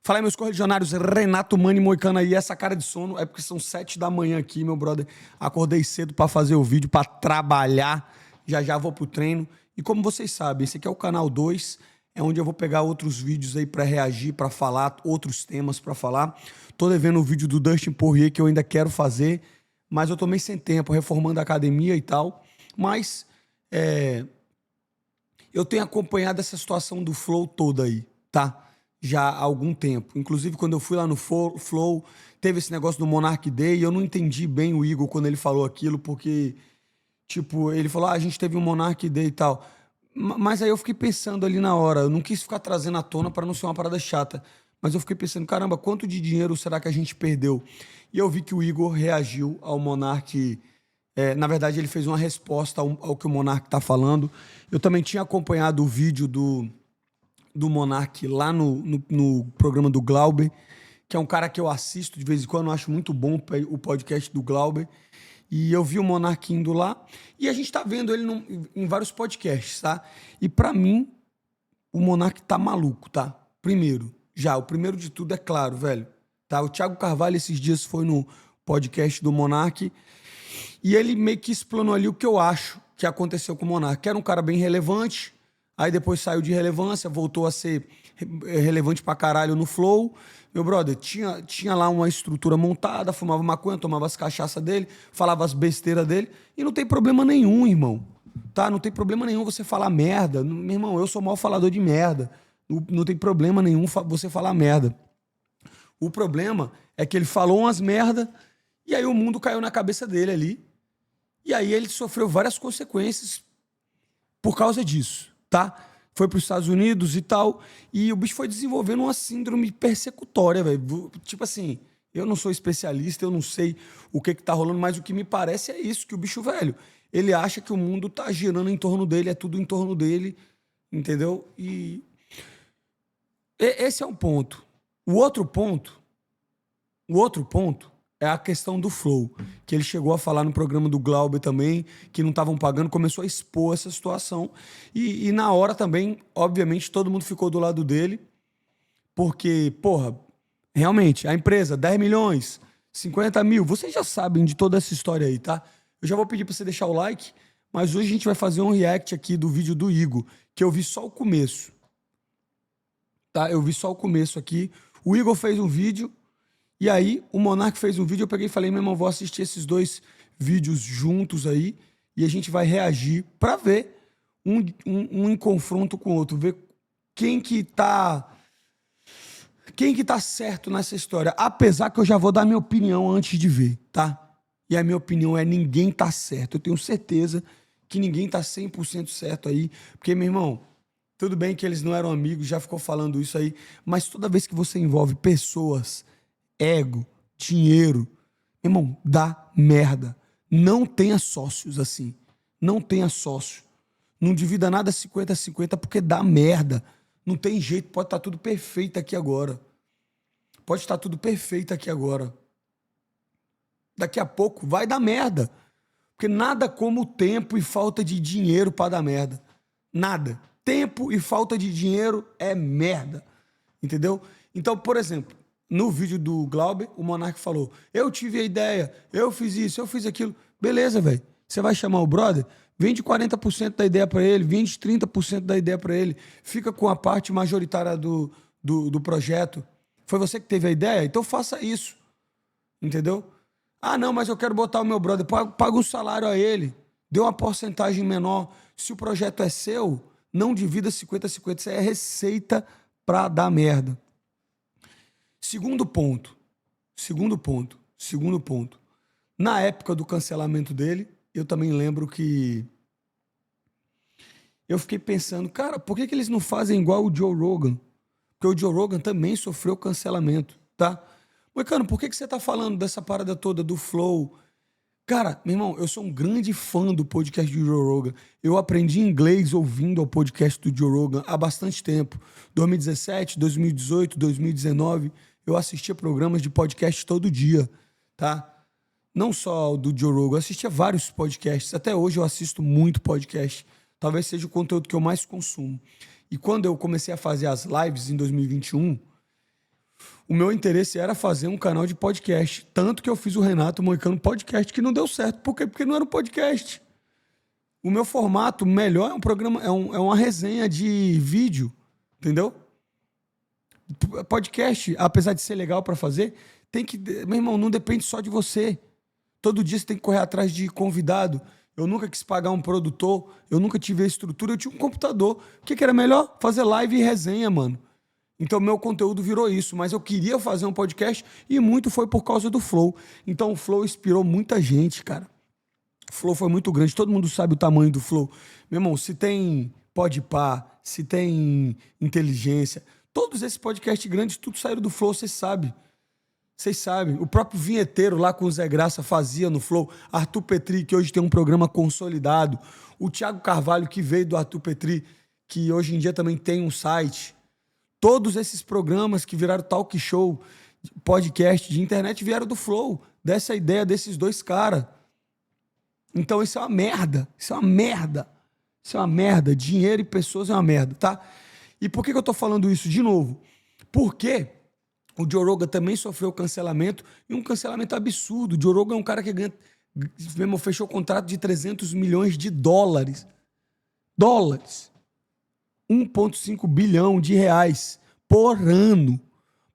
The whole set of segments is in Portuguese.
Fala aí, meus correligionários, Renato Mani Moicano aí, essa cara de sono é porque são 7 da manhã aqui, meu brother. Acordei cedo pra fazer o vídeo, pra trabalhar, já vou pro treino. E como vocês sabem, esse aqui é o canal 2, é onde eu vou pegar outros vídeos aí pra reagir, pra falar, outros temas pra falar. Tô devendo o vídeo do Dustin Poirier que eu ainda quero fazer, mas eu tô meio sem tempo, reformando a academia e tal. Mas eu tenho acompanhado essa situação do Flow toda aí, tá? Já há algum tempo. Inclusive, quando eu fui lá no Flow, teve esse negócio do Monarch Day e eu não entendi bem o Igor quando ele falou aquilo, porque, tipo, ele falou, a gente teve um Monarch Day e tal. Mas aí eu fiquei pensando ali na hora, eu não quis ficar trazendo à tona para não ser uma parada chata, mas eu fiquei pensando, caramba, quanto de dinheiro será que a gente perdeu? E eu vi que o Igor reagiu ao Monarch. Na verdade, ele fez uma resposta ao que o Monark está falando. Eu também tinha acompanhado o vídeo do Monark lá no programa do Glauber, que é um cara que eu assisto de vez em quando, eu acho muito bom o podcast do Glauber. E eu vi o Monark indo lá, e a gente está vendo ele em vários podcasts, tá? E para mim, o Monark tá maluco, tá? O primeiro de tudo é claro, velho. Tá? O Thiago Carvalho esses dias foi no podcast do Monark, e ele meio que explanou ali o que eu acho que aconteceu com o Monark, que era um cara bem relevante, aí depois saiu de relevância, voltou a ser relevante pra caralho no Flow. Meu brother, tinha lá uma estrutura montada, fumava maconha, tomava as cachaças dele, falava as besteiras dele, e não tem problema nenhum, irmão. Tá? Não tem problema nenhum você falar merda. Meu irmão, eu sou mal falador de merda. Não tem problema nenhum você falar merda. O problema é que ele falou umas merda, e aí o mundo caiu na cabeça dele ali. E aí ele sofreu várias consequências por causa disso, tá? Foi para os Estados Unidos e tal, e o bicho foi desenvolvendo uma síndrome persecutória, velho. Tipo assim, eu não sou especialista, eu não sei o que tá rolando, mas o que me parece é isso, que o bicho, velho, ele acha que o mundo tá girando em torno dele, é tudo em torno dele, entendeu? E esse é um ponto. O outro ponto é a questão do Flow, que ele chegou a falar no programa do Glauber também, que não estavam pagando, começou a expor essa situação. E na hora também, obviamente, todo mundo ficou do lado dele, porque, porra, realmente, a empresa, 10 milhões, 50 mil, vocês já sabem de toda essa história aí, tá? Eu já vou pedir pra você deixar o like, mas hoje a gente vai fazer um react aqui do vídeo do Igor, que eu vi só o começo. Tá? Eu vi só o começo aqui. O Igor fez um vídeo. E aí, o Monark fez um vídeo, eu peguei e falei, meu irmão, vou assistir esses dois vídeos juntos aí e a gente vai reagir pra ver um em confronto com o outro, ver quem que tá certo nessa história. Apesar que eu já vou dar minha opinião antes de ver, tá? E a minha opinião é ninguém tá certo. Eu tenho certeza que ninguém tá 100% certo aí, porque, meu irmão, tudo bem que eles não eram amigos, já ficou falando isso aí, mas toda vez que você envolve pessoas, ego, dinheiro, irmão, dá merda. Não tenha sócios assim. Não tenha sócio. Não divida nada 50-50 porque dá merda. Não tem jeito, pode estar tudo perfeito aqui agora. Pode estar tudo perfeito aqui agora. Daqui a pouco vai dar merda. Porque nada como tempo e falta de dinheiro para dar merda. Nada. Tempo e falta de dinheiro é merda. Entendeu? Então, por exemplo, no vídeo do Glauber, o Monark falou, eu tive a ideia, eu fiz isso, eu fiz aquilo. Beleza, velho. Você vai chamar o brother? Vende 40% da ideia para ele, vende 30% da ideia para ele. Fica com a parte majoritária do projeto. Foi você que teve a ideia? Então faça isso. Entendeu? Ah, não, mas eu quero botar o meu brother. Paga um salário a ele. Dê uma porcentagem menor. Se o projeto é seu, não divida 50-50. Isso é receita pra dar merda. Segundo ponto. Na época do cancelamento dele, eu também lembro que eu fiquei pensando, cara, por que eles não fazem igual o Joe Rogan? Porque o Joe Rogan também sofreu cancelamento, tá? Mas, cara, por que você tá falando dessa parada toda do Flow? Cara, meu irmão, eu sou um grande fã do podcast do Joe Rogan. Eu aprendi inglês ouvindo o podcast do Joe Rogan há bastante tempo. 2017, 2018, 2019, eu assistia programas de podcast todo dia, tá? Não só o do Joe Rogan, eu assistia vários podcasts. Até hoje eu assisto muito podcast. Talvez seja o conteúdo que eu mais consumo. E quando eu comecei a fazer as lives em 2021, o meu interesse era fazer um canal de podcast. Tanto que eu fiz o Renato Moicano Podcast, que não deu certo. Por quê? Porque não era um podcast. O meu formato melhor é um programa, é uma resenha de vídeo, entendeu? Podcast, apesar de ser legal para fazer, tem que... Meu irmão, não depende só de você. Todo dia você tem que correr atrás de convidado. Eu nunca quis pagar um produtor, eu nunca tive a estrutura, eu tinha um computador. O que era melhor? Fazer live e resenha, mano. Então, meu conteúdo virou isso. Mas eu queria fazer um podcast e muito foi por causa do Flow. Então, o Flow inspirou muita gente, cara. O Flow foi muito grande. Todo mundo sabe o tamanho do Flow. Meu irmão, se tem Podpah, se tem Inteligência, todos esses podcasts grandes, tudo saíram do Flow, vocês sabem. Vocês sabem. O próprio vinheteiro lá com o Zé Graça fazia no Flow. Arthur Petri, que hoje tem um programa consolidado. O Thiago Carvalho, que veio do Arthur Petri, que hoje em dia também tem um site. Todos esses programas que viraram talk show, podcast de internet, vieram do Flow. Dessa ideia desses dois caras. Então isso é uma merda. Isso é uma merda. Isso é uma merda. Dinheiro e pessoas é uma merda, tá? E por que eu tô falando isso de novo? Porque o Joe Rogan também sofreu cancelamento, e um cancelamento absurdo. O Joe Rogan é um cara que ganha, mesmo fechou contrato de 300 milhões de dólares. 1,5 bilhão de reais por ano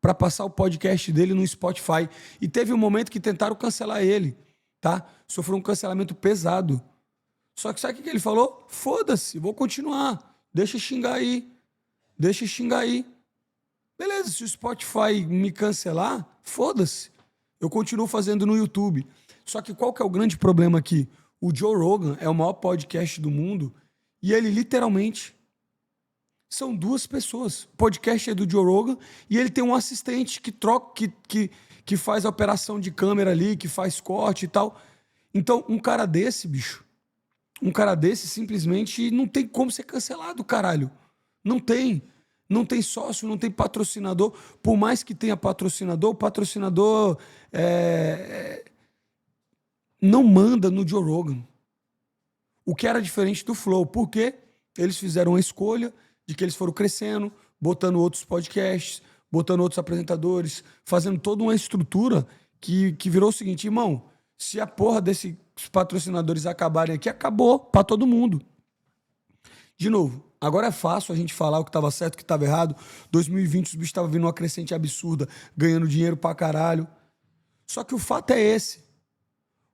para passar o podcast dele no Spotify. E teve um momento que tentaram cancelar ele, tá? Sofreu um cancelamento pesado. Só que sabe o que ele falou? Foda-se, vou continuar. Deixa xingar aí. Deixa xingar aí. Beleza, se o Spotify me cancelar, foda-se. Eu continuo fazendo no YouTube. Só que qual que é o grande problema aqui? O Joe Rogan é o maior podcast do mundo e ele literalmente são duas pessoas. O podcast é do Joe Rogan e ele tem um assistente que troca, que faz a operação de câmera ali, que faz corte e tal. Então, um cara desse, bicho, simplesmente não tem como ser cancelado, caralho. Não tem. Não tem sócio, não tem patrocinador. Por mais que tenha patrocinador, o patrocinador não manda no Joe Rogan. O que era diferente do Flow. Por quê? Eles fizeram a escolha de que eles foram crescendo, botando outros podcasts, botando outros apresentadores, fazendo toda uma estrutura que virou o seguinte, irmão, se a porra desses patrocinadores acabarem aqui, acabou pra todo mundo. De novo, agora é fácil a gente falar o que estava certo, o que estava errado. 2020 os bichos estavam vindo uma crescente absurda, ganhando dinheiro pra caralho. Só que o fato é esse.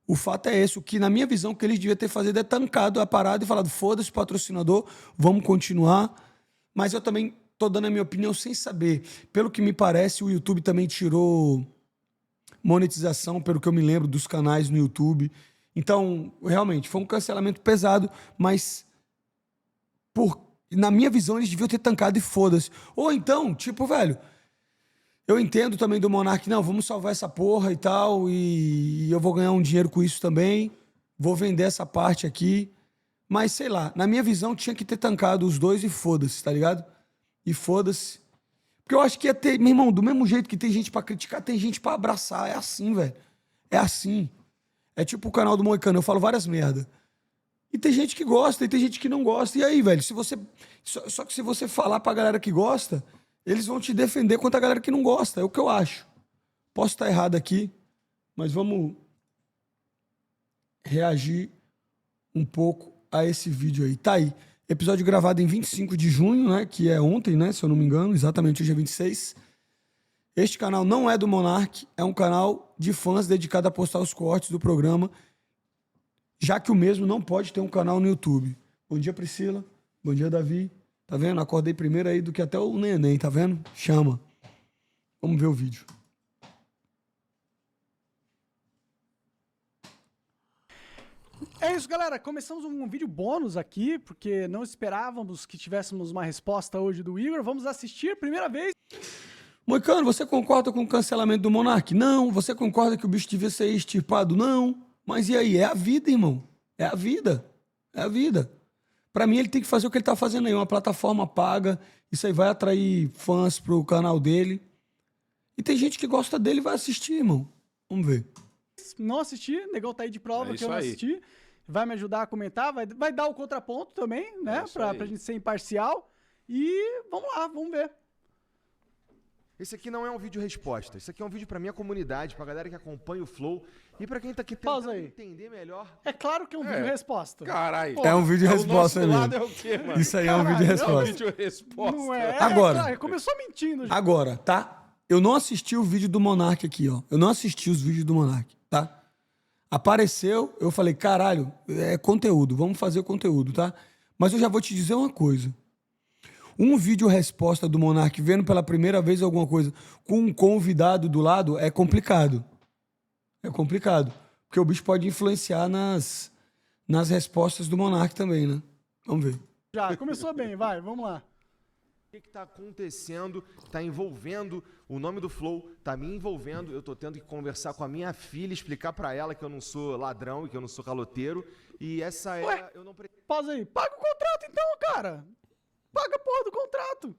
O fato é esse. O que, na minha visão, que eles deviam ter feito é tancado a parada e falado, foda-se patrocinador, vamos continuar. Mas eu também tô dando a minha opinião sem saber. Pelo que me parece, o YouTube também tirou monetização, pelo que eu me lembro, dos canais no YouTube. Então, realmente, foi um cancelamento pesado, mas... na minha visão, eles deviam ter tancado e foda-se. Ou então, tipo, velho, eu entendo também do Monark, não, vamos salvar essa porra e tal, e eu vou ganhar um dinheiro com isso também, vou vender essa parte aqui. Mas, sei lá, na minha visão, tinha que ter tancado os dois e foda-se, tá ligado? E foda-se. Porque eu acho que ia ter, meu irmão, do mesmo jeito que tem gente pra criticar, tem gente pra abraçar. É assim, velho. É assim. É tipo o canal do Moicano, eu falo várias merda. E tem gente que gosta, e tem gente que não gosta. E aí, velho, se você... Só que se você falar pra galera que gosta, eles vão te defender contra a galera que não gosta. É o que eu acho. Posso estar errado aqui, mas vamos reagir um pouco a esse vídeo aí. Tá aí. Episódio gravado em 25 de junho, né? Que é ontem, né? Se eu não me engano. Exatamente hoje é 26. Este canal não é do Monark. É um canal de fãs dedicado a postar os cortes do programa, já que o mesmo não pode ter um canal no YouTube. Bom dia, Priscila. Bom dia, Davi. Tá vendo? Acordei primeiro aí do que até o neném, tá vendo? Chama. Vamos ver o vídeo. É isso, galera. Começamos um vídeo bônus aqui, porque não esperávamos que tivéssemos uma resposta hoje do Igor. Vamos assistir, primeira vez. Moicano, você concorda com o cancelamento do Monark? Não. Você concorda que o bicho devia ser extirpado? Não. Mas e aí? É a vida, irmão. É a vida. É a vida. Pra mim, ele tem que fazer o que ele tá fazendo aí. Uma plataforma paga. Isso aí vai atrair fãs pro canal dele. E tem gente que gosta dele e vai assistir, irmão. Vamos ver. Não assisti, negão tá aí de prova que eu não assisti. Vai me ajudar a comentar, vai dar o contraponto também, né? Pra gente ser imparcial. E vamos lá, vamos ver. Esse aqui não é um vídeo resposta. Isso aqui é um vídeo pra minha comunidade, pra galera que acompanha o Flow e pra quem tá aqui Pausa tentando aí. entender melhor. É claro que é um vídeo resposta. Caralho. É um vídeo resposta o nosso lado mesmo. é o quê, mano? Isso aí é um Caralho, vídeo não, resposta. Vídeo resposta. Não é? Agora. Claro, começou mentindo. Já. Agora, tá? Eu não assisti o vídeo do Monark aqui, ó. Eu não assisti os vídeos do Monark, tá? Apareceu, eu falei, caralho, é conteúdo, vamos fazer o conteúdo, tá? Mas eu já vou te dizer uma coisa. Um vídeo resposta do Monark vendo pela primeira vez alguma coisa com um convidado do lado é complicado. É complicado. Porque o bicho pode influenciar nas respostas do Monark também, né? Vamos ver. Já, começou bem, vai, vamos lá. O que tá acontecendo? Tá envolvendo o nome do Flow, tá me envolvendo. Eu tô tendo que conversar com a minha filha, explicar pra ela que eu não sou ladrão e que eu não sou caloteiro. E essa é... Ué? Eu não Pausa aí. Paga o contrato então, cara. Paga a porra do contrato.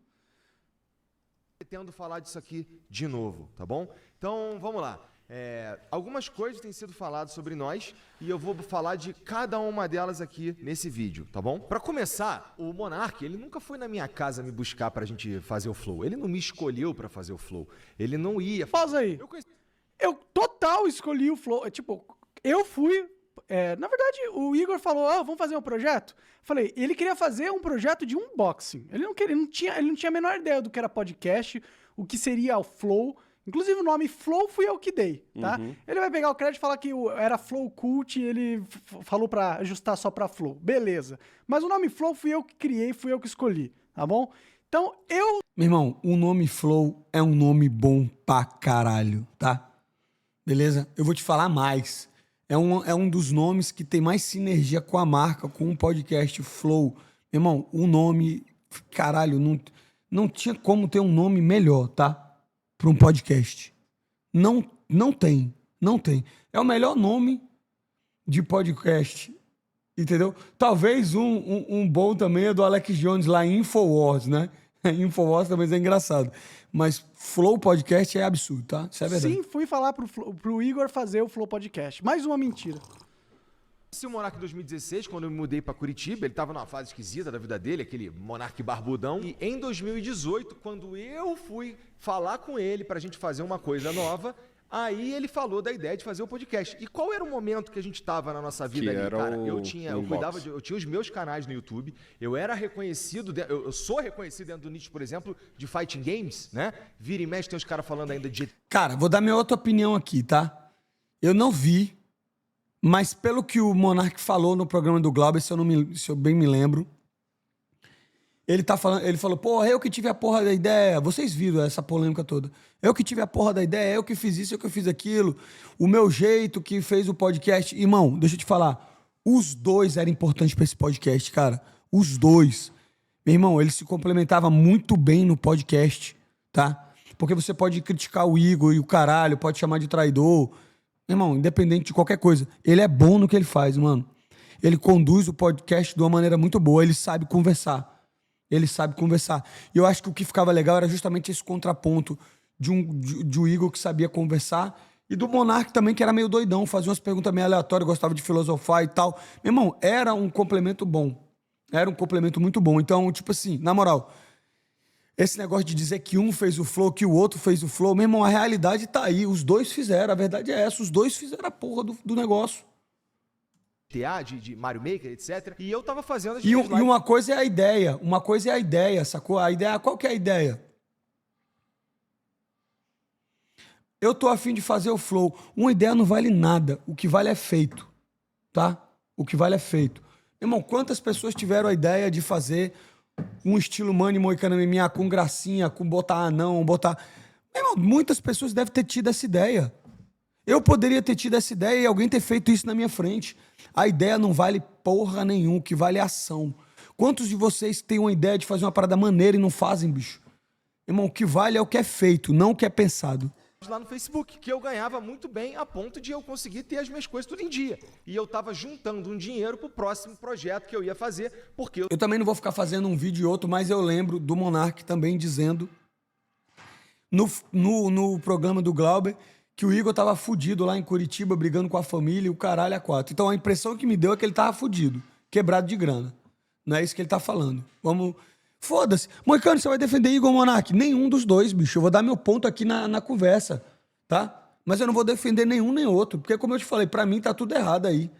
pretendo falar disso aqui de novo, tá bom? Então, vamos lá. Algumas coisas têm sido faladas sobre nós e eu vou falar de cada uma delas aqui nesse vídeo, tá bom? Pra começar, o Monark, ele nunca foi na minha casa me buscar pra gente fazer o Flow. Ele não me escolheu pra fazer o Flow. Ele não ia... Pausa aí. Eu total escolhi o Flow. Tipo, eu fui... na verdade, o Igor falou, vamos fazer um projeto? Falei, ele queria fazer um projeto de unboxing. Ele não tinha a menor ideia do que era podcast, o que seria o Flow. Inclusive o nome Flow fui eu que dei, tá? Ele vai pegar o crédito e falar que era Flow Cult e ele falou pra ajustar só pra Flow. Beleza. Mas o nome Flow fui eu que criei, fui eu que escolhi, tá bom? Então, Meu irmão, o nome Flow é um nome bom pra caralho, tá? Beleza? Eu vou te falar mais. É um dos nomes que tem mais sinergia com a marca, com o podcast Flow. Meu irmão, o nome... Caralho, não tinha como ter um nome melhor, tá? Para um podcast. Não tem. Não tem. É o melhor nome de podcast. Entendeu? Talvez um bom também é do Alex Jones lá em Infowars, né? Infowars também é engraçado. Mas Flow Podcast é absurdo, tá? Isso é verdade. sim, fui falar pro Igor fazer o Flow Podcast. Mais uma mentira. Esse Monark em 2016, quando eu me mudei pra Curitiba, ele tava numa fase esquisita da vida dele, aquele Monark barbudão. E em 2018, quando eu fui falar com ele pra gente fazer uma coisa nova, aí ele falou da ideia de fazer o podcast. E qual era o momento que a gente tava na nossa vida Que ali, era cara? o Eu tinha os meus canais no YouTube, eu era reconhecido, eu sou reconhecido dentro do nicho, por exemplo, de fighting games, né? Vira e mexe, tem uns caras falando ainda de... Cara, vou dar minha outra opinião aqui, tá? Eu não vi, mas pelo que o Monark falou no programa do Glauber, se eu bem me lembro, ele falou, porra, eu que tive a porra da ideia. Vocês viram essa polêmica toda. Eu que tive a porra da ideia, eu que fiz isso, eu que fiz aquilo. O meu jeito que fez o podcast. Irmão, deixa eu te falar. Os dois eram importantes pra esse podcast, cara. Os dois. Meu irmão, ele se complementava muito bem no podcast, tá? Porque você pode criticar o Igor e o caralho, pode chamar de traidor. Meu irmão, independente de qualquer coisa, ele é bom no que ele faz, mano. Ele conduz o podcast de uma maneira muito boa, ele sabe conversar. Ele sabe conversar. E eu acho que o que ficava legal era justamente esse contraponto de um Igor que sabia conversar e do Monark também, que era meio doidão, fazia umas perguntas meio aleatórias, gostava de filosofar e tal. Meu irmão, era um complemento bom. Era um complemento muito bom. Então, tipo assim, na moral, esse negócio de dizer que um fez o Flow, que o outro fez o Flow, meu irmão, a realidade tá aí. Os dois fizeram, a verdade é essa. Os dois fizeram a porra do negócio. de Mario Maker, etc. E eu tava fazendo... E uma coisa é a ideia. Uma coisa é a ideia, sacou? A ideia, qual que é a ideia? Eu tô afim de fazer o Flow. Uma ideia não vale nada. O que vale é feito, tá? O que vale é feito. Irmão, quantas pessoas tiveram a ideia de fazer um estilo Money Moicano MMA com gracinha, com botar anão, botar... Meu irmão, muitas pessoas devem ter tido essa ideia. Eu poderia ter tido essa ideia e alguém ter feito isso na minha frente. A ideia não vale porra nenhuma, o que vale é ação. Quantos de vocês têm uma ideia de fazer uma parada maneira e não fazem, bicho? Irmão, o que vale é o que é feito, não o que é pensado. Lá no Facebook, que eu ganhava muito bem a ponto de eu conseguir ter as minhas coisas tudo em dia. E eu tava juntando um dinheiro pro próximo projeto que eu ia fazer, porque eu... Eu também não vou ficar fazendo um vídeo e outro, mas eu lembro do Monark também dizendo no programa do Glauber que o Igor tava fudido lá em Curitiba, brigando com a família e o caralho a quatro. Então a impressão que me deu é que ele tava fudido, quebrado de grana. Não é isso que ele tá falando. Foda-se. Moicano, você vai defender Igor ou Monark? Nenhum dos dois, bicho. Eu vou dar meu ponto aqui na conversa, tá? Mas eu não vou defender nenhum nem outro. Porque, como eu te falei, pra mim tá tudo errado aí.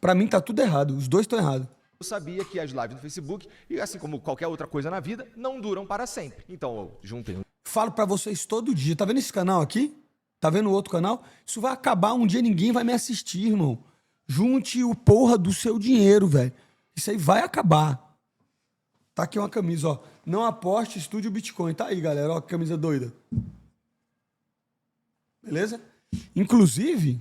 Pra mim tá tudo errado. Os dois estão errados. Eu sabia que as lives no Facebook, e assim como qualquer outra coisa na vida, não duram para sempre. Então eu juntei Falo pra vocês todo dia. Tá vendo esse canal aqui? Tá vendo o outro canal? Isso vai acabar um dia, ninguém vai me assistir, irmão. Junte o porra do seu dinheiro, velho. Isso aí vai acabar. Tá aqui uma camisa, ó. Não aposte, estude o Bitcoin. Tá aí, galera. Ó, que camisa doida. Beleza? Inclusive,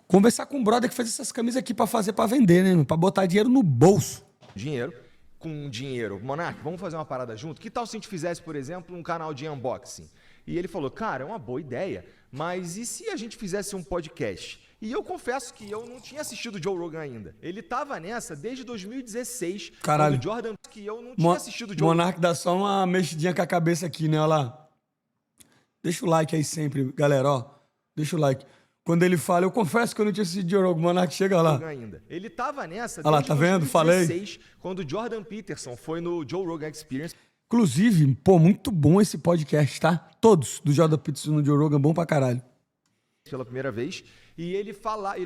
conversar com um brother que fez essas camisas aqui pra fazer pra vender, né? Pra botar dinheiro no bolso. dinheiro. Com dinheiro, Monark, vamos fazer uma parada junto? Que tal se a gente fizesse, por exemplo, um canal de unboxing? E ele falou, cara, é uma boa ideia, mas e se a gente fizesse um podcast? E eu confesso que eu não tinha assistido o Joe Rogan ainda. Ele tava nessa desde 2016. Caralho. Quando o Jordan, que eu não tinha assistido o Joe Monark dá só uma mexidinha com a cabeça aqui, né? Olha lá. Deixa o like aí sempre, galera, ó. Deixa o like. Quando ele fala, eu confesso que eu não tinha assistido o Joe Rogan. Monark, chega lá. Rogan ainda. Ele tava nessa Olha lá, tá vendo? 2016, quando o Jordan Peterson foi no Joe Rogan Experience. Inclusive, pô, muito bom esse podcast, tá? Todos do Jordan Peterson no Joe Rogan, bom pra caralho. Pela primeira vez, e ele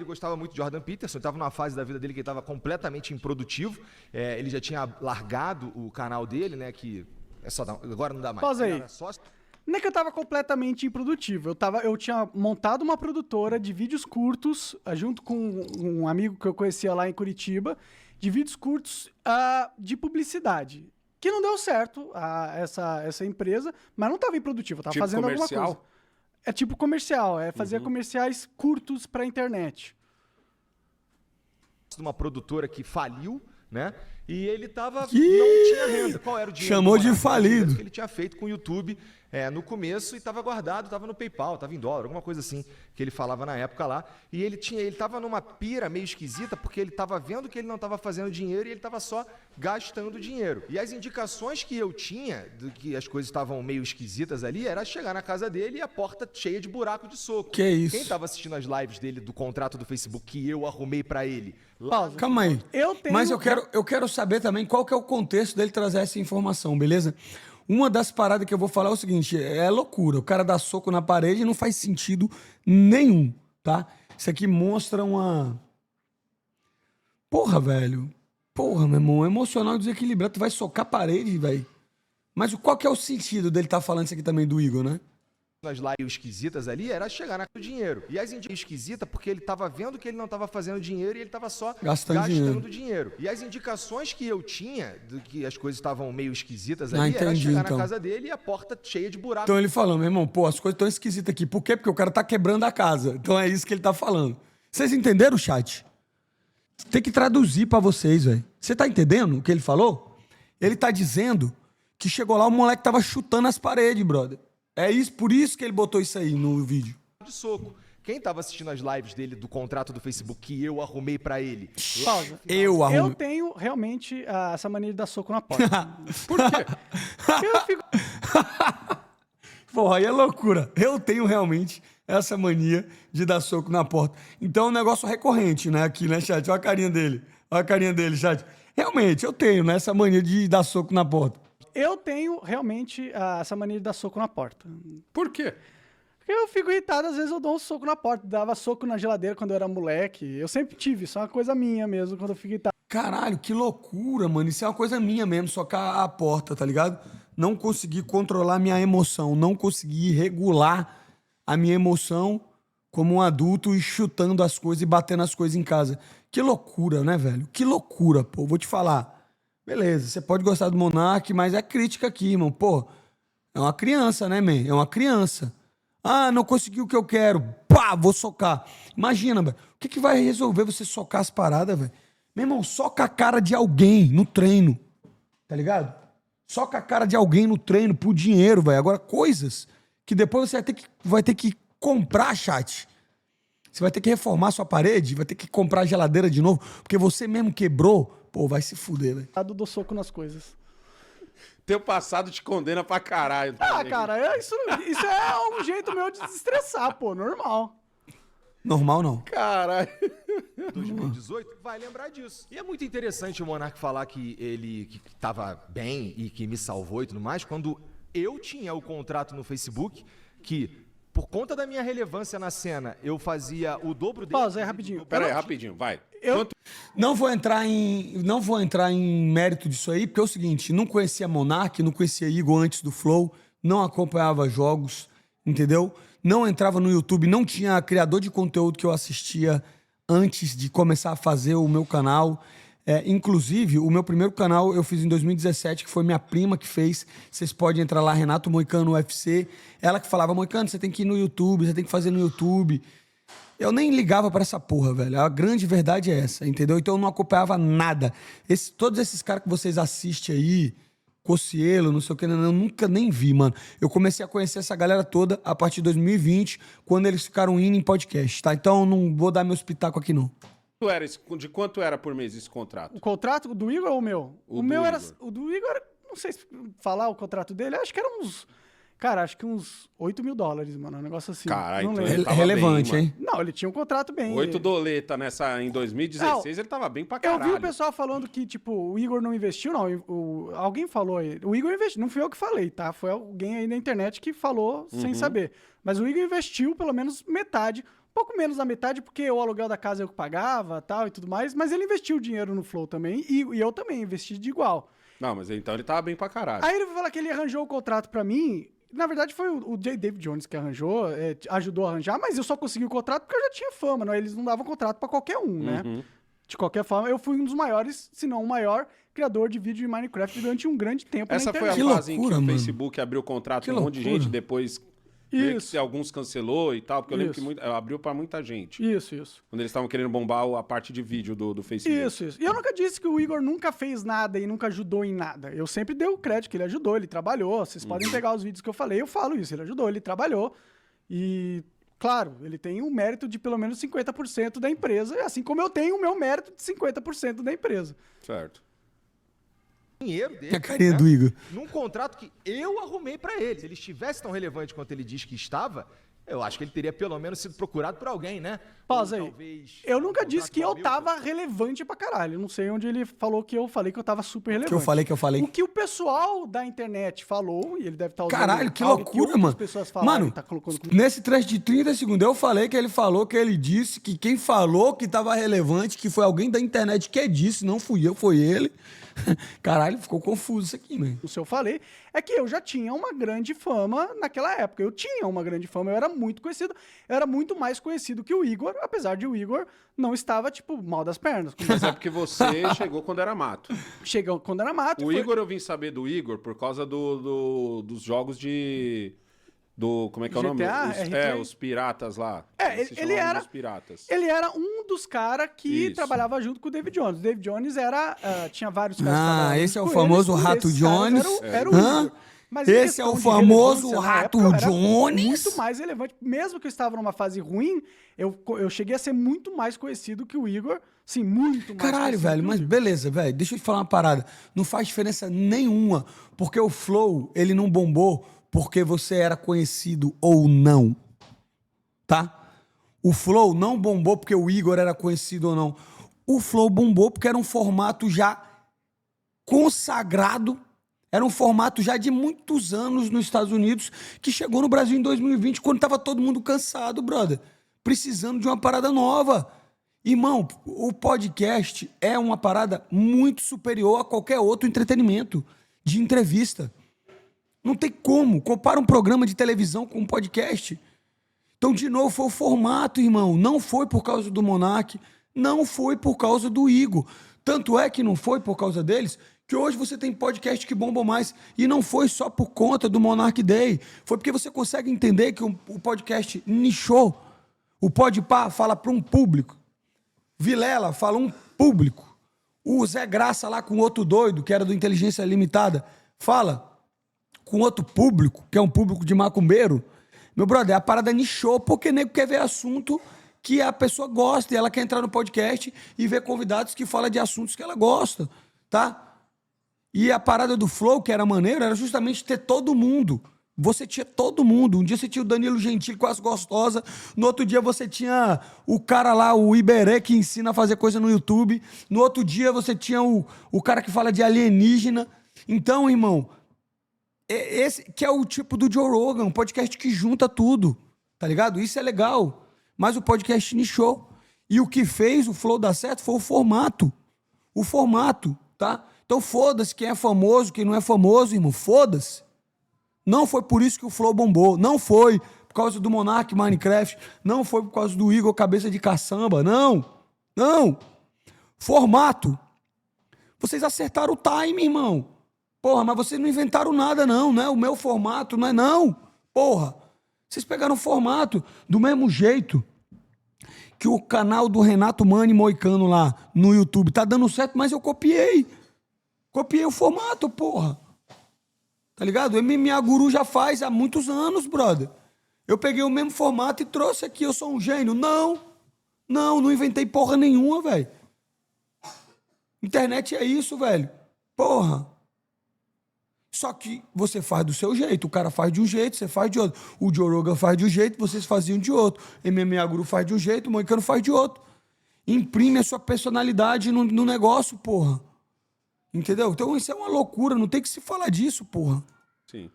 gostava muito de Jordan Peterson, estava numa fase da vida dele que ele estava completamente improdutivo, ele já tinha largado o canal dele, né, que agora não dá mais. Pausa aí. Ele era sócio. Não é que eu tava completamente improdutivo. Eu tinha montado uma produtora de vídeos curtos, junto com um amigo que eu conhecia lá em Curitiba, de vídeos curtos de publicidade. Que não deu certo, essa empresa, mas não tava improdutivo, eu tava Tipo fazendo comercial? alguma coisa. É tipo comercial, fazer comerciais curtos pra internet. De uma produtora que faliu, né? E ele tava, Que? não tinha renda. Qual era o dinheiro? Chamou do de Monark? falido. O dinheiro que ele tinha feito com o YouTube no começo e estava guardado, estava no PayPal, estava em dólar, alguma coisa assim que ele falava na época lá. E ele estava numa pira meio esquisita porque ele estava vendo que ele não estava fazendo dinheiro e ele estava só gastando dinheiro. E as indicações que eu tinha de que as coisas estavam meio esquisitas ali era chegar na casa dele e a porta cheia de buraco de soco. Que isso? Quem estava assistindo as lives dele do contrato do Facebook que eu arrumei para ele? Pausa. Calma aí. Mas eu quero saber também qual que é o contexto dele trazer essa informação, beleza? Uma das paradas que eu vou falar é o seguinte, é loucura. O cara dá soco na parede e não faz sentido nenhum, tá? Isso aqui mostra uma... Porra, velho. Porra, meu irmão. Emocional desequilibrado. Tu vai socar a parede, velho. Mas qual que é o sentido dele estar falando isso aqui também do Igor, né? Nas lives esquisitas ali era chegar na do dinheiro. E as indicações esquisitas porque ele estava vendo que ele não estava fazendo dinheiro e ele estava só Gastando dinheiro. E as indicações que eu tinha de que as coisas estavam meio esquisitas Ah, ali era entendi, chegar então. na casa dele e a porta cheia de buraco. Então ele falando, meu irmão, pô, as coisas estão esquisitas aqui. Por quê? Porque o cara tá quebrando a casa. Então é isso que ele tá falando. Vocês entenderam, chat? Tem que traduzir pra vocês, velho. Você tá entendendo o que ele falou? Ele tá dizendo que chegou lá, o moleque tava chutando as paredes, brother. É isso, por isso que ele botou isso aí no vídeo. de soco. Quem estava assistindo as lives dele do contrato do Facebook que eu arrumei para ele? Pausa. Eu arrumo. Eu tenho realmente essa mania de dar soco na porta. Por quê? Eu fico... Porra, aí é loucura. Eu tenho realmente essa mania de dar soco na porta. Então é um negócio recorrente, né? Aqui, né, chat? Olha a carinha dele. Olha a carinha dele, chat. Realmente, eu tenho, né? Essa mania de dar soco na porta. Eu tenho realmente essa mania de dar soco na porta. Por quê? Porque eu fico irritado, às vezes eu dou um soco na porta. Dava soco na geladeira quando eu era moleque. Eu sempre tive, isso é uma coisa minha mesmo, quando eu fico irritado. Caralho, que loucura, mano. Isso é uma coisa minha mesmo, socar a porta, tá ligado? Não conseguir controlar minha emoção, não conseguir regular a minha emoção como um adulto e chutando as coisas e batendo as coisas em casa. Que loucura, né, velho? Que loucura, pô. Vou te falar. Beleza, você pode gostar do Monark, mas é crítica aqui, irmão. Pô, é uma criança, né, man? É uma criança. Ah, não consegui o que eu quero. Pá, vou socar. Imagina, velho. O que vai resolver você socar as paradas, velho? Meu irmão, soca a cara de alguém no treino. Tá ligado? Soca a cara de alguém no treino por dinheiro, velho. Agora, coisas que depois você vai ter que comprar, chat. Você vai ter que reformar sua parede, vai ter que comprar geladeira de novo, porque você mesmo quebrou. Pô, vai se fuder, velho. Eu dou soco nas coisas. Teu passado te condena pra caralho. Ah, cara, isso é um jeito meu de desestressar, pô, normal. Normal não. Caralho. 2018, vai lembrar disso. E é muito interessante o Monark falar que ele que tava bem e que me salvou e tudo mais, quando eu tinha o contrato no Facebook, que por conta da minha relevância na cena, eu fazia o dobro dele. Pausa aí rapidinho. Pera aí, rapidinho, vai. Eu- Quanto... Não vou entrar em mérito disso aí, porque é o seguinte, não conhecia Monark, não conhecia Igor antes do Flow, não acompanhava jogos, entendeu? Não entrava no YouTube, não tinha criador de conteúdo que eu assistia antes de começar a fazer o meu canal. Inclusive, o meu primeiro canal eu fiz em 2017, que foi minha prima que fez. Vocês podem entrar lá, Renato Moicano UFC. Ela que falava, Moicano, você tem que ir no YouTube, você tem que fazer no YouTube. Eu nem ligava pra essa porra, velho. A grande verdade é essa, entendeu? Então eu não acompanhava nada. Todos esses caras que vocês assistem aí, Cocielo, não sei o que, eu nunca nem vi, mano. Eu comecei a conhecer essa galera toda a partir de 2020, quando eles ficaram indo em podcast, tá? Então eu não vou dar meu espetáculo aqui, não. De quanto era por mês esse contrato? O contrato do Igor ou o meu? O O meu do era. Igor. O do Igor, não sei se falar o contrato dele, acho que era uns. Cara, acho que uns $8 mil, mano. Um negócio assim. Caralho, não então lembro. ele tava Relevante, bem, hein? Não, ele tinha um contrato bem. 8 doleta em 2016, ele tava bem pra Eu caralho. vi o pessoal falando que, tipo, o Igor não investiu, não. Alguém falou aí. O Igor investiu. Não fui eu que falei, tá? Foi alguém aí na internet que falou sem saber. Mas o Igor investiu pelo menos metade. Um pouco menos da metade, porque o aluguel da casa eu que pagava tal e tudo mais. Mas ele investiu dinheiro no Flow também. E eu também investi de igual. Não, mas então ele tava bem pra caralho. Aí ele vai falar que ele arranjou o contrato pra mim. Na verdade, foi o J. David Jones que arranjou, ajudou a arranjar, mas eu só consegui o contrato porque eu já tinha fama, não? Eles não davam contrato pra qualquer um, né? De qualquer forma, eu fui um dos maiores, se não o maior, criador de vídeo de Minecraft durante um grande tempo Essa na foi a internet. fase em que loucura, o mano. Facebook abriu contrato Que com um monte de loucura. gente, depois meio que Isso. alguns cancelou e tal, porque eu lembro Isso. que abriu pra muita gente. Isso. Quando eles estavam querendo bombar a parte de vídeo do Facebook. Isso. E eu nunca disse que o Igor nunca fez nada e nunca ajudou em nada. Eu sempre dei o crédito que ele ajudou, ele trabalhou. Vocês podem pegar os vídeos que eu falei, eu falo isso. Ele ajudou, ele trabalhou. E, claro, ele tem um mérito de pelo menos 50% da empresa, assim como eu tenho o meu mérito de 50% da empresa. Certo. Dinheiro dele. A carinha do Igor. Num contrato que eu arrumei pra ele. Se ele estivesse tão relevante quanto ele diz que estava, eu acho que ele teria pelo menos sido procurado por alguém, né? Pausa Ou aí. talvez Eu um nunca contrato disse que com eu o Hamilton. tava relevante pra caralho. Eu não sei onde ele falou que eu falei que eu tava super relevante. Que eu falei. O que o pessoal da internet falou, e ele deve estar usando... Caralho, que algo loucura, outras mano. pessoas falaram Mano, e tá colocando como... nesse trecho de 30 segundos, eu falei que ele falou que ele disse que quem falou que tava relevante, que foi alguém da internet que disse, não fui eu, foi ele. Caralho, ficou confuso isso aqui, mano. O que eu falei é que eu já tinha uma grande fama naquela época. Eu tinha uma grande fama, eu era muito conhecido. Eu era muito mais conhecido que o Igor, apesar de o Igor não estava, tipo, mal das pernas. Mas é porque você chegou quando era mato. Chegou quando era mato. O Igor, eu vim saber do Igor por causa dos jogos de... como é que é o nome? GTA, RP? Os piratas lá. É, Se ele chamavam era- Os piratas. Ele era um dos caras que Isso. trabalhava junto com o David Jones. O David Jones era... tinha vários caras que Ah, trabalhavam esse é junto o com famoso eles, Rato esses caras Jones. Era o Hã? Igor. Mas em Esse é questão o de famoso relevância na Rato época, eu era Jones. muito mais relevante. Mesmo que eu estava numa fase ruim, eu cheguei a ser muito mais conhecido que o Igor. Sim, muito mais Caralho, conhecido velho, que o mas Igor. beleza, velho. Deixa eu te falar uma parada. Não faz diferença nenhuma, porque o Flow, ele não bombou porque você era conhecido ou não. Tá? O Flow não bombou porque o Igor era conhecido ou não. O Flow bombou porque era um formato já consagrado. Era um formato já de muitos anos nos Estados Unidos, que chegou no Brasil em 2020, quando tava todo mundo cansado, brother. Precisando de uma parada nova. Irmão, o podcast é uma parada muito superior a qualquer outro entretenimento de entrevista. Não tem como. Compara um programa de televisão com um podcast. Então, de novo, foi o formato, irmão. Não foi por causa do Monark, não foi por causa do Igor. Tanto é que não foi por causa deles, que hoje você tem podcast que bombam mais. E não foi só por conta do Monark Day. Foi porque você consegue entender que o podcast nichou. O Podpah fala para um público. Vilela fala um público. O Zé Graça lá com outro doido, que era do Inteligência Limitada, fala com outro público, que é um público de macumbeiro. Meu brother, a parada nichou porque nego quer ver assunto que a pessoa gosta e ela quer entrar no podcast e ver convidados que falam de assuntos que ela gosta, tá? E a parada do Flow, que era maneiro, era justamente ter todo mundo Você tinha todo mundo. Um dia você tinha o Danilo Gentili com as gostosas. No outro dia você tinha o cara lá, o Iberê, que ensina a fazer coisa no YouTube. No outro dia você tinha o cara que fala de alienígena. Então, irmão, esse que é o tipo do Joe Rogan, um podcast que junta tudo, tá ligado? Isso é legal. Mas o podcast nichou. E o que fez o Flow dar certo foi o formato. O formato, tá? Então foda-se quem é famoso, quem não é famoso, irmão. Foda-se. Não foi por isso que o Flow bombou. Não foi por causa do Monark Minecraft. Não foi por causa do Igor Cabeça de Caçamba. Não. Não. Formato. Vocês acertaram o time, irmão. Porra, mas vocês não inventaram nada, não, né? O meu formato, não é não. Porra. Vocês pegaram o formato do mesmo jeito que o canal do Renato Mani Moicano lá no YouTube tá dando certo, mas eu copiei. Copiei o formato, porra. Tá ligado? O MMA Guru já faz há muitos anos, brother. Eu peguei o mesmo formato e trouxe aqui, eu sou um gênio. Não inventei porra nenhuma, velho. Internet é isso, velho. Porra. Só que você faz do seu jeito. O cara faz de um jeito, você faz de outro. O Joe Rogan faz de um jeito, vocês faziam de outro. MMA Guru faz de um jeito, o Moicano faz de outro. Imprime a sua personalidade no negócio, porra. Entendeu? Então isso é uma loucura, não tem que se falar disso, porra. Sim.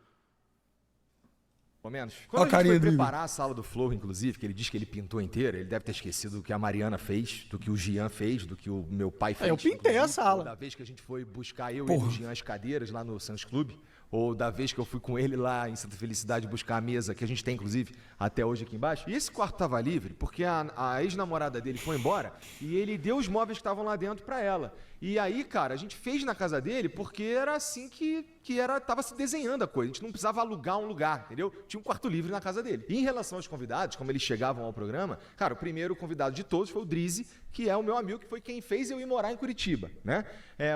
Pelo menos. Quando a gente carinha foi do preparar a sala do Flow, inclusive, que ele diz que ele pintou inteira, ele deve ter esquecido do que a Mariana fez, do que o Gian fez, do que o meu pai fez. Eu pintei a sala. Ou da vez que a gente foi buscar eu e o Gian as cadeiras lá no Santos Clube, ou da vez que eu fui com ele lá em Santa Felicidade buscar a mesa, que a gente tem, inclusive, até hoje aqui embaixo. E esse quarto tava livre porque a ex-namorada dele foi embora e ele deu os móveis que estavam lá dentro pra ela. E aí, cara, a gente fez na casa dele porque era assim que tava se desenhando a coisa. A gente não precisava alugar um lugar, entendeu? Tinha um quarto livre na casa dele. E em relação aos convidados, como eles chegavam ao programa, cara, o primeiro convidado de todos foi o Drizzy, que é o meu amigo, que foi quem fez eu ir morar em Curitiba, né?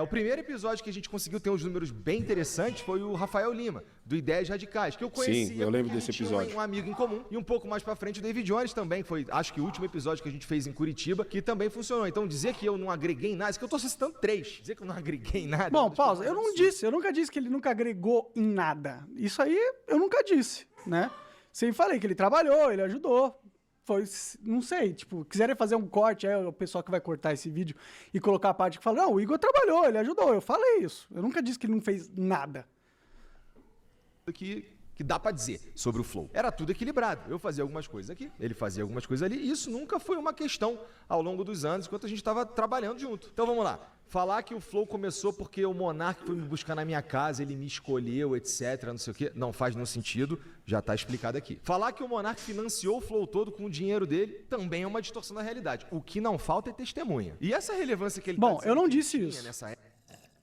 O primeiro episódio que a gente conseguiu ter uns números bem interessantes foi o Rafael Lima, do Ideias Radicais, que eu conhecia. Sim, eu lembro porque a desse gente tinha episódio. um amigo em comum. E um pouco mais pra frente o David Jones também, foi acho que o último episódio que a gente fez em Curitiba, que também funcionou. Então dizer que eu não agreguei nada, isso que eu tô citando 3, dizer que eu não agreguei nada. Bom, pausa. Eu nunca disse que ele nunca agregou em nada. Isso aí eu nunca disse, né? Sempre falei que ele trabalhou, ele ajudou. Foi, não sei, tipo, quiserem fazer um corte, aí o pessoal que vai cortar esse vídeo e colocar a parte que fala, não, o Igor trabalhou, ele ajudou. Eu falei isso. Eu nunca disse que ele não fez nada. Que dá pra dizer sobre o Flow. Era tudo equilibrado. Eu fazia algumas coisas aqui, ele fazia algumas coisas ali, e isso nunca foi uma questão ao longo dos anos, enquanto a gente estava trabalhando junto. Então vamos lá. Falar que o Flow começou porque o Monark foi me buscar na minha casa, ele me escolheu, etc, não sei o quê, não faz nenhum sentido, já tá explicado aqui. Falar que o Monark financiou o Flow todo com o dinheiro dele também é uma distorção da realidade. O que não falta é testemunha. E essa relevância que ele Bom, tá eu não que disse tinha isso. nessa época,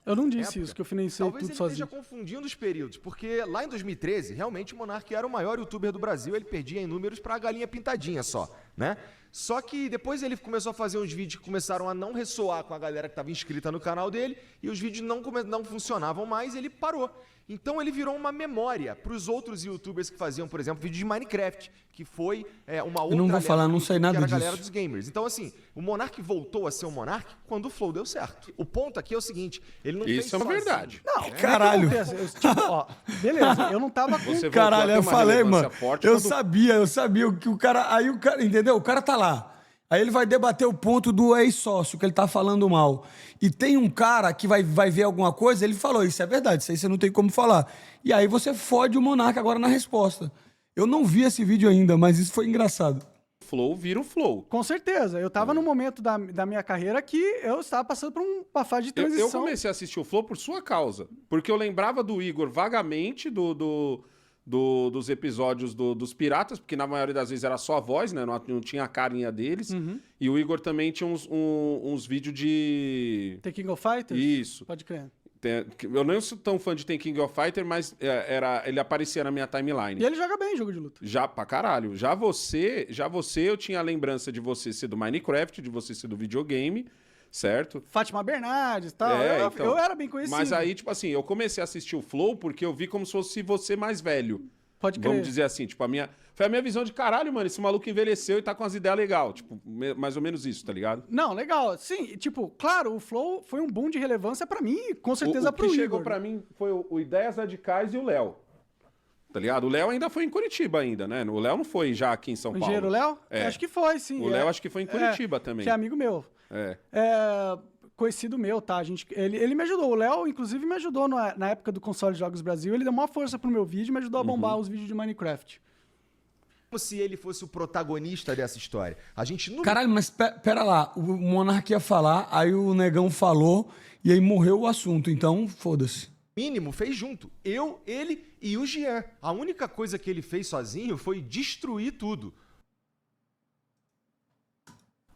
Eu não disse isso, que eu financei talvez tudo ele sozinho. esteja confundindo os períodos, porque lá em 2013, realmente o Monark era o maior youtuber do Brasil, ele perdia em números pra galinha pintadinha só, né? Só que depois ele começou a fazer uns vídeos que começaram a não ressoar com a galera que estava inscrita no canal dele, e os vídeos não funcionavam mais, e ele parou. Então ele virou uma memória para os outros youtubers que faziam, por exemplo, vídeo de Minecraft, que foi uma outra Eu não vou leva falar, do não YouTube, sei nada que era a disso. galera dos gamers. Então assim, o Monark voltou a ser o Monark quando o Flow deu certo. O ponto aqui é o seguinte, ele não fez Isso é uma sozinho. verdade. Não, Caralho. Tipo, ó, beleza, eu não tava com... Você voltou Caralho, a ter eu uma falei, relevância mano. forte Eu quando- sabia que o cara. Aí o cara, entendeu? O cara tá lá. Aí ele vai debater o ponto do ex-sócio, que ele tá falando mal. E tem um cara que vai ver alguma coisa, ele falou, isso é verdade, isso aí você não tem como falar. E aí você fode o Monarca agora na resposta. Eu não vi esse vídeo ainda, mas isso foi engraçado. Flow vira o Flow. Com certeza. Eu tava num momento da minha carreira que eu estava passando por uma fase de Eu transição. comecei a assistir o Flow por sua causa. Porque eu lembrava do Igor vagamente dos episódios dos Piratas, porque na maioria das vezes era só a voz, né? Não tinha a carinha deles. E o Igor também tinha uns vídeos de... The King of Fighters? Isso. Pode crer. Eu não sou tão fã de The King of Fighter, mas ele aparecia na minha timeline. E ele joga bem jogo de luta. Já, pra caralho. Já você, eu tinha a lembrança de você ser do Minecraft, de você ser do videogame, certo? Fátima Bernardes e tal. Então, eu era bem conhecido. Mas aí, tipo assim, eu comecei a assistir o Flow porque eu vi como se fosse você mais velho. Pode crer. Vamos dizer assim, tipo, foi a minha visão de caralho, mano, esse maluco envelheceu e tá com as ideias legais. Tipo, mais ou menos isso, tá ligado? Não, legal. Sim, tipo, claro, o Flow foi um boom de relevância pra mim e com certeza O pro que Igor. chegou pra mim foi o Ideias Radicais e o Léo. tá ligado? O Léo ainda foi em Curitiba ainda, né? O Léo não foi já aqui em São O Paulo. engenheiro Léo? É. Acho que foi, sim. O Léo acho que foi em Curitiba também. Que é amigo meu. É. Conhecido meu, tá? Ele me ajudou. O Léo, inclusive, me ajudou na época do Console de Jogos Brasil. Ele deu uma força pro meu vídeo e me ajudou a bombar os vídeos de Minecraft. Como se ele fosse o protagonista dessa história. A gente não... Caralho, mas pera lá. O Monark ia falar, aí o Negão falou, e aí morreu o assunto. Então, foda-se. mínimo fez junto. Eu, ele e o Jean. A única coisa que ele fez sozinho foi destruir tudo.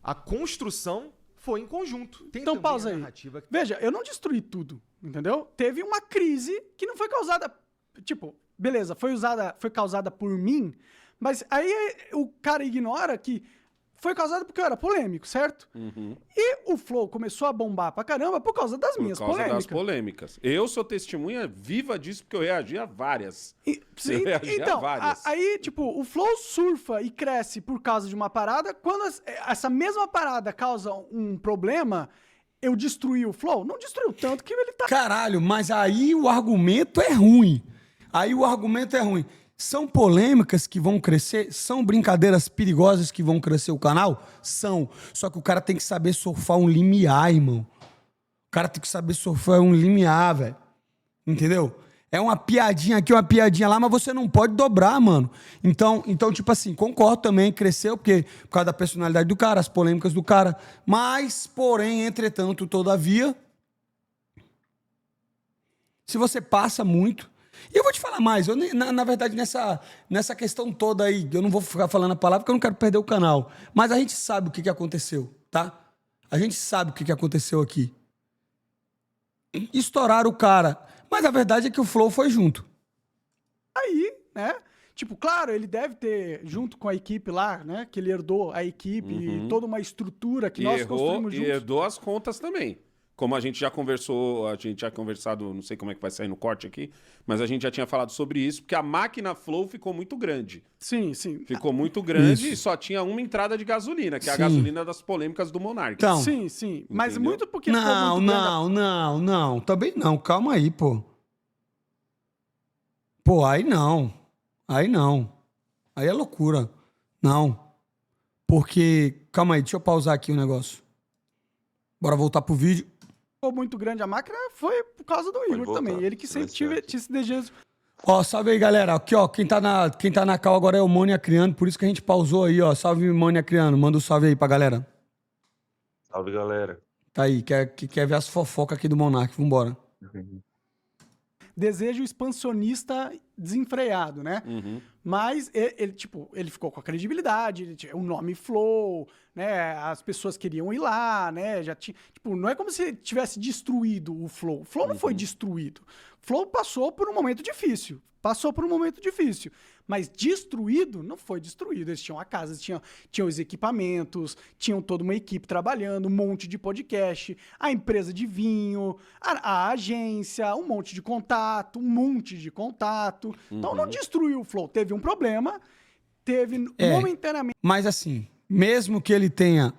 A construção foi em conjunto. Tem Então, também pausa a aí. narrativa... Veja, eu não destruí tudo, entendeu? Teve uma crise que não foi causada... Tipo, beleza, foi causada por mim, mas aí o cara ignora que foi causada porque eu era polêmico, certo? E o Flow começou a bombar pra caramba por causa das minhas Por causa polêmicas. das polêmicas. Eu sou testemunha viva disso, porque eu reagi a várias. Sim, Eu reagi a então, várias. aí, tipo, o Flow surfa e cresce por causa de uma parada. Quando essa mesma parada causa um problema, eu destruí o Flow? Não destruiu tanto que ele tá... Caralho, mas aí o argumento é ruim. Aí o argumento é ruim. São polêmicas que vão crescer? São brincadeiras perigosas que vão crescer o canal? São. Só que o cara tem que saber surfar um limiar, irmão. O cara tem que saber surfar um limiar, velho. Entendeu? É uma piadinha aqui, uma piadinha lá, mas você não pode dobrar, mano. Então, tipo assim, concordo também, cresceu, porque por causa da personalidade do cara, as polêmicas do cara. Mas, porém, entretanto, todavia, se você passa muito... E eu vou te falar mais, na verdade, nessa questão toda aí, eu não vou ficar falando a palavra porque eu não quero perder o canal. Mas a gente sabe o que aconteceu, tá? A gente sabe o que aconteceu aqui. Estouraram o cara. Mas a verdade é que o Flow foi junto. Aí, né? Tipo, claro, ele deve ter, junto com a equipe lá, né? Que ele herdou a equipe e toda uma estrutura que nós construímos juntos. E herdou as contas também. Como a gente já conversou, não sei como é que vai sair no corte aqui, mas a gente já tinha falado sobre isso, porque a máquina Flow ficou muito grande. Sim, sim. Ficou muito grande Isso. e só tinha uma entrada de gasolina, que é a Sim. gasolina das polêmicas do Monark. Então, Sim, sim. Mas Entendeu? muito porque ficou muito grande. Não. Também não. Calma aí, pô. Pô, aí não. Aí não. Aí é loucura. Não. Porque... Calma aí, deixa eu pausar aqui o negócio. Bora voltar pro vídeo. Ficou muito grande a máquina foi por causa do Igor voltar. também. Ele que sempre tinha esse desejo. Ó, salve aí, galera. Aqui, ó, quem tá na cal agora é o Mônia Criano, por isso que a gente pausou aí, ó. Salve, Mônia Criano. Manda um salve aí pra galera. Salve, galera. Tá aí, quer ver as fofocas aqui do Monark. Vambora. Desejo expansionista desenfreado, né? Mas ele ficou com a credibilidade, ele tinha o nome Flow, né? As pessoas queriam ir lá, né? Já tinha, tipo, não é como se tivesse destruído o Flow. O Flow não foi destruído. O Flow passou por um momento difícil. Mas destruído, não foi destruído. Eles tinham a casa, tinham os equipamentos, tinham toda uma equipe trabalhando, um monte de podcast, a empresa de vinho, a agência, um monte de contato. Então não destruiu o Flow. Teve um problema, momentaneamente... Mas assim, mesmo que ele tenha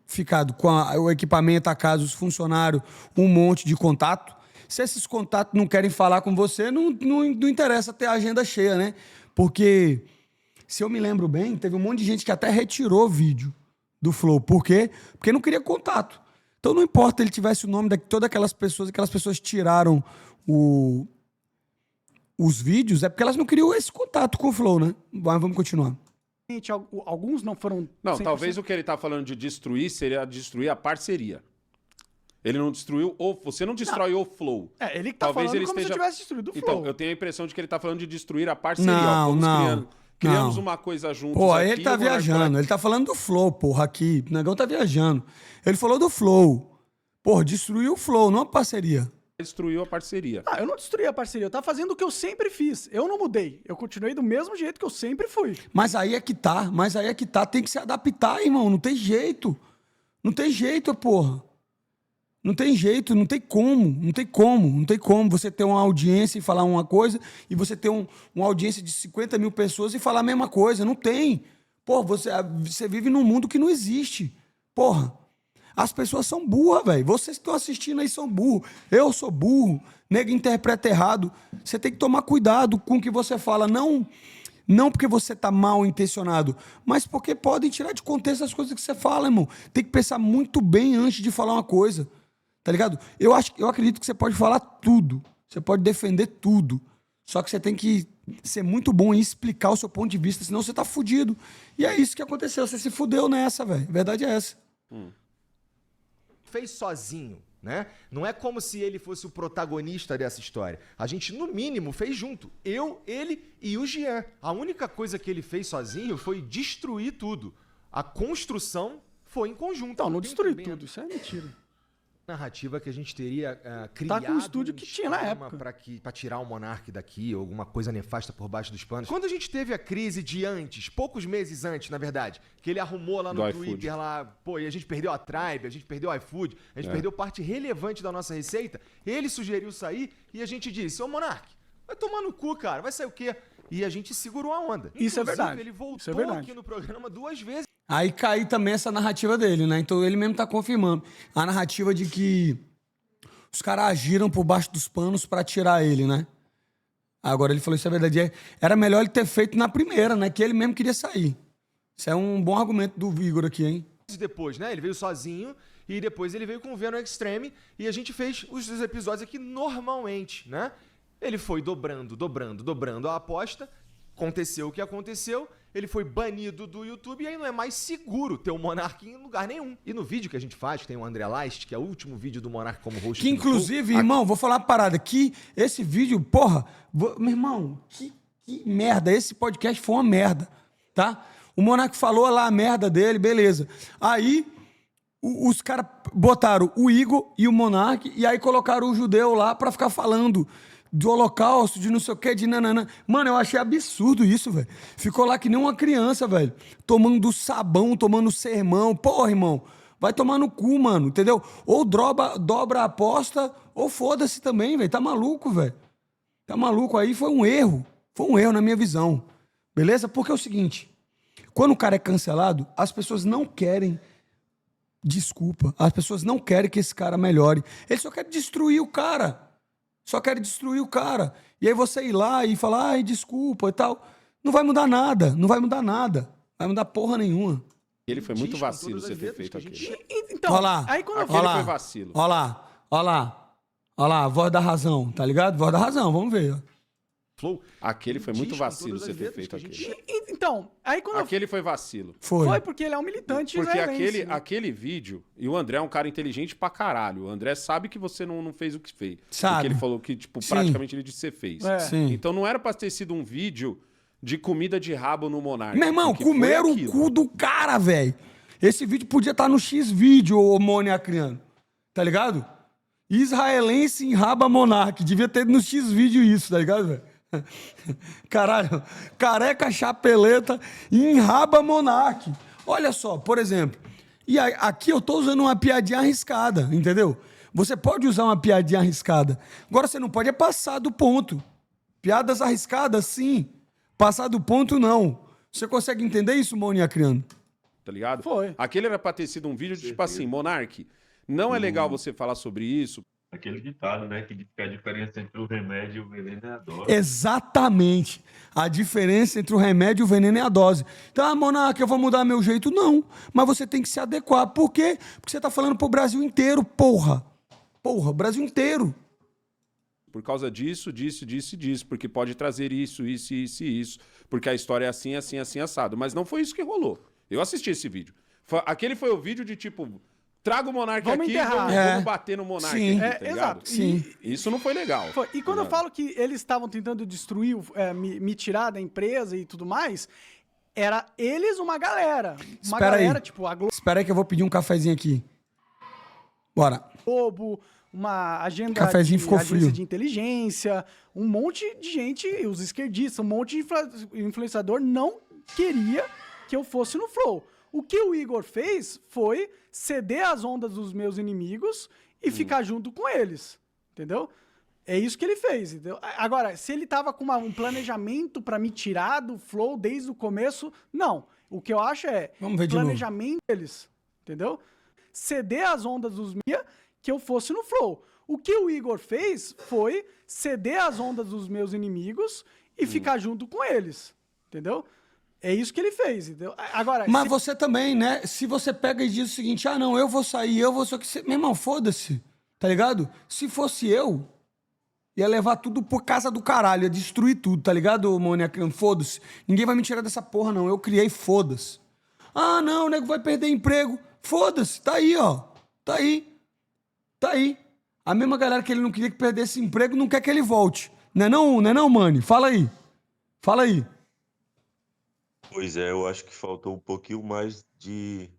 ficado com o equipamento, a casa, os funcionários, um monte de contato, se esses contatos não querem falar com você, não interessa ter a agenda cheia, né? Porque, se eu me lembro bem, teve um monte de gente que até retirou vídeo do Flow. Por quê? Porque não queria contato. Então não importa ele tivesse o nome de todas aquelas pessoas tiraram os vídeos, é porque elas não queriam esse contato com o Flow, né? Mas vamos continuar. Alguns não foram... Não, 100%. talvez o que ele tá falando de destruir seria destruir a parceria. Ele não destruiu você não destrói o Flow. Ele tá Talvez falando ele como se tivesse destruído o Flow. Então, eu tenho a impressão de que ele tá falando de destruir a parceria. Não, não. Criamos não. uma coisa juntos. Pô, aqui, ele tá o Monark viajando. Ele tá falando do Flow, porra, aqui. O Negão tá viajando. Ele falou do Flow. Porra, destruiu o Flow, não a parceria. destruiu a parceria. Eu não destruí a parceria. Eu tava fazendo o que eu sempre fiz. Eu não mudei. Eu continuei do mesmo jeito que eu sempre fui. Mas aí é que tá. Tem que se adaptar, irmão. Não tem jeito. Não tem jeito, porra. Não tem jeito, não tem como você ter uma audiência e falar uma coisa e você ter uma audiência de 50 mil pessoas e falar a mesma coisa. Não tem. Porra, você vive num mundo que não existe. Porra. As pessoas são burras, velho. Vocês que estão assistindo aí são burros. Eu sou burro. Nego interpreta errado. Você tem que tomar cuidado com o que você fala. Não porque você tá mal intencionado, mas porque podem tirar de contexto as coisas que você fala, irmão. Tem que pensar muito bem antes de falar uma coisa. Tá ligado? Eu acredito que você pode falar tudo. Você pode defender tudo. Só que você tem que ser muito bom em explicar o seu ponto de vista, senão você tá fudido. E é isso que aconteceu. Você se fudeu nessa, velho. A verdade é essa. Fez sozinho, né? Não é como se ele fosse o protagonista dessa história. A gente, no mínimo, fez junto. Eu, ele e o Jean. A única coisa que ele fez sozinho foi destruir tudo. A construção foi em conjunto. Então, não Tem destruiu também a tudo. Isso é mentira. narrativa que a gente teria criado com o estúdio que tinha na esquema época. pra tirar o Monark daqui, ou alguma coisa nefasta por baixo dos panos. Quando a gente teve a crise de antes, poucos meses antes, na verdade, que ele arrumou lá no Do Twitter, iFood. lá, pô, e a gente perdeu a Tribe, a gente perdeu o iFood, a gente perdeu parte relevante da nossa receita, ele sugeriu sair e a gente disse, ô Monark, vai tomar no cu, cara, vai sair o quê? E a gente segurou a onda. Isso é Inclusive, verdade. Ele voltou Isso é verdade. aqui no programa 2 vezes. Aí cai também essa narrativa dele, né? Então ele mesmo tá confirmando. A narrativa de que os caras agiram por baixo dos panos pra tirar ele, né? Agora ele falou isso é verdade. Era melhor ele ter feito na primeira, né? Que ele mesmo queria sair. Isso é um bom argumento do Igor aqui, hein? Depois, né? Ele veio sozinho e depois ele veio com o Venom Extreme e a gente fez os episódios aqui normalmente, né? Ele foi dobrando a aposta, aconteceu o que aconteceu, ele foi banido do YouTube e aí não é mais seguro ter o Monark em lugar nenhum. E no vídeo que a gente faz, tem o André Leist, que é o último vídeo do Monark como host. Que do inclusive, irmão, vou falar uma parada. Que esse vídeo, porra, meu irmão, que merda. Esse podcast foi uma merda, tá? O Monark falou lá a merda dele, beleza. Aí os caras botaram o Igor e o Monark e aí colocaram o judeu lá pra ficar falando do holocausto, de não sei o que, de nanana. Mano, eu achei absurdo isso, velho. Ficou lá que nem uma criança, velho. Tomando sabão, tomando sermão. Porra, irmão. Vai tomar no cu, mano, entendeu? Ou dobra a aposta, ou foda-se também, velho. Tá maluco, velho. Tá maluco. Aí foi um erro. Foi um erro na minha visão. Beleza? Porque é o seguinte. Quando o cara é cancelado, as pessoas não querem desculpa. As pessoas não querem que esse cara melhore. Eles só querem destruir o cara. Só querem destruir o cara. E aí você ir lá e falar, ai, desculpa e tal. Não vai mudar nada. Não vai mudar nada. Vai mudar porra nenhuma. Ele foi muito Diz com vacilo todas você as ter letras feito que a gente- aquilo. Então, Olha lá. aí quando eu Aquele Olha lá. foi vacilo. Olha lá. Olha lá. Olha lá. Voz da razão, tá ligado? Voz da razão. Vamos ver. Ó. Flow. Aquele foi muito Diz com vacilo todas você as ter letras feito que a gente- aquele. Então, aí quando Aquele foi vacilo. foi porque ele é um militante Porque israelense, né? aquele vídeo, e o André é um cara inteligente pra caralho. O André sabe que você não fez o que fez. Sabe. Porque ele falou que, tipo, Sim. praticamente ele disse que você fez. É. Sim. Então não era pra ter sido um vídeo de comida de rabo no Monark. Meu irmão, porque foi comeram o aquilo. cu do cara, velho. Esse vídeo podia estar no X-Vídeo, ô Mônia Acriano. Tá ligado? Israelense em raba Monark. Devia ter no X-Vídeo isso, tá ligado, velho? Caralho. Careca chapeleta em raba Monark. Olha só, por exemplo. E aí, aqui eu tô usando uma piadinha arriscada, entendeu? Você pode usar uma piadinha arriscada. Agora você não pode é passar do ponto. Piadas arriscadas, sim. Passar do ponto, não. Você consegue entender isso, Mônia Acriano? Tá ligado? Foi. Aquele era pra ter sido um vídeo de, tipo assim, Monark, não é legal você falar sobre isso. Aquele ditado, né? Que diz que a diferença entre o remédio e o veneno é a dose. Exatamente. A diferença entre o remédio e o veneno é a dose. Então, ah, Monark, eu vou mudar meu jeito. Não. Mas você tem que se adequar. Por quê? Porque você tá falando pro Brasil inteiro, porra. Porra, Brasil inteiro. Por causa disso, porque pode trazer isso. Porque a história é assim, assado. Mas não foi isso que rolou. Eu assisti esse vídeo. Aquele foi o vídeo de tipo, traga o Monark Vamos aqui e enterrar. vamos bater no Monark Sim. aqui, É, tá ligado? exato. Sim. Isso não foi legal. Foi. E quando eu falo que eles estavam tentando destruir, me tirar da empresa e tudo mais, era eles uma galera. Uma Espera aí. galera, tipo, a Espera aí que eu vou pedir um cafezinho aqui. Bora. Globo, uma agenda Cafezinho de ficou agência frio. de inteligência, um monte de gente, os esquerdistas, um monte de influenciador não queria que eu fosse no Flow. O que o Igor fez foi ceder às ondas dos meus inimigos e ficar junto com eles, entendeu? É isso que ele fez, entendeu? Agora, se ele tava com um planejamento pra me tirar do Flow desde o começo, não. O que eu acho é Vamos ver de novo. planejamento deles, entendeu? ceder às ondas dos meus que eu fosse no Flow. O que o Igor fez foi ceder às ondas dos meus inimigos e ficar junto com eles, entendeu? É isso que ele fez, entendeu? Agora, Mas você também, né? Se você pega e diz o seguinte, não, eu vou sair, eu vou... Meu irmão, foda-se, tá ligado? Se fosse eu, ia levar tudo por casa do caralho, ia destruir tudo, tá ligado, Mônica? Foda-se. Ninguém vai me tirar dessa porra, não. Eu criei, foda-se. Não, o nego vai perder emprego. Foda-se, tá aí, ó. Tá aí. Tá aí. A mesma galera que ele não queria que perdesse emprego não quer que ele volte. Não é não, Mani? Fala aí. Fala aí. Pois é, eu acho que faltou um pouquinho mais de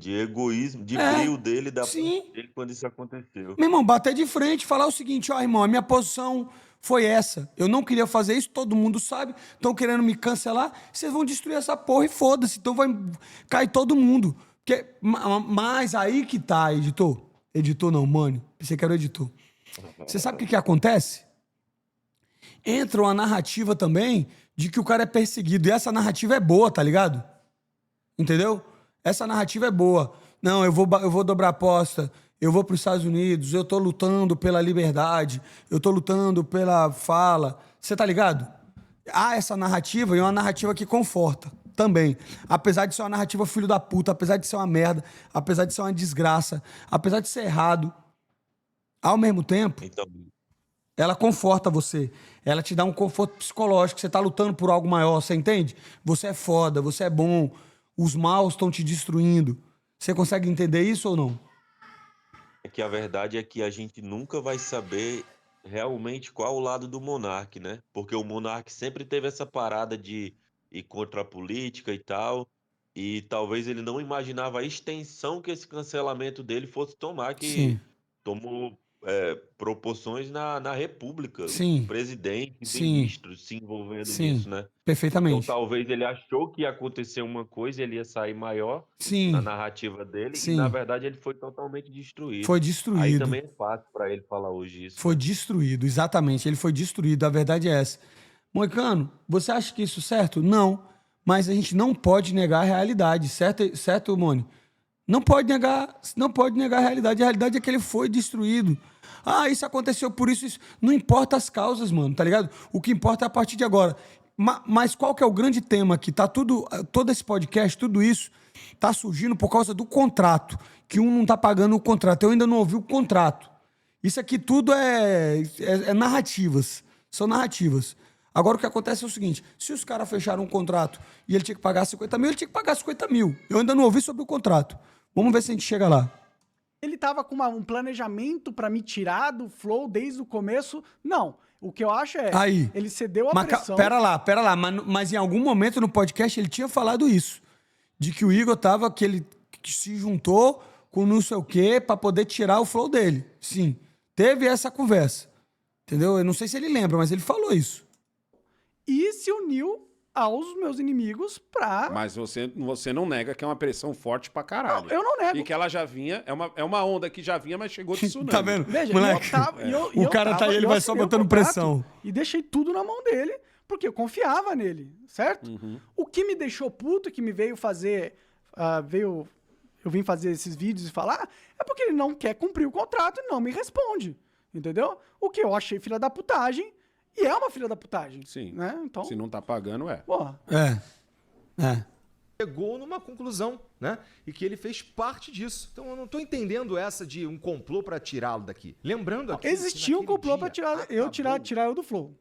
egoísmo, de brio dele, da sim. parte dele quando isso aconteceu. Meu irmão, bater de frente, falar o seguinte, irmão, a minha posição foi essa. Eu não queria fazer isso, todo mundo sabe. Estão querendo me cancelar, vocês vão destruir essa porra e foda-se. Então vai cair todo mundo. Mas aí que tá, editor. Editor não, mano. Pensei que era o editor. Você sabe o que acontece? Entra uma narrativa também de que o cara é perseguido. E essa narrativa é boa, tá ligado? Entendeu? Essa narrativa é boa. Não, eu vou dobrar a aposta. Eu vou para os Estados Unidos. Eu tô lutando pela liberdade. Eu tô lutando pela fala. Você tá ligado? Há essa narrativa e é uma narrativa que conforta também. Apesar de ser uma narrativa filho da puta, apesar de ser uma merda, apesar de ser uma desgraça, apesar de ser errado, ao mesmo tempo, Então, ela conforta você. Ela te dá um conforto psicológico. Você tá lutando por algo maior, você entende? Você é foda, você é bom. Os maus estão te destruindo. Você consegue entender isso ou não? é que a verdade é que a gente nunca vai saber realmente qual o lado do Monark, né? Porque o Monark sempre teve essa parada de ir contra a política e tal, e talvez ele não imaginava a extensão que esse cancelamento dele fosse tomar, que Sim. tomou proporções na República, Sim. presidentes, Sim. ministros se envolvendo Sim. nisso, né? Então Perfeitamente. talvez ele achou que ia acontecer uma coisa, ele ia sair maior Sim. na narrativa dele, Sim. e na verdade ele foi totalmente destruído. Foi Aí destruído. também é fácil para ele falar hoje isso. Foi destruído, exatamente. Ele foi destruído. A verdade é essa. Moicano, você acha que isso é certo? Não. Mas a gente não pode negar a realidade, certo, Moni? Não pode negar a realidade. A realidade é que ele foi destruído. Isso aconteceu por isso. Não importa as causas, mano, tá ligado? O que importa é a partir de agora. Mas qual que é o grande tema aqui? Tá todo esse podcast, tudo isso, tá surgindo por causa do contrato. Que um não tá pagando o contrato. Eu ainda não ouvi o contrato. Isso aqui tudo é narrativas. São narrativas. Agora o que acontece é o seguinte: se os caras fecharam um contrato e ele tinha que pagar 50 mil, ele tinha que pagar 50 mil. Eu ainda não ouvi sobre o contrato. Vamos ver se a gente chega lá. ele tava com um planejamento pra me tirar do Flow desde o começo. Não. O que eu acho é, Aí. ele cedeu a Mas, pressão. pera lá. Mas em algum momento no podcast ele tinha falado isso. De que o Igor tava, que se juntou com não sei o quê pra poder tirar o Flow dele. Sim. Teve essa conversa. Entendeu? Eu não sei se ele lembra, mas ele falou isso. E se uniu aos meus inimigos pra... Mas você não nega que é uma pressão forte pra caralho. Não, eu não nego. E que ela já vinha, é uma onda que já vinha, mas chegou tsunami. Tá vendo? Veja, Moleque, o cara tá aí, ele vai só botando pressão. E deixei tudo na mão dele, porque eu confiava nele, certo? O que me deixou puto, que me veio fazer... eu vim fazer esses vídeos e falar, é porque ele não quer cumprir o contrato e não me responde. Entendeu? O que eu achei filha da putagem, e é uma filha da putagem. Sim. Né? Então, Se não tá pagando, é. porra. Chegou numa conclusão, né? E que ele fez parte disso. Então eu não tô entendendo essa de um complô pra tirá-lo daqui. Lembrando aqui... Existia um naquele complô pra dia tirar eu do Flow.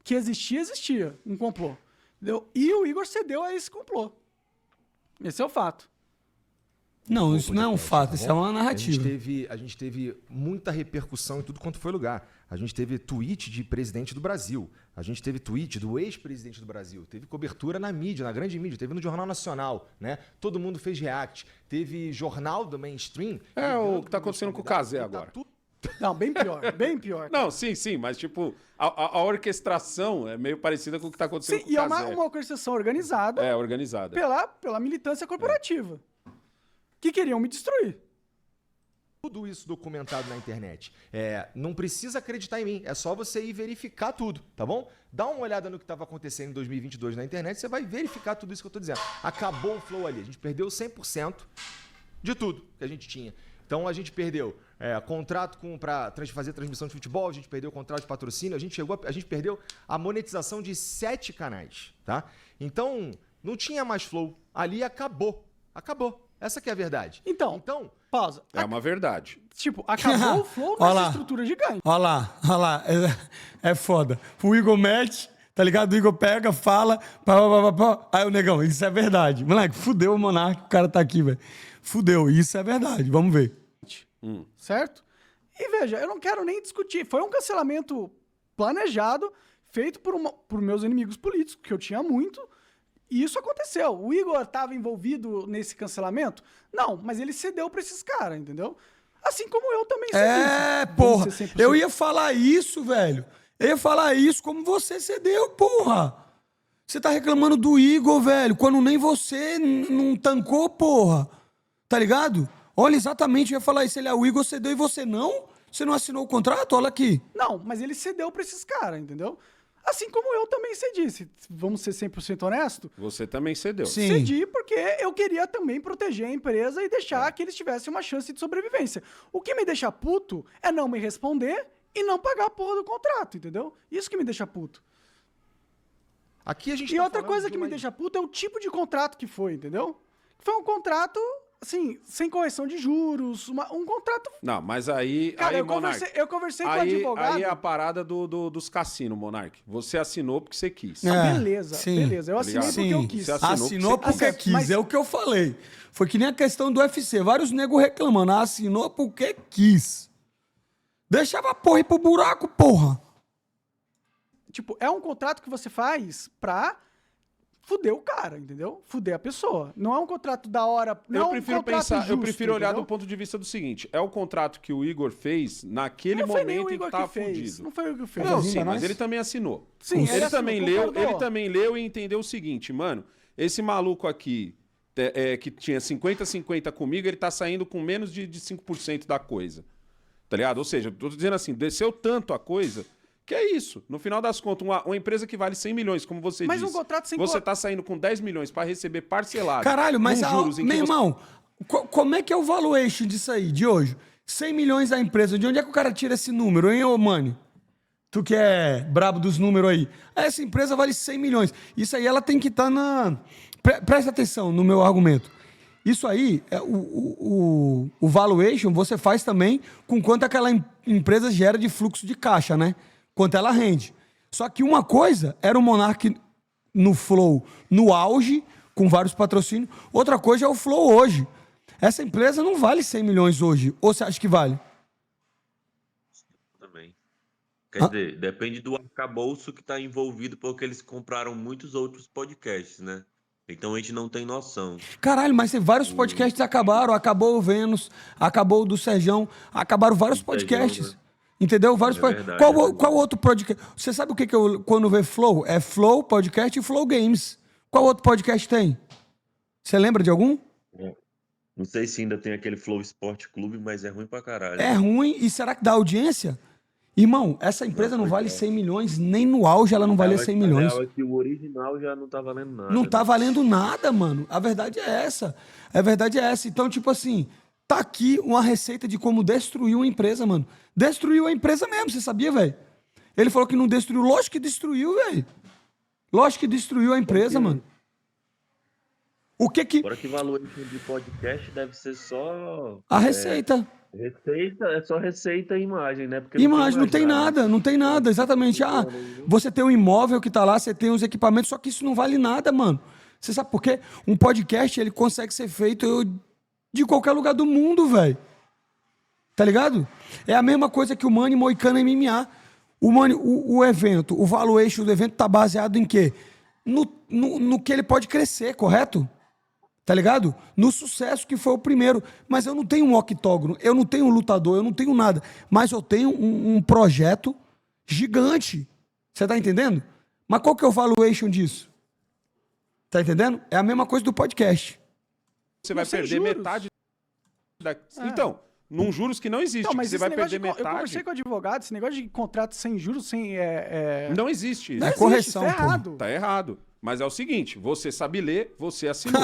Que existia um complô. Entendeu? E o Igor cedeu a esse complô. Esse é o fato. Não, isso não é um fato, tá isso bom? é uma narrativa. A gente teve muita repercussão em tudo quanto foi lugar. A gente teve tweet de presidente do Brasil. A gente teve tweet do ex-presidente do Brasil. Teve cobertura na mídia, na grande mídia. Teve no Jornal Nacional, né? Todo mundo fez react. Teve jornal do mainstream. É o ligando que tá pros acontecendo com o convidados, Cazé tá agora. tudo- Não, bem pior, bem pior. Não, sim, mas tipo, a orquestração é meio parecida com o que tá acontecendo Sim, com o e é Cazé. uma orquestração organizada É, organizada. pela militância corporativa. Que queriam me destruir. Tudo isso documentado na internet. Não precisa acreditar em mim, é só você ir verificar tudo, tá bom? Dá uma olhada no que estava acontecendo em 2022 na internet, você vai verificar tudo isso que eu tô dizendo. Acabou o Flow ali, a gente perdeu 100%, de tudo que a gente tinha. Então a gente perdeu contrato para fazer transmissão de futebol, a gente perdeu o contrato de patrocínio, a gente perdeu a monetização de 7 canais, tá? Então não tinha mais Flow. Ali acabou. Essa que é a verdade. Então, pausa. É uma verdade. Tipo, acabou o Flow Olha nessa lá. estrutura gigante. Olha lá. É foda. O Igor mete, tá ligado? O Igor pega, fala, pá. Aí o negão, isso é verdade. Moleque, fudeu o Monark, o cara tá aqui, velho. Fudeu, isso é verdade. Vamos ver. Certo? E veja, eu não quero nem discutir. Foi um cancelamento planejado, feito por meus inimigos políticos, que eu tinha muito. E isso aconteceu. O Igor estava envolvido nesse cancelamento? Não, mas ele cedeu pra esses caras, entendeu? Assim como eu também cedi. Porra. Vamos ser 100%. Eu ia falar isso, velho. Eu ia falar isso como você cedeu, porra. Você tá reclamando do Igor, velho, quando nem você não tancou, porra. Tá ligado? Olha, exatamente, eu ia falar isso. Ele, o Igor cedeu e você não? Você não assinou o contrato? Olha aqui. Não, mas ele cedeu pra esses caras, entendeu? Assim como eu também cedi. Vamos ser 100% honesto. Você também cedeu. Sim. Cedi porque eu queria também proteger a empresa e deixar que eles tivessem uma chance de sobrevivência. O que me deixa puto é não me responder e não pagar a porra do contrato, entendeu? Isso que me deixa puto. Aqui a gente E tá outra falando coisa de que uma- me deixa puto é o tipo de contrato que foi, entendeu? Foi um contrato, assim, sem correção de juros, um contrato... Não, mas aí... Cara, aí, eu conversei com o advogado... Aí é a parada dos cassinos, Monark. Você assinou porque você quis. Beleza. Eu Tá assinei ligado? porque eu Sim. quis. Você assinou Assinou porque Certo, quis, mas- é o que eu falei. Foi que nem a questão do UFC. Vários negros reclamando. Assinou porque quis. Deixava a porra ir pro buraco, porra. Tipo, é um contrato que você faz pra fuder o cara, entendeu? Fuder a pessoa. Não é um contrato da hora. Não é Eu um prefiro contrato pensar, eu justo, prefiro olhar entendeu? do ponto de vista do seguinte: é o contrato que o Igor fez naquele Não foi nem o momento em Igor que tava que fez. fudido. Não foi o Igor que fez. Não, Ainda sim, mais? mas ele também assinou. Sim, ele assinou, também leu, concordou. ele também leu e entendeu o seguinte, mano, esse maluco aqui que tinha 50-50 comigo, ele tá saindo com menos de 5% da coisa. Tá ligado? Ou seja, eu tô dizendo assim, desceu tanto a coisa, que é isso. No final das contas, uma empresa que vale 100 milhões, como você Mas disse, um contrato sem você tá saindo com 10 milhões pra receber parcelado. Caralho, mas, com juros em que meu você- irmão, como é que é o valuation disso aí, de hoje? 100 milhões da empresa. De onde é que o cara tira esse número, hein, ô Mani? Tu que é brabo dos números aí. Essa empresa vale 100 milhões. Isso aí ela tem que estar na... Presta atenção no meu argumento. Isso aí, o valuation você faz também com quanto aquela empresa gera de fluxo de caixa, né? Quanto ela rende. Só que uma coisa era o Monark no Flow no auge, com vários patrocínios. Outra coisa é o Flow hoje. Essa empresa não vale 100 milhões hoje. Ou você acha que vale? Também. Quer dizer, depende do arcabouço que está envolvido, porque eles compraram muitos outros podcasts, né? Então a gente não tem noção. Caralho, mas vários podcasts acabaram. Acabou o Vênus, acabou o do Serjão, acabaram vários Serjão, podcasts. né? Entendeu? Vários É podcasts. verdade, é Qual outro podcast? Você sabe o que eu, quando vê Flow? É Flow Podcast e Flow Games. Qual outro podcast tem? Você lembra de algum? Não sei se ainda tem aquele Flow Sport Clube, mas é ruim pra caralho. É ruim. E será que dá audiência? Irmão, essa empresa não vale 100 milhões, nem no auge ela não valia 100 milhões. A real é que o original já não tá valendo nada. Não tá né? valendo nada, mano. A verdade é essa. A verdade é essa. Então, tipo assim, tá aqui uma receita de como destruir uma empresa, mano. Destruiu a empresa mesmo, você sabia, velho? Ele falou que não destruiu. Lógico que destruiu, velho. Lógico que destruiu a empresa, mano. O que que... Agora que valuation de podcast deve ser só... A receita. Receita, é só receita e imagem, né? Porque Imagem, não tem imagem, nada, não tem nada, exatamente. Ah, você tem um imóvel que tá lá, você tem os equipamentos, só que isso não vale nada, mano. Você sabe por quê? Um podcast, ele consegue ser feito de qualquer lugar do mundo, velho. Tá ligado? É a mesma coisa que o Mani Moicano MMA. O evento, o valuation do evento tá baseado em quê? No que ele pode crescer, correto? Tá ligado? No sucesso que foi o primeiro. Mas eu não tenho um octógono, eu não tenho um lutador, eu não tenho nada. Mas eu tenho um projeto gigante. Você tá entendendo? Mas qual que é o valuation disso? Tá entendendo? É a mesma coisa do podcast. Você vai sem perder juros. metade Então, num juros que não existe, Não, que mas você esse vai negócio perder de, eu conversei metade. com o advogado, esse negócio de contrato sem juros, sem... Não existe isso. É existe, correção, isso é pô. errado. Tá errado. Mas é o seguinte, você sabe ler, você assinou.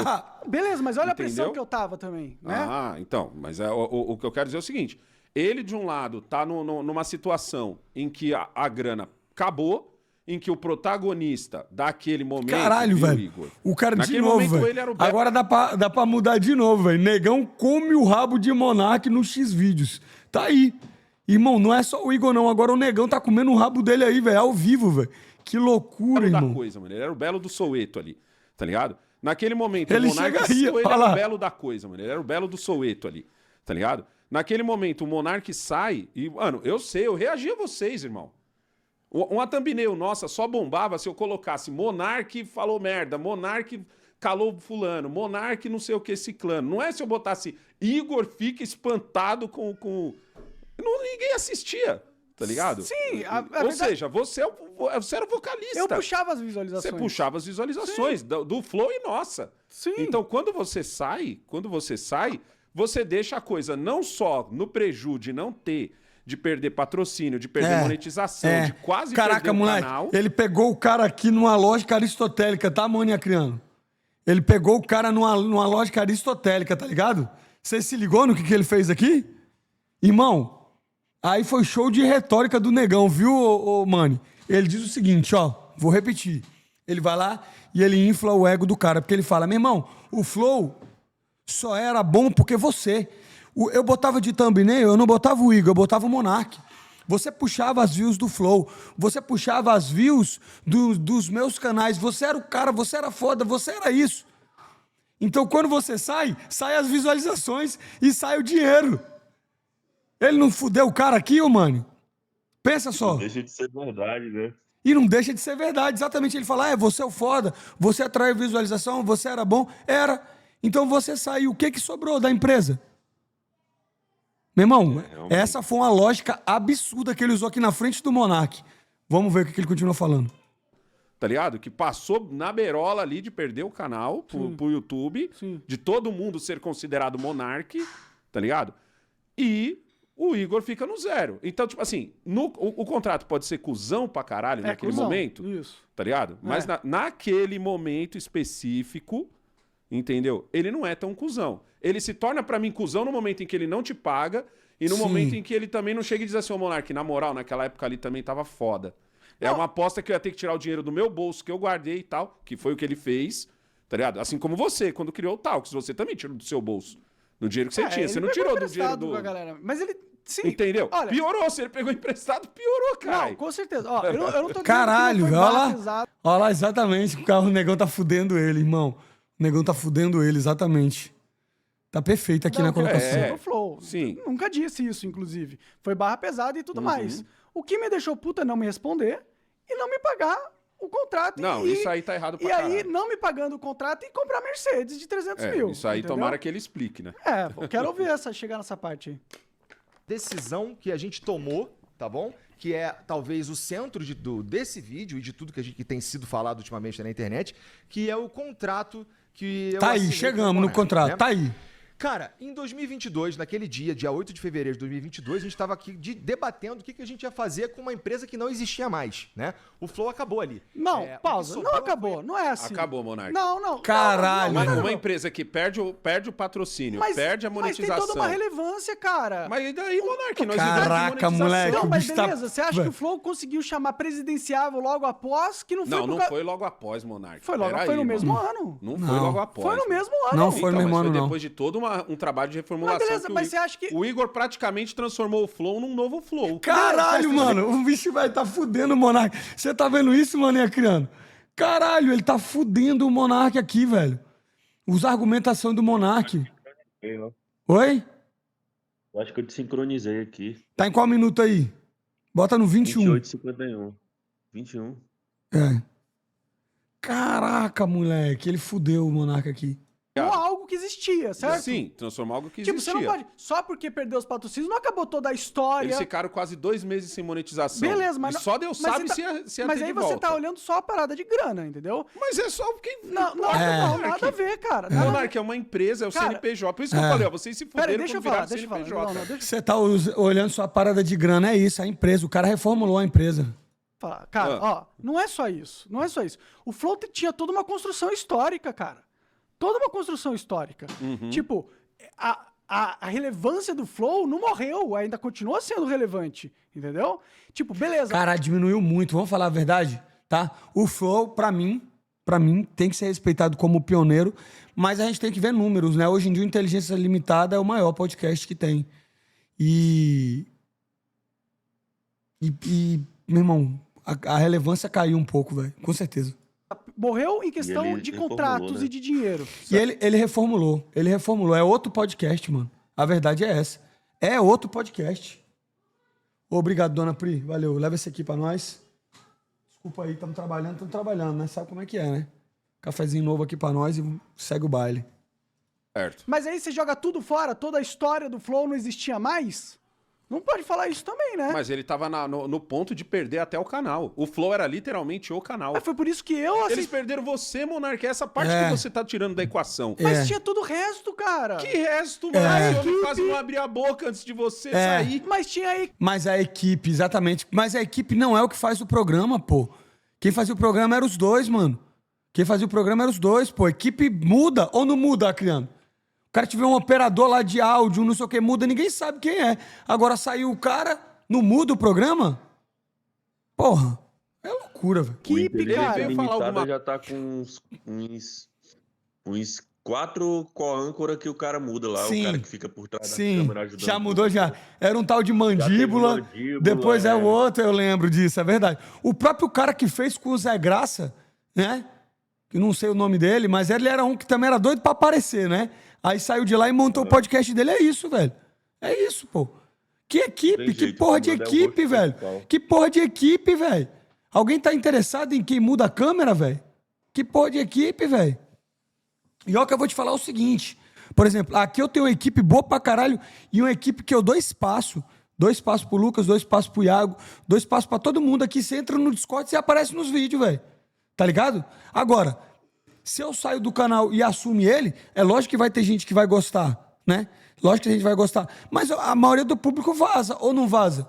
Beleza, mas olha a Entendeu? pressão que eu tava também, né? Ah, então, mas o que eu quero dizer é o seguinte, ele de um lado tá numa situação em que a grana acabou, em que o protagonista daquele momento... Caralho, viu, velho. Igor? O cara de Naquele novo, momento, velho. ele era o Agora dá pra mudar de novo, velho. Negão come o rabo de Monark no X-Vídeos. Tá aí. Irmão, não é só o Igor, não. Agora o Negão tá comendo o rabo dele aí, velho. Ao vivo, velho. Que loucura, belo da irmão. coisa, mano. Ele era o belo do Soweto ali, tá ligado? Naquele momento, Ele o Monark chega aí, ele olha era lá. o belo da coisa, mano. Ele era o belo do Soweto ali, tá ligado? Naquele momento, o Monark sai e, mano, eu sei, eu reagi a vocês, irmão. Uma thumbnail nossa só bombava se eu colocasse Monark falou merda, Monark calou fulano, Monark não sei o que ciclano. Não é se eu botasse Igor fica espantado com... ninguém assistia, tá ligado? Sim, Ou verdade- seja, você era o vocalista. Eu puxava as visualizações. Você puxava as visualizações do Flow e nossa. Sim. Então, quando você sai, você deixa a coisa não só no prejuízo de não ter, de perder patrocínio, de perder monetização, de quase Caraca, perder o moleque, canal. ele pegou o cara aqui numa lógica aristotélica, tá, Mania Criano? Ele pegou o cara numa lógica aristotélica, tá ligado? Você se ligou no que ele fez aqui? Irmão, aí foi show de retórica do Negão, viu, ô Mani? Ele diz o seguinte, ó, vou repetir. Ele vai lá e ele infla o ego do cara, porque ele fala, meu irmão, o Flow só era bom porque você... Eu botava de thumbnail, eu não botava o Igor, eu botava o Monark. Você puxava as views do Flow, você puxava as views dos meus canais, você era o cara, você era foda, você era isso. Então quando você sai as visualizações e sai o dinheiro. Ele não fudeu o cara aqui, ô mano? Pensa só. Deixa de ser verdade, né? E não deixa de ser verdade, exatamente. Ele fala, você é o foda, você atraiu visualização, você era bom. Era. Então você saiu, o que sobrou da empresa? Meu irmão, essa foi uma lógica absurda que ele usou aqui na frente do Monark. Vamos ver o que ele continua falando. Tá ligado? Que passou na beirola ali de perder o canal pro YouTube, de todo mundo ser considerado Monark, tá ligado? E o Igor fica no zero. Então, tipo assim, o contrato pode ser cuzão pra caralho naquele cuzão, momento, isso. tá ligado? Mas naquele momento específico, entendeu? Ele não é tão cuzão. Ele se torna pra mim cuzão no momento em que ele não te paga e no Sim. momento em que ele também não chega e diz assim, ô Monark, na moral, naquela época ali também tava foda. É uma aposta que eu ia ter que tirar o dinheiro do meu bolso que eu guardei e tal, que foi o que ele fez, tá ligado? Assim como você, quando criou o Talks, você também tirou do seu bolso, do dinheiro que você tinha. ele Você não pegou tirou do dinheiro emprestado do... com a galera. Mas ele... Sim. Entendeu? Olha, Piorou, se ele pegou emprestado, piorou, cara. não, com certeza. Ó, eu não tô dizendo Caralho, que velho. não foi Olha lá. pesado. Olha lá, exatamente. O Negão tá fudendo ele, irmão. O Negão tá fudendo ele, exatamente. Tá perfeito aqui Não, na colocação. que no Flow. Sim. Nunca disse isso, inclusive. Foi barra pesada e tudo mais. O que me deixou puta é não me responder e não me pagar o contrato. Não, isso aí tá errado pra E aí, caralho. não me pagando o contrato e comprar Mercedes de 300 mil. Isso aí entendeu? tomara que ele explique, né? Eu quero ouvir chegar nessa parte aí. Decisão que a gente tomou, tá bom? Que é talvez o centro desse vídeo e de tudo que tem sido falado ultimamente na internet, que é o contrato que eu Tá aí, assinei com o chegamos no Monark, contrato. né? Tá aí. Cara, em 2022, naquele dia 8 de fevereiro de 2022, a gente estava aqui debatendo o que a gente ia fazer com uma empresa que não existia mais, né? O Flow acabou ali. Não, O que pausa. sobrou Não acabou. Não é assim. Acabou, Monark. Não. Caralho, não, Uma empresa que perde o patrocínio, Mas, perde a mas monetização. tem toda uma relevância, cara. Mas e daí, Monark? Nós Caraca, vivemos de monetização. moleque. Não, o mas bicho tá- beleza. Você acha que o Flow conseguiu chamar presidenciável logo após? Que não foi Não, não por causa- foi logo após, Monark. Foi logo, Pera foi aí, no mesmo mano. ano. Não foi Não. logo após. Foi no mano. mesmo ano. Não foi no Então, mesmo mas ano, foi não. depois de todo um trabalho de reformulação. Mas beleza, que o mas você acha que- O Igor praticamente transformou o Flow num novo Flow. Caralho, mano. O bicho vai tá fudendo o Monark. Você tá vendo isso, Mané Criano? Caralho, ele tá fudendo o Monark aqui, velho. Os argumentações do Monark. Oi? Eu acho que eu desincronizei aqui. Tá em qual minuto aí? Bota no 21. 28,51. 21. É. Caraca, moleque. Ele fudeu o Monark aqui. Ou algo que existia, certo? Sim, transformou algo que Tipo, existia. você não pode. Só porque perdeu os patrocínios, não acabou toda a história. Eles ficaram quase 2 meses sem monetização. Beleza, mas. E só Deus mas sabe você se ia Mas ter aí de você volta. tá olhando só a parada de grana, entendeu? Mas é só porque... Não, Monark. nada a ver, cara. Nada a ver. Monark é uma empresa, é o Cara, CNPJ. Por isso que eu falei, ó, vocês se Pera, fuderam deixa eu quando falar, viraram deixa eu falar. CNPJ. Não, deixa... Você tá olhando só a parada de grana, é isso, a empresa. O cara reformulou a empresa. falar. Cara, ó, não é só isso. Não é só isso. O Flow tinha toda uma construção histórica, cara. Toda uma construção histórica. Tipo, a relevância do Flow não morreu, ainda continua sendo relevante, entendeu? Tipo, beleza. Cara, diminuiu muito, vamos falar a verdade, tá? O Flow, pra mim, tem que ser respeitado como pioneiro, mas a gente tem que ver números, né? Hoje em dia, o Inteligência Limitada é o maior podcast que tem. E meu irmão, a relevância caiu um pouco, velho, com certeza. Morreu em questão ele de reformulou, contratos né? e de dinheiro. E ele reformulou, é outro podcast, mano. A verdade é essa. É outro podcast. Obrigado, dona Pri, valeu. Leva esse aqui pra nós. Desculpa aí, estamos trabalhando, né? Sabe como é que é, né? Cafezinho novo aqui pra nós e segue o baile. Certo. Mas aí você joga tudo fora, toda a história do Flow não existia mais? Não pode falar isso também, né? Mas ele tava no ponto de perder até o canal. O Flow era literalmente o canal. Mas foi por isso que eu Eles aceitei. perderam você, Monark. É essa parte É. que você tá tirando da equação. Mas tinha todo o resto, cara. Que resto, mano? É. Esse homem quase não abria a boca antes de você sair. Mas tinha aí. Mas a equipe, exatamente. Mas a equipe não é o que faz o programa, pô. Quem fazia o programa eram os dois, mano. Quem fazia o programa eram os dois, pô. A equipe muda ou não muda, Acriano? O cara tiver um operador lá de áudio, não sei o que, muda, ninguém sabe quem é. Agora saiu o cara, não muda o programa? Porra, é loucura, velho. Equipe, cara. veio falar Limitada alguma- já tá com uns 4 co-âncora que o cara muda lá, Sim. o cara que fica por trás da Sim, câmera ajudando. já mudou já. Era um tal de mandíbula, mandíbula, depois é o é. outro, eu lembro disso, é verdade. O próprio cara que fez com o Zé Graça, né? Que não sei o nome dele, mas ele era um que também era doido pra aparecer, né? Aí saiu de lá e montou o podcast dele. É isso, velho. É isso, pô. Que equipe, Tem que jeito, porra o de Fernando é o equipe, rosto velho. principal. Que porra de equipe, velho. Alguém tá interessado em quem muda a câmera, velho? Que porra de equipe, velho. E ó que eu vou te falar o seguinte. Por exemplo, aqui eu tenho uma equipe boa pra caralho e uma equipe que eu dou espaço. 2 passos pro Lucas, 2 passos pro Iago, 2 passos pra todo mundo aqui. Você entra no Discord e você aparece nos vídeos, velho. Tá ligado? Agora, se eu saio do canal e assume ele, é lógico que vai ter gente que vai gostar, né? Lógico que a gente vai gostar. Mas a maioria do público vaza ou não vaza?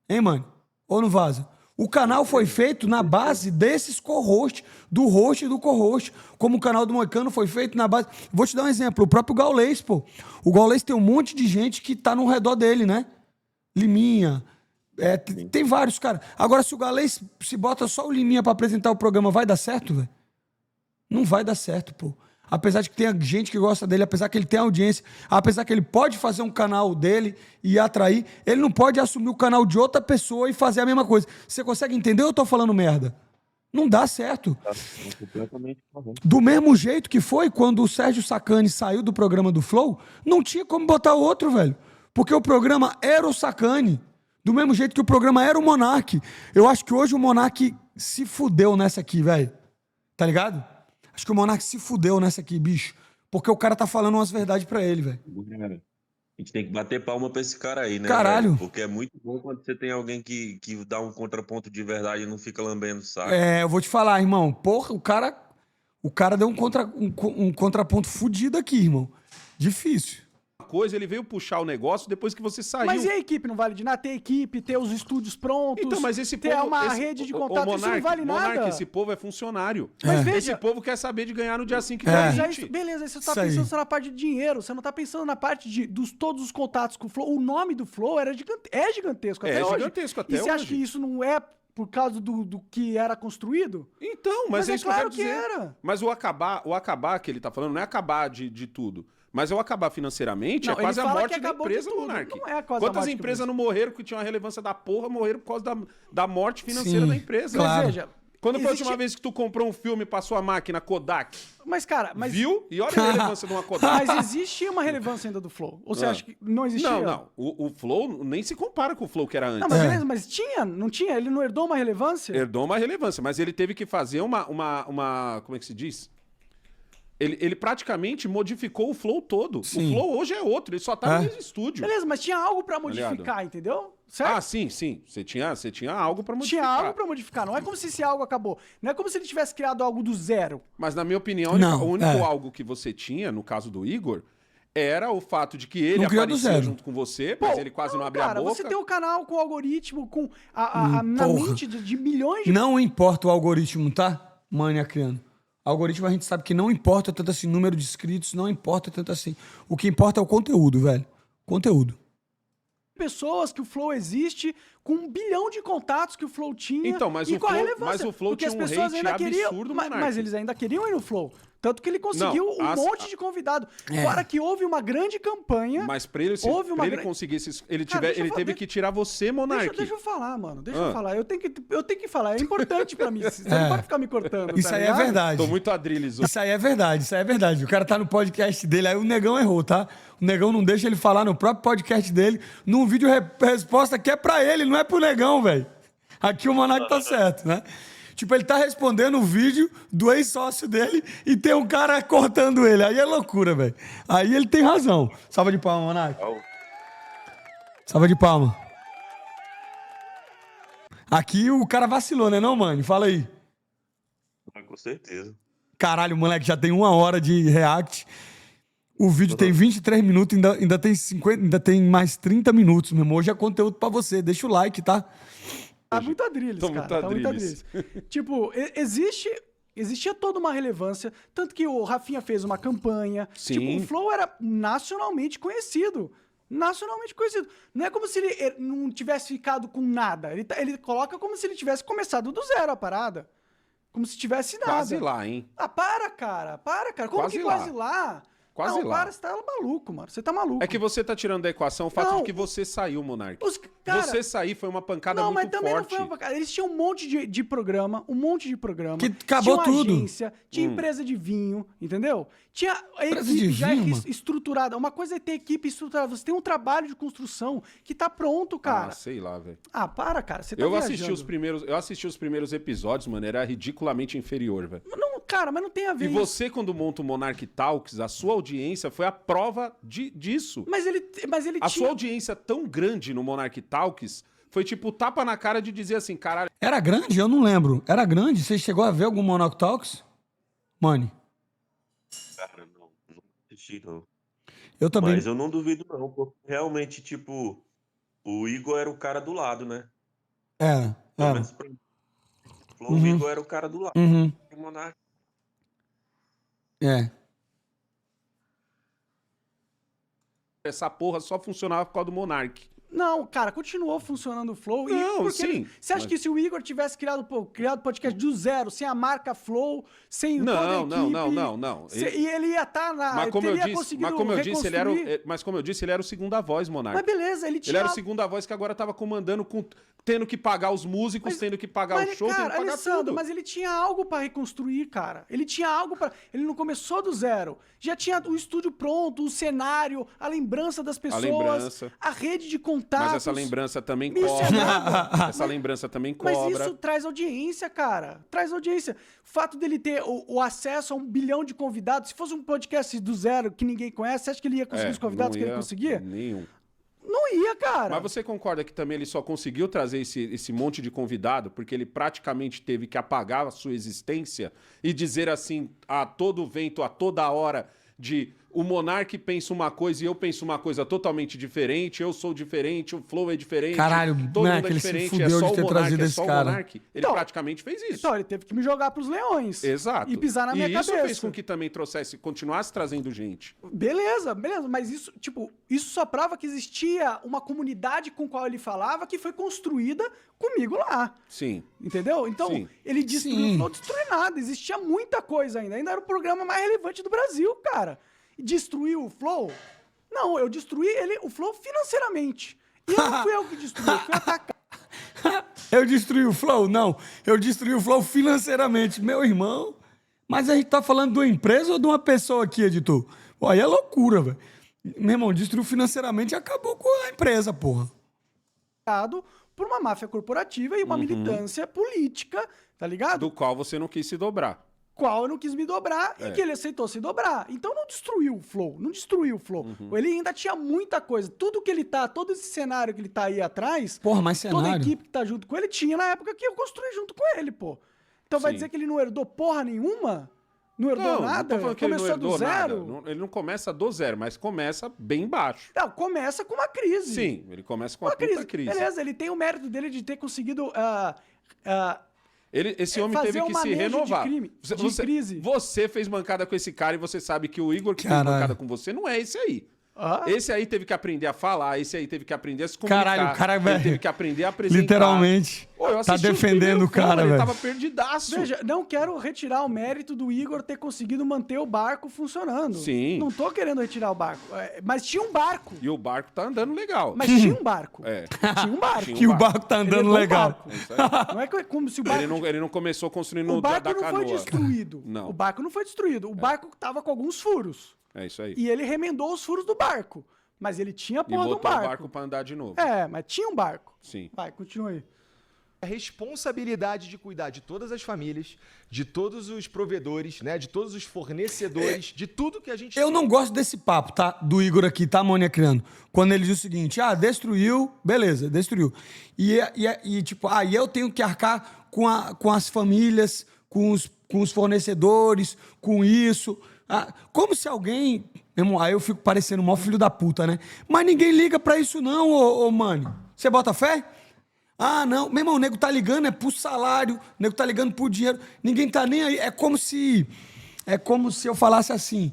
Hein, mano? Ou não vaza? O canal foi feito na base desses co-hosts, do host e do co-host. Como o canal do Moicano foi feito na base... Vou te dar um exemplo. O próprio Gaulês, pô. O Gaulês tem um monte de gente que tá no redor dele, né? Liminha... tem vários, cara. Agora, se o Gaulês se bota só o Liminha pra apresentar o programa, vai dar certo, velho? Não vai dar certo, pô. Apesar de que tenha gente que gosta dele, apesar que ele tem audiência, apesar que ele pode fazer um canal dele e atrair, ele não pode assumir o canal de outra pessoa e fazer a mesma coisa. Você consegue entender ou eu tô falando merda? Não dá certo. Completamente correto. Do mesmo jeito que foi quando o Sérgio Sacani saiu do programa do Flow, não tinha como botar outro, velho. Porque o programa era o Sacani. Do mesmo jeito que o programa era o Monark. Eu acho que hoje o Monark se fudeu nessa aqui, velho. Tá ligado? Acho que o Monark se fudeu nessa aqui, bicho. Porque o cara tá falando umas verdades pra ele, velho. A gente tem que bater palma pra esse cara aí, né? Caralho. velho? Porque é muito bom quando você tem alguém que dá um contraponto de verdade e não fica lambendo o saco. Eu vou te falar, irmão. Porra, o cara deu um contraponto fudido aqui, irmão. Difícil. Coisa, ele veio puxar o negócio depois que você saiu. Mas e a equipe? Não vale de nada? Ter equipe, ter os estúdios prontos. Então, mas esse ter povo... uma esse- rede de Ô, contato, isso não vale Monark, nada. esse povo é funcionário. Mas veja- Esse povo quer saber de ganhar no dia 5 e Mas dia é 20. isso, beleza, aí você tá Isso aí. pensando só na parte de dinheiro, você não tá pensando na parte de todos os contatos com o Flow. O nome do Flow é gigantesco até É hoje. gigantesco até E você acha hoje. que isso não é por causa do que era construído? Então, mas é isso claro que eu quero dizer. era. Mas o acabar que ele tá falando não é acabar de tudo. Mas o acabar financeiramente Não, é quase ele a fala morte que da acabou de empresa, tudo. Monark. Não é quase a Quantas morte da empresas empresa. não morreram que tinham a relevância da porra, morreram por causa da morte financeira Sim, da empresa. claro. Mas veja, Quando foi a existe- última vez que tu comprou um filme pra sua máquina Kodak? Mas, cara, Viu? E olha a relevância de uma Kodak. mas existia uma relevância ainda do Flow. Ou você Ah. acha que não existia? Não. O Flow nem se compara com o Flow que era antes. Não, mas beleza, mas tinha, não tinha? Ele não herdou uma relevância? Herdou uma relevância, mas ele teve que fazer uma como é que se diz? Ele praticamente modificou o Flow todo. Sim. O Flow hoje é outro, ele só tá É. no mesmo estúdio. Beleza, mas tinha algo pra ligado? modificar, entendeu? Certo? Ah, sim. Você tinha algo pra modificar. Tinha algo pra modificar. Não é como se esse algo acabou. Não é como se ele tivesse criado algo do zero. Mas na minha opinião, Não, o único é. algo que você tinha, no caso do Igor, era o fato de que ele Não criou do aparecia zero. junto com você, mas ele quase não abria a Cara, boca. você tem um canal com algoritmo, com na porra. mente de milhões de... Não importa o algoritmo, tá? Maniacriano. Algoritmo a gente sabe que não importa tanto assim número de inscritos, não importa tanto assim. O que importa é o conteúdo, velho. Conteúdo. pessoas que o Flow existe, com 1 bilhão de contatos que o Flow tinha. Então, mas e o com a Flow- relevância, mas o Flow porque tinha as um pessoas hate ainda queriam, absurdo, mas Monark. eles ainda queriam ir no Flow. Tanto que ele conseguiu Não, um monte de convidado. Fora que houve uma grande campanha. Mas pra ele, Houve uma pra ele gra- conseguir esses. Ele, Cara, tiver, deixa eu ele fa- teve de- que tirar você, Monark. Deixa eu falar, mano. Deixa eu Ah. falar. Eu tenho que falar. É importante pra mim. Você não pode ficar me cortando. Isso tá aí é ligado? verdade. Tô muito adrilles. Isso aí é verdade, isso aí é verdade. O cara tá no podcast dele, aí o Negão errou, tá? O Negão não deixa ele falar no próprio podcast dele, num vídeo resposta que é pra ele, não é pro Negão, velho. Aqui o Monark tá certo, né? Tipo, ele tá respondendo o vídeo do ex-sócio dele e tem um cara cortando ele. Aí é loucura, velho. Aí ele tem razão. Salva de palma, Monark. Salva de palma. Aqui o cara vacilou, né não, mano? Fala aí. Com certeza. Caralho, o moleque já tem 1 hora de react. O vídeo tem 23 minutos, ainda tem 50, ainda tem mais 30 minutos, meu irmão. Hoje é conteúdo pra você. Deixa o like, tá? Tá muito adrilles, Tô cara. muito Tá muito adrilles. adrilles. Tipo, existia toda uma relevância. Tanto que o Rafinha fez uma campanha. Sim. Tipo, o Flow era nacionalmente conhecido. Nacionalmente conhecido. Não é como se ele não tivesse ficado com nada. Ele coloca como se ele tivesse começado do zero a parada. Como se tivesse nada. Quase lá, hein? Ah, para, cara. Para, cara. Como Quase que lá. quase lá? Quase não, lá. para, você tá maluco, mano. Você tá maluco. É que você tá tirando da equação o fato Não. de que você saiu, Monark. Cara, Você sair foi uma pancada não, mas muito também forte. não foi uma... Cara, eles tinham um monte de programa, Que acabou tinha uma tudo. agência, tinha empresa de vinho, entendeu? Tinha a Empresa equipe de já vinho, mano? estruturada. Uma coisa é ter equipe estruturada. Você tem um trabalho de construção que tá pronto, cara. Ah, sei lá, velho. Ah, para, cara. Você tá Eu assisti viajando. eu assisti os primeiros episódios, mano, era ridiculamente inferior, velho. Não, cara, mas não tem a ver E isso. você, quando monta o Monark Talks, a sua audiência foi a prova disso. Mas ele A sua tinha... audiência tão grande no Monark Talks foi tipo tapa na cara de dizer assim, caralho, Era grande? Eu não lembro. Era grande? Você chegou a ver algum Monarch Talks? Mano, Cara, não assisti, não. eu também. Mas eu não duvido, não, porque realmente, tipo, o Igor era o cara do lado, né? Era. Pelo Era. menos pra mim. O Igor era o cara do lado. Uhum. O Monark. É. essa porra só funcionava por causa do Monark. Não, cara, continuou funcionando o Flow. Não, porque sim, você acha mas- que se o Igor tivesse criado podcast do zero, sem a marca Flow, sem toda a Não, equipe... não. E ele ia estar na... Mas como eu teria disse, conseguido mas como eu disse, ele era o, reconstruir. mas como eu disse, ele era o segunda voz, Monark. Mas beleza, ele tinha... Ele era o segunda voz que agora tava comandando, tendo que pagar os músicos, tendo que pagar Mas, o show, tendo cara, que pagar Alessandro, tudo. mas ele tinha algo pra reconstruir, cara. Ele tinha algo pra... Ele não começou do zero. Já tinha o estúdio pronto, o cenário, a lembrança das pessoas, lembrança. a rede de contatos. Mas essa lembrança também Isso é cobra. nada. Essa lembrança também Mas cobra. isso traz audiência, cara. Traz audiência. O fato dele ter o acesso a 1 bilhão de convidados, se fosse um podcast do zero que ninguém conhece, você acha que ele ia conseguir os convidados não que ele ia conseguia? Nenhum. Não ia, cara. Mas você concorda que também ele só conseguiu trazer esse monte de convidado porque ele praticamente teve que apagar a sua existência e dizer assim a todo vento, a toda hora, de o Monark pensa uma coisa e eu penso uma coisa totalmente diferente, eu sou diferente, o Flow é diferente, Caralho, todo né, mundo que é ele se diferente, fudeu é só de o ter Monark, trazido é esse só o cara. Monark. Ele Então, praticamente fez isso. Então, ele teve que me jogar pros leões. Exato. E pisar na minha e isso cabeça. fez com que também continuasse trazendo gente. Beleza. Mas isso, tipo, isso só prova que existia uma comunidade com qual ele falava que foi construída comigo lá. Sim. Entendeu? Então, Sim. ele destruiu, Sim. não destruiu nada. Existia muita coisa ainda. Ainda era o programa mais relevante do Brasil, cara. E destruiu o Flow? Não, eu destruí o Flow financeiramente. E não fui eu que destruí, eu fui atacado. Eu destruí o Flow? Não. Eu destruí o Flow financeiramente. Meu irmão. Mas a gente tá falando de uma empresa ou de uma pessoa aqui, editor? Pô, aí é loucura, velho. Meu irmão, destruiu financeiramente e acabou com a empresa, porra. Por uma máfia corporativa e uma militância política, tá ligado? Do qual você não quis se dobrar. Qual eu não quis me dobrar e que ele aceitou se dobrar. Então não destruiu o Flow, não destruiu o Flow. Ele ainda tinha muita coisa. Tudo que ele tá, todo esse cenário que ele tá aí atrás, Porra, mas toda a cenário. equipe que tá junto com ele tinha na época que eu construí junto com ele, pô. Então vai Sim. dizer que ele não herdou porra nenhuma? Não herdou Não, não nada? tô falando que ele não Começou do herdou nada. zero? Ele não começa do zero, mas começa bem baixo. Não, começa com uma crise. Sim, ele começa com uma puta crise. Beleza, ele tem o mérito dele de ter conseguido Esse homem fazer teve um que se manejo de renovar. crime, de crise. Você fez bancada com esse cara e você sabe que o Igor que Caralho. fez bancada com você não é esse aí. Ah. Esse aí teve que aprender a falar, esse aí teve que aprender a se comunicar. Caralho, o cara, ele velho, teve que aprender a apresentar. Literalmente. Pô, eu Tá assisti os defendendo primeiros o cara, filmes, velho. Ele tava perdidaço. Veja, não quero retirar o mérito do Igor ter conseguido manter o barco funcionando. Sim. Não tô querendo retirar o barco. Mas tinha um barco. E o barco tá andando legal. Mas tinha um barco. É. Tinha um barco. Tinha Que o barco tá Ele andando herdou um legal. barco. É isso aí. Não é como se o barco... Ele não começou construindo O barco da não canoa. foi destruído. Não. O barco não foi destruído. O barco tava com alguns furos. É isso aí. E ele remendou os furos do barco. Mas ele tinha a E porra do botou barco. o barco pra andar de novo. É, mas tinha um barco. Sim. Vai, continua aí. A responsabilidade de cuidar de todas as famílias, de todos os provedores, né? De todos os fornecedores, de tudo que a gente... Eu não gosto desse papo, tá? Do Igor aqui, tá, Mônia Criando? Quando ele diz o seguinte, destruiu, beleza, destruiu. E tipo, e eu tenho que arcar com as famílias, com os fornecedores, com isso. Como se alguém... Meu irmão, aí eu fico parecendo o maior filho da puta, né? Mas ninguém liga pra isso não, ô mano. Você bota fé? Não. Meu irmão, o nego tá ligando pro salário, o nego tá ligando pro dinheiro. Ninguém tá nem aí. É como se eu falasse assim,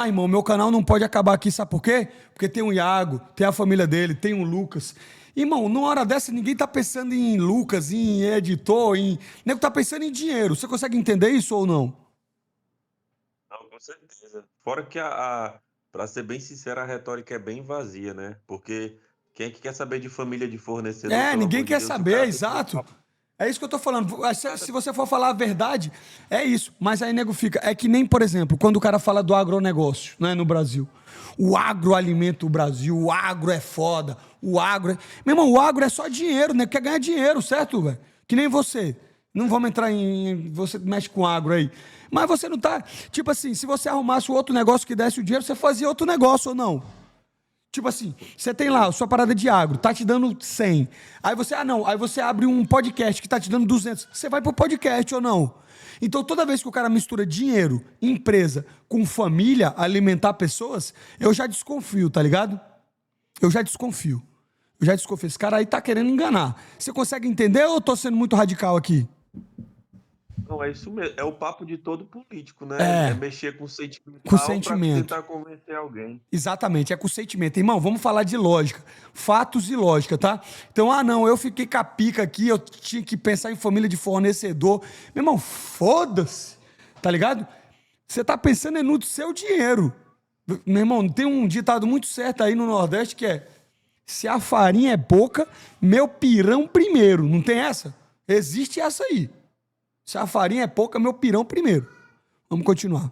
irmão, meu canal não pode acabar aqui, sabe por quê? Porque tem o Iago, tem a família dele, tem o Lucas. Irmão, numa hora dessa, ninguém tá pensando em Lucas, em editor, O nego tá pensando em dinheiro. Você consegue entender isso ou não? Não, com certeza. Fora que pra ser bem sincero, a retórica é bem vazia, né? Porque quem é que quer saber de família de fornecedor? pelo Ninguém amor de quer Deus, o saber, cara tem que- exato. É isso que eu tô falando. Se você for falar a verdade, é isso. Mas aí, nego, fica... É que nem, por exemplo, quando o cara fala do agronegócio, né, no Brasil. O agro alimenta o Brasil, o agro é foda, o agro é... Meu irmão, o agro é só dinheiro, né? Quer ganhar dinheiro, certo, velho? Que nem você. Não vamos entrar em... Você mexe com agro aí. Mas você não tá... Tipo assim, se você arrumasse outro negócio que desse o dinheiro, você fazia outro negócio ou não? Tipo assim, você tem lá a sua parada de agro, tá te dando 100. Aí você, aí você abre um podcast que tá te dando 200. Você vai pro podcast ou não? Então, toda vez que o cara mistura dinheiro, empresa, com família, alimentar pessoas, eu já desconfio, tá ligado? Eu já desconfio. Esse cara aí tá querendo enganar. Você consegue entender ou eu tô sendo muito radical aqui? Não, é isso mesmo. É o papo de todo político, né? É mexer com sentimento. Com sentimento. Pra tentar convencer alguém. Exatamente, é com sentimento. Irmão, vamos falar de lógica. Fatos e lógica, tá? Então, não, eu fiquei com a pica aqui, eu tinha que pensar em família de fornecedor. Meu irmão, foda-se, tá ligado? Você tá pensando no seu dinheiro. Meu irmão, tem um ditado muito certo aí no Nordeste que é: se a farinha é pouca, meu pirão primeiro. Não tem essa? Existe essa aí. Se a farinha é pouca, meu pirão primeiro. Vamos continuar.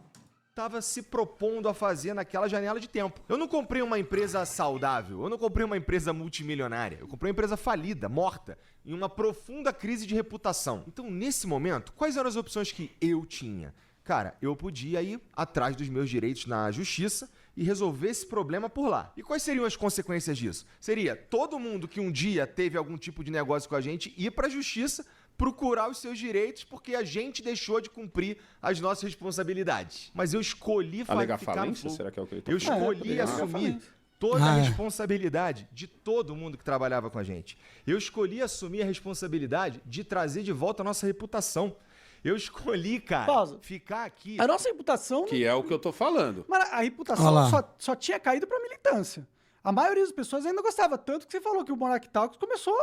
Estava se propondo a fazer naquela janela de tempo. Eu não comprei uma empresa saudável, eu não comprei uma empresa multimilionária, eu comprei uma empresa falida, morta, em uma profunda crise de reputação. Então, nesse momento, quais eram as opções que eu tinha? Cara, eu podia ir atrás dos meus direitos na justiça e resolver esse problema por lá. E quais seriam as consequências disso? Seria todo mundo que um dia teve algum tipo de negócio com a gente ir para a justiça procurar os seus direitos porque a gente deixou de cumprir as nossas responsabilidades. Mas eu escolhi Alegar ficar no falência? Flow. Será que é o que ele tá Eu falando? escolhi poderia alegar assumir falência. toda a responsabilidade de todo mundo que trabalhava com a gente. Eu escolhi assumir a responsabilidade de trazer de volta a nossa reputação. Eu escolhi, cara, Pausa. ficar aqui... A nossa reputação... Que é o que eu tô falando. Mas a Olha reputação lá. só tinha caído pra militância. A maioria das pessoas ainda gostava. Tanto que você falou que o Monark Talks começou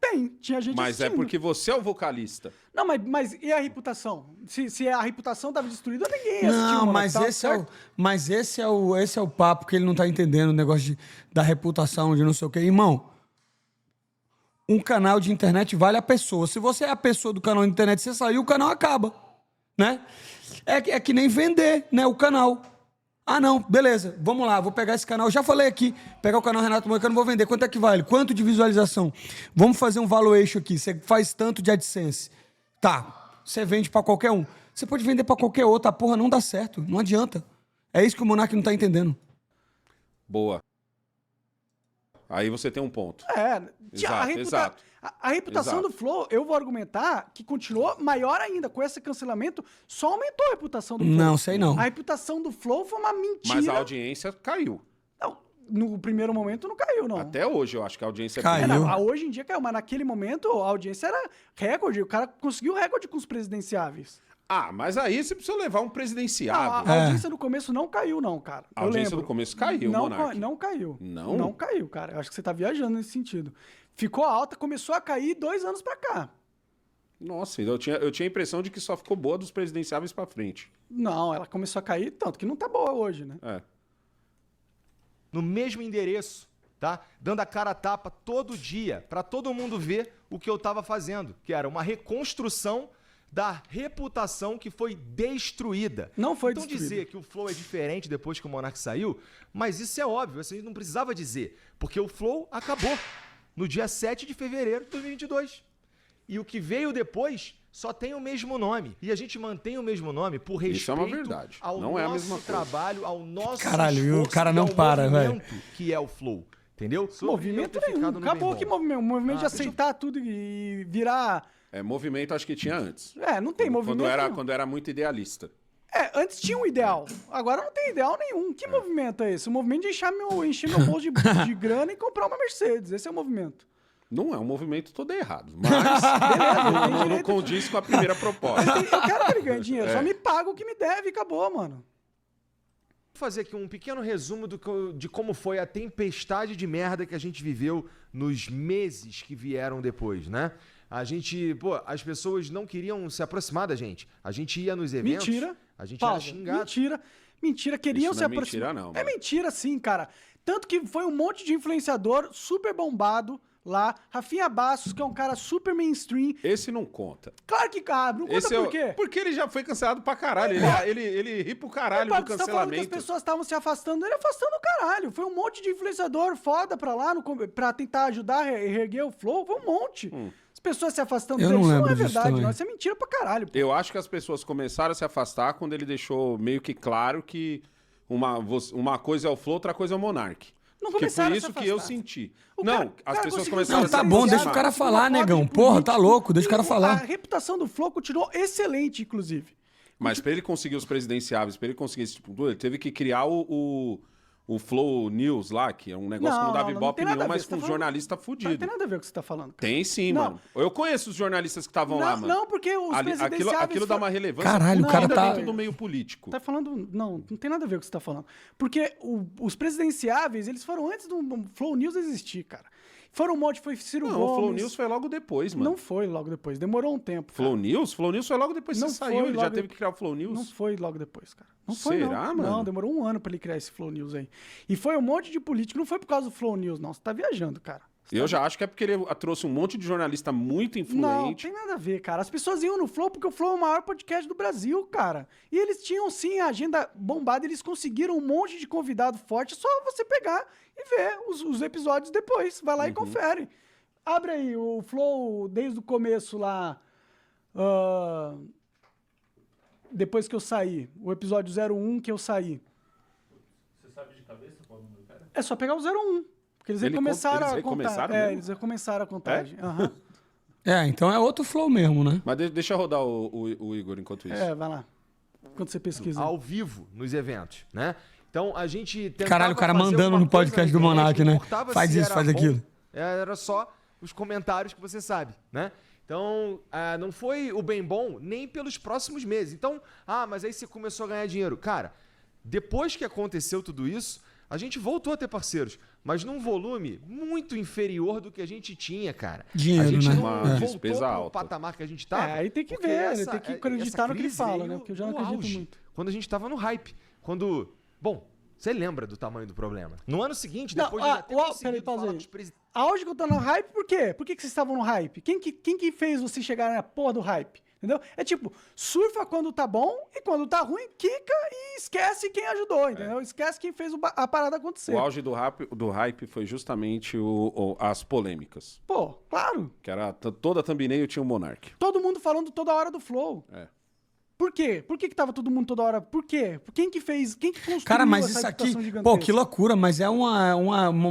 bem. Tinha gente Mas é assistindo. porque você é o vocalista. Não, mas e a reputação? Se a reputação tava destruída, ninguém ia assistir o Não, Monark mas Talks, esse é, o, certo? mas esse é o papo que ele não tá entendendo, o negócio da reputação, de não sei o quê. Irmão, um canal de internet vale a pessoa. Se você é a pessoa do canal de internet, você saiu, o canal acaba, né? É que nem vender, né, o canal. Não, beleza, vamos lá, vou pegar esse canal, já falei aqui, pegar o canal Renato Moicano, vou vender, quanto é que vale? Quanto de visualização? Vamos fazer um valuation aqui, você faz tanto de AdSense. Tá, você vende pra qualquer um. Você pode vender pra qualquer outro, a porra não dá certo, não adianta. É isso que o Monark não tá entendendo. Boa. Aí você tem um ponto. Exato. A reputação Exato. do Flow, eu vou argumentar que continuou maior ainda. Com esse cancelamento, só aumentou a reputação do Flow. Não, sei não. A reputação do Flow foi uma mentira. Mas a audiência caiu. Não, no primeiro momento não caiu, não. Até hoje eu acho que a audiência Caiu. Hoje em dia caiu, mas naquele momento a audiência era recorde. O cara conseguiu recorde com os presidenciáveis. Ah, mas aí você precisa levar um Não, presidenciável. a audiência do começo não caiu, não, cara. A Eu audiência lembro. do começo caiu, não, Monark. não caiu. Não? Não caiu, cara. Eu acho que você tá viajando nesse sentido. Ficou alta, começou a cair 2 anos pra cá. Nossa, eu tinha a impressão de que só ficou boa dos presidenciáveis pra frente. Não, ela começou a cair tanto que não tá boa hoje, né? É. No mesmo endereço, tá? Dando a cara a tapa todo dia, pra todo mundo ver o que eu tava fazendo, que era uma reconstrução da reputação que foi destruída. Não foi então destruída. dizer que o Flow é diferente depois que o Monark saiu, mas isso é óbvio, você não precisava dizer, porque o Flow acabou no dia 7 de fevereiro de 2022. E o que veio depois só tem o mesmo nome. E a gente mantém o mesmo nome por respeito Isso é uma verdade. ao Não é a nosso mesma coisa. trabalho, ao nosso Caralho, e o esforço cara e não ao para, velho. movimento que é o Flow. Entendeu? Sobre Movimento eu ter nenhum. ficado no Acabou Bem que Bom. movimento. O movimento de deixa eu- aceitar tudo e virar. Movimento acho que tinha antes. Não tem movimento. nenhum. Quando era muito idealista. Antes tinha um ideal. Agora não tem ideal nenhum. Que movimento é esse? O movimento de encher meu bolso de grana e comprar uma Mercedes. Esse é o movimento. Não é um movimento todo errado, mas não condiz com a primeira proposta. Eu quero que ele ganhe dinheiro. Só me paga o que me deve e acabou, mano. Vou fazer aqui um pequeno resumo de como foi a tempestade de merda que a gente viveu nos meses que vieram depois, né? As pessoas não queriam se aproximar da gente. A gente ia nos eventos. Mentira. A gente Pausa. era xingado. Mentira. Queriam Isso se não é aproximar. mentira, não, É mano. mentira, sim, cara. Tanto que foi um monte de influenciador super bombado lá. Rafinha Bastos, que é um cara super mainstream. Esse não conta. Claro que cabe. Não conta Esse por quê? Porque ele já foi cancelado pra caralho. Ele ri pro caralho Você do tá falando que as cancelamento. pessoas estavam se afastando, ele afastando o caralho. Foi um monte de influenciador foda pra lá, pra tentar ajudar a reerguer o Flow. Foi um monte. As pessoas se afastando Eu dele. não Isso não lembro é disso verdade, também. não. Isso é mentira pra caralho. Pô. Eu acho que as pessoas começaram a se afastar quando ele deixou meio que claro que uma coisa é o Flow, outra coisa é o Monark. Não Que começaram foi a se isso que eu afastar. senti. O Não, cara- as cara pessoas conseguiu começaram Não, a se tá bom, deixa o aproximar. cara falar, Uma foto negão. de Porra, tá político. louco, deixa o cara A falar. reputação do Flow continuou excelente, inclusive. Mas pra ele conseguir os presidenciáveis, pra ele conseguir esse tipo de coisa, ele teve que criar o Flow News lá, que é um negócio que não dava não ibope tem nada nenhum, a ver, mas você com tá um falando- jornalista Não fudido. tem nada a ver com o que você tá falando. cara. Tem sim, Não. mano. Eu conheço os jornalistas que estavam lá, mano. Não, porque os presidenciáveis... Aquilo dá uma relevância. Caralho, o cara ainda tá- dentro do meio político. Tá falando... Não tem nada a ver com o que você tá falando. Porque os presidenciáveis, eles foram antes do Flow News existir, cara. Foram um monte, foi Ciro Não, Gomes... o Flow News foi logo depois, mano. Não foi logo depois, demorou um tempo. cara. Flow News? Flow News foi logo depois que Não você foi saiu. Ele já logo teve de- que criar o Flow News. Não foi logo depois, cara. Não foi, Será, não. mano? Não, demorou 1 ano pra ele criar esse Flow News aí. E foi um monte de político, não foi por causa do Flow News, não. Você tá viajando, cara. Eu já acho que é porque ele trouxe um monte de jornalista muito Não, influente. tem nada a ver, cara. As pessoas iam no Flow porque o Flow é o maior podcast do Brasil, cara. E eles tinham, sim, a agenda bombada, eles conseguiram um monte de convidado forte. É só você pegar e ver os episódios depois. Vai lá e confere. Abre aí o Flow desde o começo lá. Depois que eu saí. O episódio 01 que eu saí. Você sabe de cabeça qual é o número do cara? É só pegar o 01. Porque eles Eles recomeçaram a recomeçaram contar. mesmo? Eles recomeçaram a contagem. Aham. Então é outro flow mesmo, né? Mas deixa eu rodar o Igor enquanto isso. Vai lá. Enquanto você pesquisa. Ao vivo nos eventos, né? Então a gente tentava Caralho, o cara fazer mandando alguma no podcast coisa do na internet, Monark, não né? importava Faz se isso, era faz bom, aquilo. Era só os comentários que você sabe, né? Então, não foi o bem bom nem pelos próximos meses. Então, mas aí você começou a ganhar dinheiro. Cara, depois que aconteceu tudo isso, a gente voltou a ter parceiros, mas num volume muito inferior do que a gente tinha, cara. Dinheiro, a gente né? não Uma voltou despesa pro alta. patamar que a gente tava. Aí tem que porque ver, tem que acreditar essa no que ele crise fala, veio né? Porque eu já não no acredito auge, muito. quando a gente tava no hype. Bom, você lembra do tamanho do problema. No ano seguinte, Não, depois de já ter peraí, conseguido pausa falar aí. com os presidentes... Auge que eu tô no hype, por quê? Por que vocês estavam no hype? Quem que fez você chegar na porra do hype? Entendeu? É tipo, surfa quando tá bom e quando tá ruim, quica e esquece quem ajudou, entendeu? Esquece quem fez a parada acontecer. O auge do hype foi justamente as polêmicas. Pô, claro. Que era toda a thumbnail tinha o Monark. Todo mundo falando toda hora do Flow. É. Por quê? Por que tava todo mundo toda hora? Por quê? Quem que fez? Quem que construiu Cara, mas essa isso aqui... reputação gigantesca? Pô, que loucura, mas é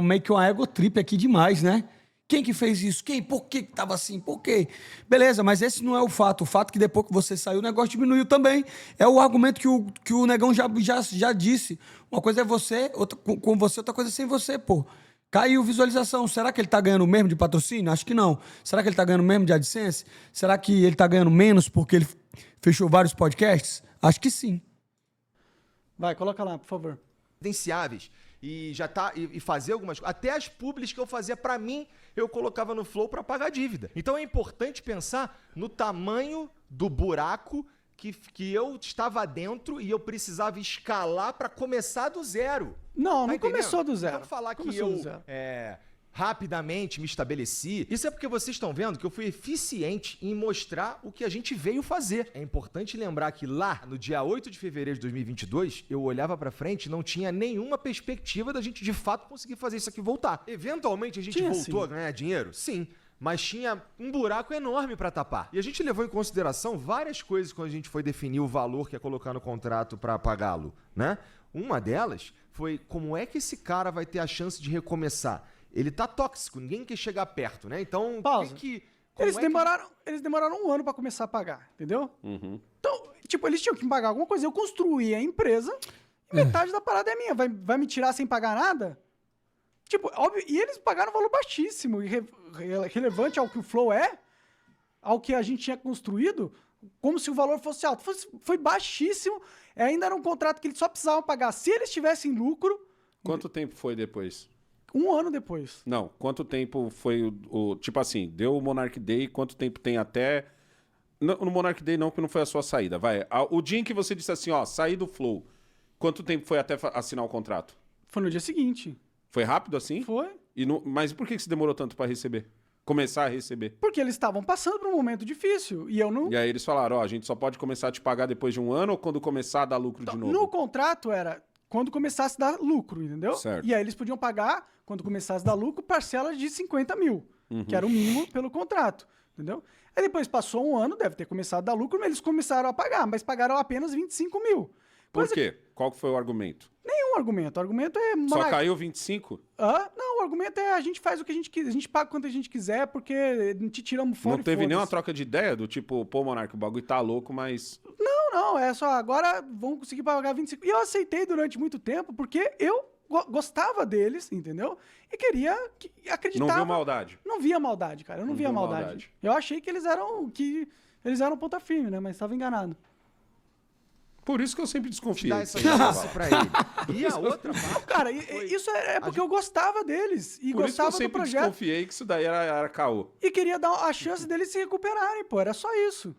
meio que uma ego trip aqui demais, né? Quem que fez isso? Quem? Por que tava assim? Por quê? Beleza, mas esse não é o fato. O fato é que depois que você saiu, o negócio diminuiu também. É o argumento que o Negão já disse. Uma coisa é você, outra, com você, outra coisa é sem você, pô. Caiu visualização. Será que ele tá ganhando mesmo de patrocínio? Acho que não. Será que ele tá ganhando mesmo de AdSense? Será que ele tá ganhando menos porque ele fechou vários podcasts? Acho que sim. Vai, coloca lá, por favor. Credenciáveis e já tá e fazer algumas coisas. Até as publis que eu fazia pra mim, eu colocava no Flow pra pagar dívida. Então é importante pensar no tamanho do buraco que eu estava dentro e eu precisava escalar pra começar do zero. Não, Tá não entendendo? começou do zero. Então falar que Começou do eu zero. rapidamente me estabeleci. Isso é porque vocês estão vendo que eu fui eficiente em mostrar o que a gente veio fazer. É importante lembrar que lá, no dia 8 de fevereiro de 2022, eu olhava pra frente e não tinha nenhuma perspectiva da gente de fato conseguir fazer isso aqui voltar. Eventualmente a gente Tinha, voltou sim. a ganhar dinheiro? Sim. Mas tinha um buraco enorme pra tapar. E a gente levou em consideração várias coisas quando a gente foi definir o valor que ia colocar no contrato pra pagá-lo, né? Uma delas foi como é que esse cara vai ter a chance de recomeçar? Ele tá tóxico, ninguém quer chegar perto, né? Então, Pausa. como Eles é que- demoraram um ano pra começar a pagar, entendeu? Uhum. Então, tipo, eles tinham que me pagar alguma coisa. Eu construí a empresa e metade da parada é minha. Vai me tirar sem pagar nada? Tipo, óbvio, e eles pagaram um valor baixíssimo, relevante ao que o Flow é, ao que a gente tinha construído, como se o valor fosse alto. Foi baixíssimo, ainda era um contrato que eles só precisavam pagar se eles tivessem lucro Quanto tempo foi depois? um ano depois. Não, quanto tempo foi tipo assim, deu o Monarch Day, quanto tempo tem até... No Monarch Day não, porque não foi a sua saída, vai. O dia em que você disse assim, ó, saí do Flow, quanto tempo foi até assinar o contrato? Foi no dia seguinte. Foi rápido assim? Foi. Mas por que você demorou tanto pra receber? Começar a receber? Porque eles estavam passando por um momento difícil e eu não... E aí eles falaram, ó, a gente só pode começar a te pagar depois de um ano ou quando começar a dar lucro de novo? No contrato era quando começasse a dar lucro, entendeu? Certo. E aí eles podiam pagar, quando começasse a dar lucro, parcelas de 50 mil, que era o mínimo pelo contrato, entendeu? Aí depois passou um ano, deve ter começado a dar lucro, mas eles começaram a pagar, mas pagaram apenas 25 mil. Por quê? Qual que foi o argumento? Nenhum argumento. O argumento é... Só caiu 25? Não, o argumento é a gente faz o que a gente quiser, a gente paga quanto a gente quiser, porque te tiramos fora. Não teve nenhuma troca de ideia do tipo, pô, Monark, o bagulho tá louco, mas... Não, é só agora vão conseguir pagar 25. E eu aceitei durante muito tempo, porque eu gostava deles, entendeu? E queria acreditar. Não viu maldade? Não via maldade, cara. Eu não via viu maldade. maldade. Eu achei que eles eram ponta firme, né? Mas estava enganado. Por isso que eu sempre Te desconfiei. dar essa chance pra ele. E a outra parte, Cara, isso é porque eu gostava deles. E Por isso que eu gostava do sempre projeto. desconfiei que isso daí era caô. E queria dar a chance deles se recuperarem, pô. Era só isso.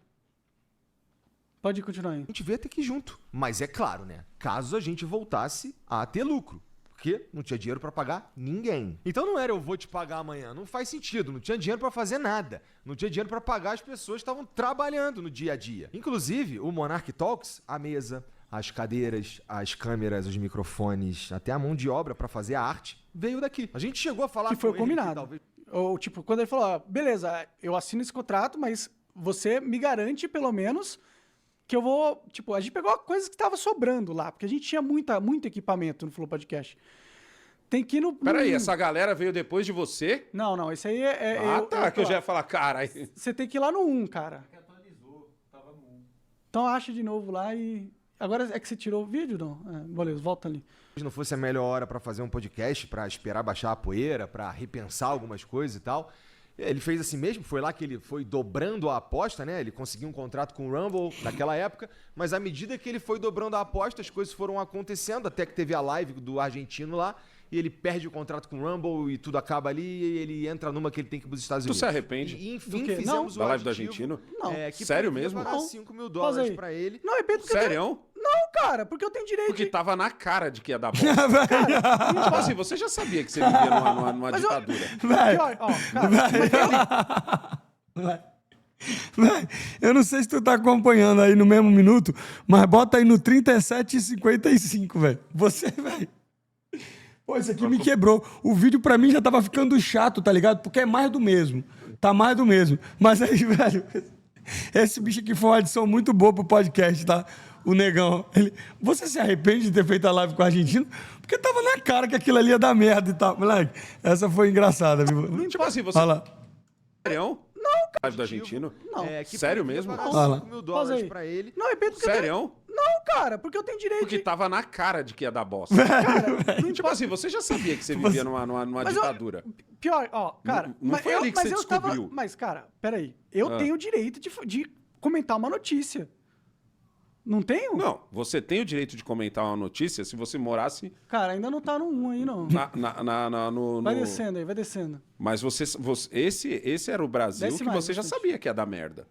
Pode continuar aí. a gente vê até que junto. Mas é claro, né? Caso a gente voltasse a ter lucro. Porque não tinha dinheiro pra pagar ninguém. Então não era eu vou te pagar amanhã. Não faz sentido. Não tinha dinheiro pra fazer nada. Não tinha dinheiro pra pagar as pessoas que estavam trabalhando no dia a dia. Inclusive, o Monarch Talks, a mesa, as cadeiras, as câmeras, os microfones, até a mão de obra pra fazer a arte, veio daqui. A gente chegou a falar Que foi com ele combinado. talvez... Ou, tipo, quando ele falou, ó, beleza, eu assino esse contrato, mas você me garante, pelo menos, que eu vou... Tipo, a gente pegou coisas que estavam sobrando lá, porque a gente tinha muito equipamento no Flow Podcast. Tem que ir no... Peraí, essa galera veio depois de você? Não, esse aí Que eu já ia falar, cara. Você tem que ir lá no 1, cara. Então acha de novo lá e... Agora é que você tirou o vídeo, não? Beleza, volta ali. não fosse a melhor hora pra fazer um podcast, pra esperar baixar a poeira, pra repensar algumas coisas e tal. Ele fez assim mesmo, foi lá que ele foi dobrando a aposta, né? Ele conseguiu um contrato com o Rumble naquela época, mas à medida que ele foi dobrando a aposta, as coisas foram acontecendo, até que teve a live do argentino lá, e ele perde o contrato com o Rumble e tudo acaba ali, e ele entra numa que ele tem que ir para os Estados Unidos. Tu se arrepende? E enfim, Do quê? fizemos Da o live do aditivo, argentino? Não. que Sério poderia mesmo? pagar Não. $5 mil Pausa aí. pra ele. Não, arrependo porque Sério? Não, cara, porque eu tenho direito Porque de... tava na cara de que ia dar bosta. Tipo assim, você já sabia que você vivia numa Mas eu- ditadura. Véi, Pior, ó, cara, véi, eu não sei se tu tá acompanhando aí no mesmo minuto, mas bota aí no 37:55, velho. Você, velho. Pô, isso aqui me quebrou. O vídeo pra mim já tava ficando chato, tá ligado? Porque é mais do mesmo. Tá mais do mesmo. Mas aí, velho, Esse bicho aqui foi uma adição muito boa pro podcast, tá? O Negão. Você se arrepende de ter feito a live com o argentino? Porque tava na cara que aquilo ali ia dar merda e tal. Moleque, essa foi engraçada, viu? Tipo assim, você... Fala. Sério? Não, cara. Do argentino? Não. Que Sério podia mesmo? pagar Fala. $5.000 Pausa aí. pra ele. Não, arrependo porque eu tenho... Sério? Não, cara, porque eu tenho direito Porque de... tava na cara de que ia dar bosta. Tipo assim, você já sabia que você vivia numa Mas eu- ditadura. Pior, ó, cara... Não foi ali que você descobriu. Mas, cara, peraí. Eu Ah. tenho o direito de comentar uma notícia. Não tenho? Não, você tem o direito de comentar uma notícia se você morasse Cara, ainda não tá no 1 aí, não. no... Vai descendo aí, vai descendo. Mas esse era o Brasil Desce que mais, você já bastante. sabia que ia dar merda.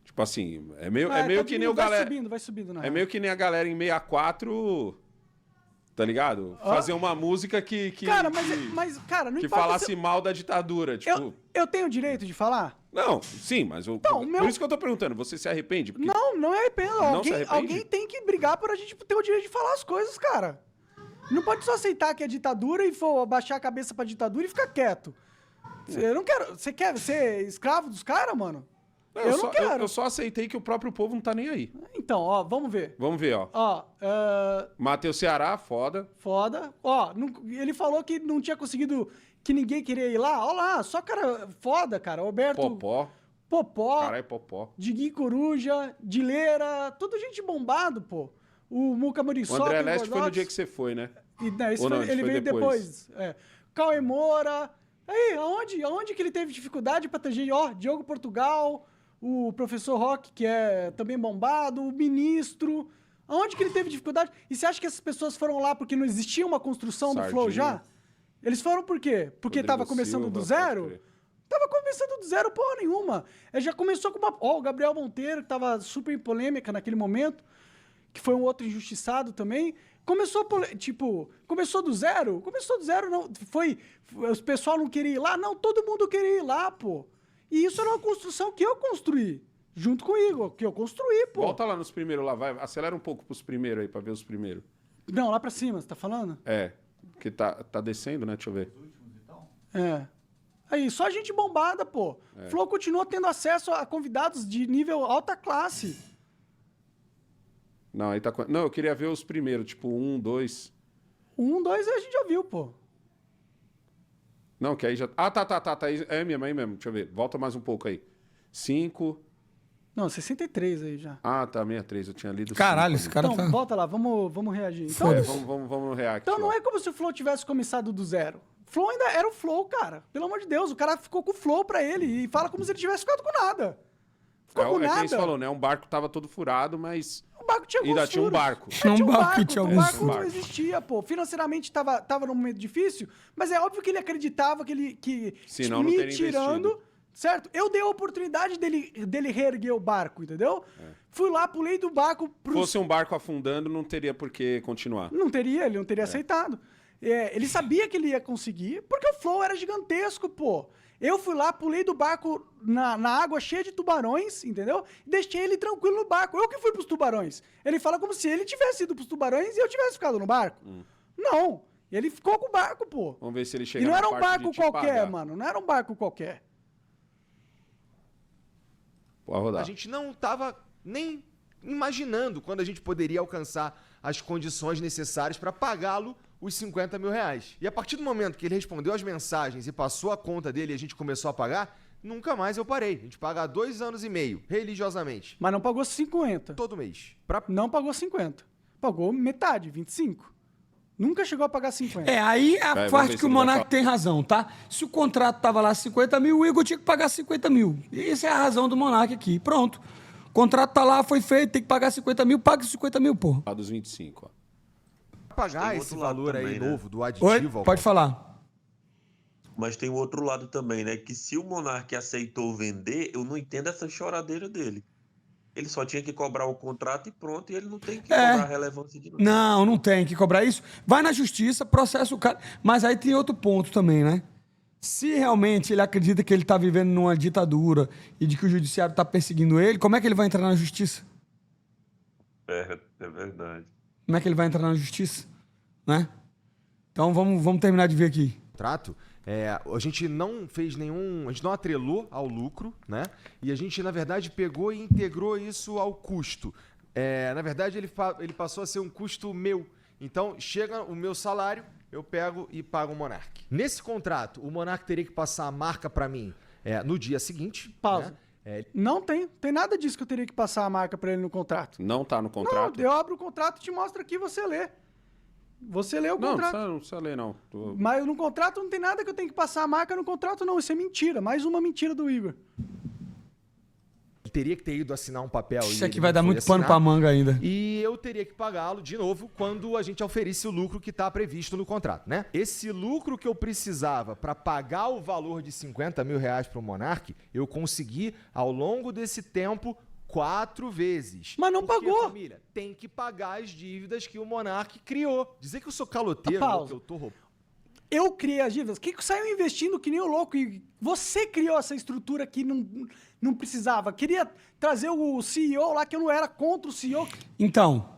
Tipo assim, é meio Tá que nem vindo, o galera... vai subindo, na É real. meio que nem a galera em 64, tá ligado? Fazer uma música que Cara, mas, cara, não que importa falasse se mal da ditadura, tipo... eu tenho o direito de falar? Não, sim, mas Então, por isso que eu tô perguntando, você se arrepende? Porque Não é arrependo. Não se arrepende? Alguém tem que brigar pra gente ter o direito de falar as coisas, cara. Não pode só aceitar que é ditadura e for abaixar a cabeça pra ditadura e ficar quieto. Eu não quero... Você quer ser escravo dos caras, mano? Eu não quero. Eu só aceitei que o próprio povo não tá nem aí. Então, ó, vamos ver. Vamos ver, ó. Ó, Matheus Ceará, foda. foda. Ó, ele falou que não tinha conseguido... Que ninguém queria ir lá. Ó lá, só cara foda, cara. Roberto... Popó. Popó. Caralho, Popó. Diguinho Coruja, Dileira, tudo gente bombado, pô. O Muca O Muriçoca, André o Leste foi no Gordox. dia que você foi, né? E, não, esse Ou foi- não, ele foi veio depois. depois. É. Cauê Moura. Aí, aonde que ele teve dificuldade pra ter gente? Ó, Diogo Portugal, o professor Roque, que é também bombado, o ministro. Aonde que ele teve dificuldade? E você acha que essas pessoas foram lá porque não existia uma construção do Flow Sardinha. já? Eles foram por quê? Porque Rodrigo tava começando Silva, do pode zero? crer. Tava começando do zero porra nenhuma. Já começou com uma... Ó, o Gabriel Monteiro, que tava super em polêmica naquele momento, que foi um outro injustiçado também. Começou do zero? Começou do zero, não. O pessoal não queria ir lá? Não, todo mundo queria ir lá, pô. E isso era uma construção que eu construí. Junto com o Igor, que eu construí, pô. Volta lá nos primeiros lá, vai. Acelera um pouco pros primeiros aí, pra ver os primeiros. Não, lá pra cima, você tá falando? É, porque tá descendo, né? Deixa eu ver. É. Aí, só gente bombada, pô. Flow continua tendo acesso a convidados de nível alta classe. Não, aí tá... Não, eu queria ver os primeiros, tipo 1, 2... 1, 2 a gente já viu, pô. Não, que aí já... Ah, tá. É mesmo. Deixa eu ver. Volta mais um pouco aí. 5... Não, 63 aí já. Ah, tá, 63. Eu tinha lido Caralho, 5 esse cara Então, tá... volta lá, vamos reagir. Então, ali. Vamos react. então não lá. é como se o Flow tivesse começado do zero. O Flow ainda era o Flow, cara. Pelo amor de Deus, o cara ficou com o Flow pra ele e fala como se ele tivesse ficado com nada. Ficou com É que nada. nem você falou, né? Um barco tava todo furado, mas... O barco tinha alguns Ainda tinha um furos. barco. Tinha um barco que tinha O alguns barco não furos. existia, pô. Financeiramente tava num momento difícil, mas é óbvio que ele acreditava que Senão não me teria tirando, investido. certo? Eu dei a oportunidade dele reerguer o barco, entendeu? É. Fui lá, pulei do barco Se pros... fosse um barco afundando, não teria por que continuar. Ele não teria aceitado. É, ele sabia que ele ia conseguir, porque o Flow era gigantesco, pô. Eu fui lá, pulei do barco na água cheia de tubarões, entendeu? E deixei ele tranquilo no barco. Eu que fui pros tubarões. Ele fala como se ele tivesse ido pros tubarões e eu tivesse ficado no barco. Não. Ele ficou com o barco, pô. Vamos ver se ele chega E não na era um parte de barco te qualquer, pagar. mano. Não era um barco qualquer. Pode rodar. A gente não estava nem imaginando quando a gente poderia alcançar as condições necessárias para pagá-lo os R$ 50.000. E a partir do momento que ele respondeu as mensagens e passou a conta dele e a gente começou a pagar, nunca mais eu parei. A gente paga há 2 anos e meio, religiosamente, Mas não pagou 50. todo mês. Não pagou 50. Pagou metade, 25. Nunca chegou a pagar 50. Aí é a Vai, vamos parte ver que se o ele vai Monark falar. tem razão, tá? Se o contrato tava lá 50 mil, o Igor tinha que pagar 50 mil. Essa é a razão do Monark aqui. Pronto. O contrato tá lá, foi feito, tem que pagar 50 mil, paga os 50 mil, pô. Lá dos 25, ó. Pagar tem esse outro lado valor aí também, né? novo do Oi? aditivo ao Pode falar. Mas tem o outro lado também, né? Que se o Monark aceitou vender, eu não entendo essa choradeira dele. Ele só tinha que cobrar o contrato e pronto, e ele não tem que cobrar a relevância de nada. Não tem que cobrar isso. Vai na justiça, processa o cara. Mas aí tem outro ponto também, né? Se realmente ele acredita que ele tá vivendo numa ditadura e de que o judiciário tá perseguindo ele, como é que ele vai entrar na justiça? É verdade. Como é que ele vai entrar na justiça? Né? Então vamos terminar de ver aqui. contrato, a gente não fez nenhum... A gente não atrelou ao lucro, né? E a gente, na verdade, pegou e integrou isso ao custo. Na verdade, ele passou a ser um custo meu. Então, chega o meu salário, eu pego e pago o Monark. Nesse contrato, o Monark teria que passar a marca para mim no dia seguinte. Pausa. Né? Não tem nada disso que eu teria que passar a marca pra ele no contrato. Não tá no contrato? Não, eu abro o contrato e te mostro aqui e você lê. Você lê o contrato. Não precisa ler, não. Mas no contrato não tem nada que eu tenho que passar a marca no contrato, não. Isso é mentira. Mais uma mentira do Igor. Ele teria que ter ido assinar um papel. Isso aqui vai dar muito pano pra manga ainda. E eu teria que pagá-lo de novo quando a gente oferisse o lucro que está previsto no contrato, né? Esse lucro que eu precisava para pagar o valor de 50 mil reais para o Monark, eu consegui ao longo desse tempo 4 vezes. Mas não Porque, pagou. família, tem que pagar as dívidas que o Monark criou. Dizer que eu sou caloteiro, Pausa. ou que eu tô roubando. Eu criei as dívidas. Que saiu investindo que nem o louco. E você criou essa estrutura que não precisava. Queria trazer o CEO lá, que eu não era contra o CEO. Então,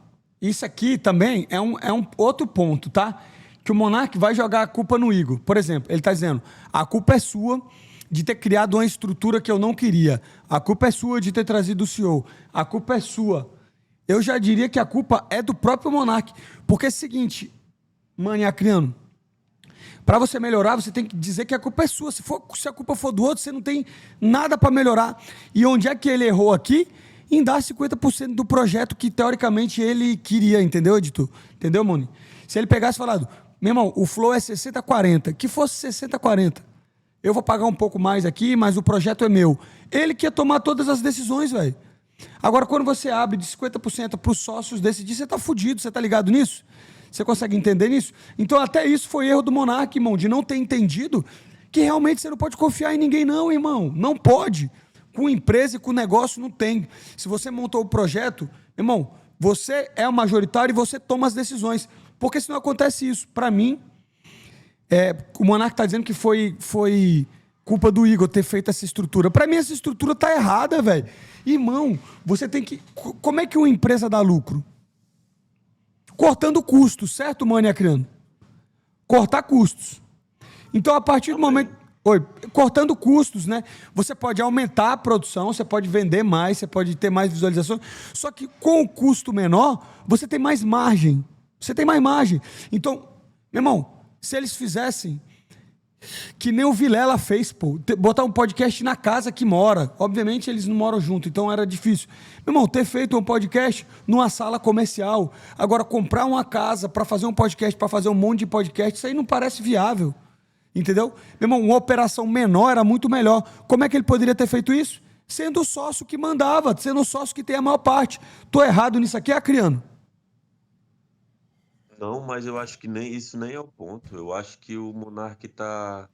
isso aqui também é um outro ponto, tá? Que o Monark vai jogar a culpa no Igor. Por exemplo, ele tá dizendo, a culpa é sua de ter criado uma estrutura que eu não queria. A culpa é sua de ter trazido o CEO. A culpa é sua. Eu já diria que a culpa é do próprio Monark. Porque é o seguinte, Maniacriano, para você melhorar, você tem que dizer que a culpa é sua. Se a culpa for do outro, você não tem nada para melhorar. E onde é que ele errou aqui? Em dar 50% do projeto que, teoricamente, ele queria, entendeu, editor? Entendeu, Moni? Se ele pegasse e falado, meu irmão, o flow é 60-40, que fosse 60-40. Eu vou pagar um pouco mais aqui, mas o projeto é meu. Ele que ia tomar todas as decisões, velho. Agora, quando você abre de 50% para os sócios decidir, você tá fudido, você tá ligado nisso? Você consegue entender nisso? Então, até isso foi erro do Monark, irmão, de não ter entendido que realmente você não pode confiar em ninguém, não, irmão. Não pode. Com empresa e com negócio, não tem. Se você montou o projeto, irmão, você é o majoritário e você toma as decisões. Porque senão acontece isso. Para mim, o Monark está dizendo que foi culpa do Igor ter feito essa estrutura. Para mim, essa estrutura tá errada, velho. Irmão, você tem que... Como é que uma empresa dá lucro? Cortando custos, certo, Maniacriano? Cortar custos. Então, a partir do momento... cortando custos, né? Você pode aumentar a produção, você pode vender mais, você pode ter mais visualizações. Só que com o custo menor, você tem mais margem. Você tem mais margem. Então, meu irmão, se eles fizessem que nem o Vilela fez, pô, botar um podcast na casa que mora. Obviamente, eles não moram junto, então era difícil. Meu irmão, ter feito um podcast numa sala comercial. Agora, comprar uma casa para fazer um podcast, para fazer um monte de podcast, isso aí não parece viável. Entendeu? Meu irmão, uma operação menor era muito melhor. Como é que ele poderia ter feito isso? Sendo o sócio que mandava, sendo o sócio que tem a maior parte. Tô errado nisso aqui, Acriano? Não, mas eu acho que isso nem é o ponto. Eu acho que o Monark tá...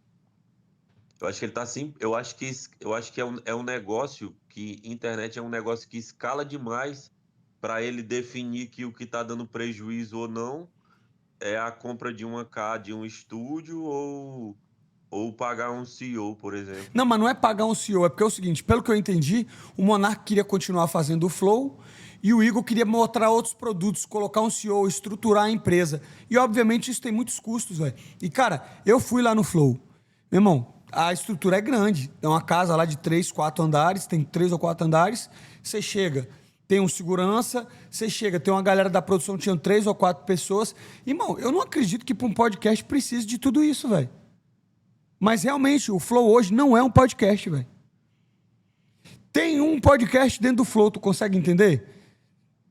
Eu acho que ele tá assim... Eu acho que é um negócio que... Internet é um negócio que escala demais para ele definir que o que tá dando prejuízo ou não é a compra de de um estúdio ou pagar um CEO, por exemplo. Não, mas não é pagar um CEO, é porque é o seguinte, pelo que eu entendi, o Monark queria continuar fazendo o Flow e o Igor queria mostrar outros produtos, colocar um CEO, estruturar a empresa. E, obviamente, isso tem muitos custos, velho. E, cara, eu fui lá no Flow. Meu irmão, a estrutura é grande. É uma casa lá de 3, 4 andares, tem 3 ou 4 andares. Você chega... Tem um segurança, você chega, tem uma galera da produção, tinham 3 ou 4 pessoas. Irmão, eu não acredito que para um podcast precise de tudo isso, velho. Mas realmente, o Flow hoje não é um podcast, velho. Tem um podcast dentro do Flow, tu consegue entender?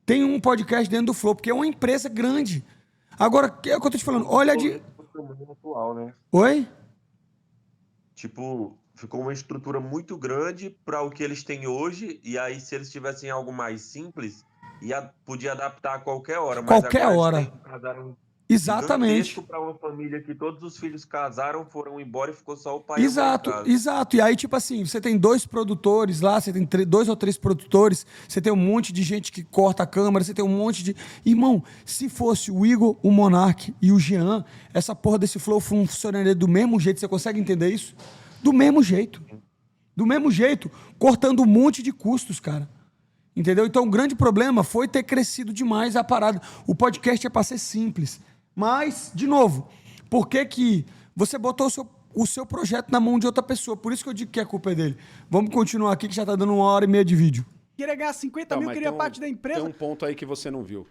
Tem um podcast dentro do Flow, porque é uma empresa grande. Agora, é o que eu tô te falando, olha de... Atual, né? Oi? Tipo... Ficou uma estrutura muito grande para o que eles têm hoje, e aí se eles tivessem algo mais simples, podia adaptar a qualquer hora. Mas qualquer agora hora. Eles têm um casarão Exatamente. para uma família que todos os filhos casaram, foram embora e ficou só o pai. Exato, exato. E aí, tipo assim, você tem 2 produtores lá, você tem 2 ou 3 produtores, você tem um monte de gente que corta a câmera, você tem um monte de... Irmão, se fosse o Igor, o Monark e o Jean, essa porra desse Flow funcionaria do mesmo jeito, você consegue entender isso? Do mesmo jeito. Do mesmo jeito, cortando um monte de custos, cara. Entendeu? Então, o grande problema foi ter crescido demais a parada. O podcast é para ser simples. Mas, de novo, por que Você botou o seu projeto na mão de outra pessoa. Por isso que eu digo que a culpa é dele. Vamos continuar aqui, que já tá dando 1h30 de vídeo. Queria ganhar 50 Não, mil, mas queria tem parte da empresa. Tem um ponto aí que você não viu.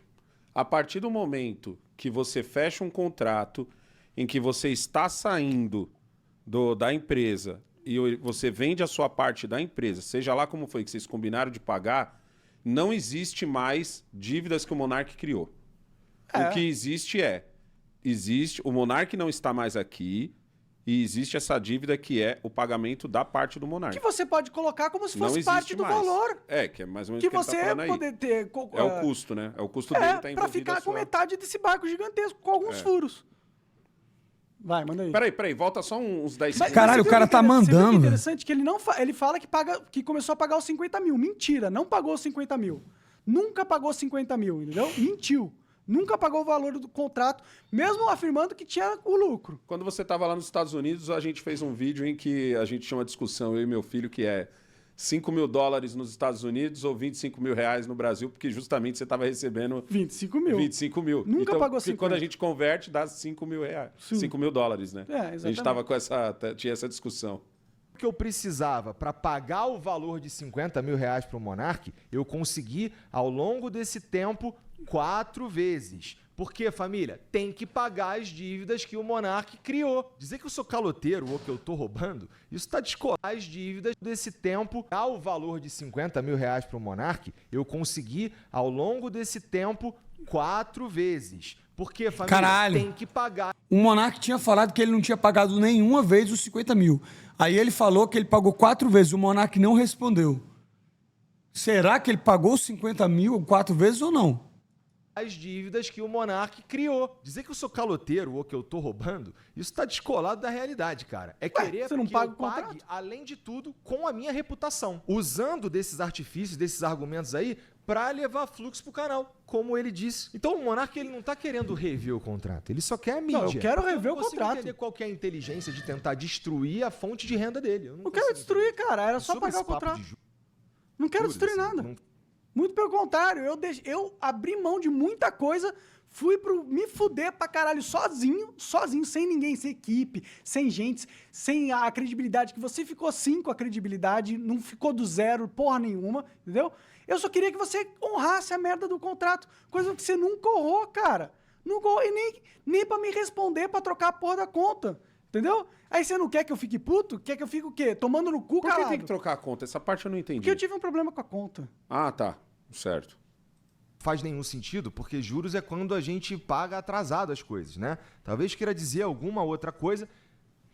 A partir do momento que você fecha um contrato em que você está saindo da empresa e você vende a sua parte da empresa, seja lá como foi que vocês combinaram de pagar, não existe mais dívidas que o Monark criou. O que existe o Monark não está mais aqui e existe essa dívida que é o pagamento da parte do Monark. Que você pode colocar como se Não fosse existe parte do mais. valor. Que é mais ou menos Que o que ele você tá falando aí. poder ter... É o custo, né? É o custo dele tá pra envolvido ficar a com sua... metade desse barco gigantesco, com alguns furos. Vai, manda aí. Peraí, volta só uns 10 Mas- segundos. Caralho, você o cara viu que tá você viu que mandando, é interessante que ele não ele fala que começou a pagar os 50 mil. Mentira, não pagou os 50 mil. Nunca pagou 50 mil, entendeu? Mentiu. Nunca pagou o valor do contrato, mesmo afirmando que tinha o lucro. Quando você estava lá nos Estados Unidos, a gente fez um vídeo em que a gente tinha uma discussão, eu e meu filho, que é $5 mil nos Estados Unidos ou R$25 mil no Brasil, porque justamente você estava recebendo 25 mil. 25 mil. Nunca então, pagou porque 50. quando a gente converte, dá $5 mil. Sim. $5 mil, né? É, A gente exatamente. tava tinha essa discussão. Que eu precisava para pagar o valor de 50 mil reais para o Monark, eu consegui ao longo desse tempo 4 vezes. Porque, família, tem que pagar as dívidas que o Monark criou. Dizer que eu sou caloteiro ou que eu tô roubando, isso tá descolado. As dívidas desse tempo, ao valor de 50 mil reais para o Monark, eu consegui ao longo desse tempo 4 vezes. Porque, família, Caralho. tem que pagar. O Monark tinha falado que ele não tinha pagado nenhuma vez os 50 mil. Aí ele falou que ele pagou 4 vezes. O Monark não respondeu. Será que ele pagou os 50 mil 4 vezes ou não? As dívidas que o Monark criou. Dizer que eu sou caloteiro ou que eu tô roubando, isso tá descolado da realidade, cara. É querer você não que paga eu o contrato? pague, além de tudo, com a minha reputação. Usando desses artifícios, desses argumentos aí, pra levar fluxo pro canal, como ele disse. Então o Monark, ele não tá querendo rever o contrato, ele só quer a mídia. Não, eu quero rever o não consigo contrato. entender qual que é a inteligência de tentar destruir a fonte de renda dele. Eu não Não quero consigo destruir, entender. cara. Era E só sobre pagar o esse papo contrato. de juros, Não quero destruir assim, nada. não- Muito pelo contrário, eu abri mão de muita coisa, fui pro me fuder pra caralho sozinho, sem ninguém, sem equipe, sem gente, sem a credibilidade, que você ficou sim com a credibilidade, não ficou do zero, porra nenhuma, entendeu? Eu só queria que você honrasse a merda do contrato, coisa que você nunca honrou, cara. Nunca honrou, e nem pra me responder pra trocar a porra da conta, entendeu? Aí você não quer que eu fique puto? Quer que eu fique o quê? Tomando no cu, Por que calado? tem que trocar a conta? Essa parte eu não entendi. Porque eu tive um problema com a conta. Ah, tá. Certo. faz nenhum sentido, porque juros é quando a gente paga atrasado as coisas, né? Talvez queira dizer alguma outra coisa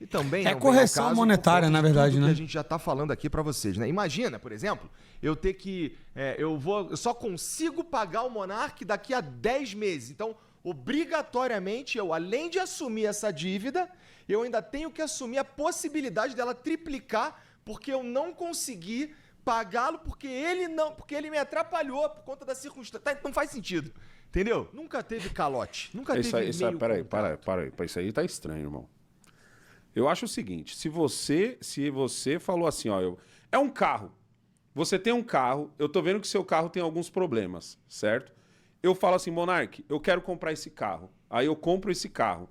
e também É não vem ao correção caso monetária, por conta na de verdade, tudo né? que a gente já tá falando aqui para vocês, né? Imagina, por exemplo, eu ter que eu só consigo pagar o Monark daqui a 10 meses. Então, obrigatoriamente, eu além de assumir essa dívida, eu ainda tenho que assumir a possibilidade dela triplicar, porque eu não consegui pagá-lo porque ele me atrapalhou por conta da circunstância. Não faz sentido. Entendeu? Nunca teve calote. Nunca teve meio Peraí, contrato. isso aí tá estranho, irmão. Eu acho o seguinte, se você falou assim, ó, é um carro. Você tem um carro, eu tô vendo que seu carro tem alguns problemas, certo? Eu falo assim, Monark, eu quero comprar esse carro. Aí eu compro esse carro.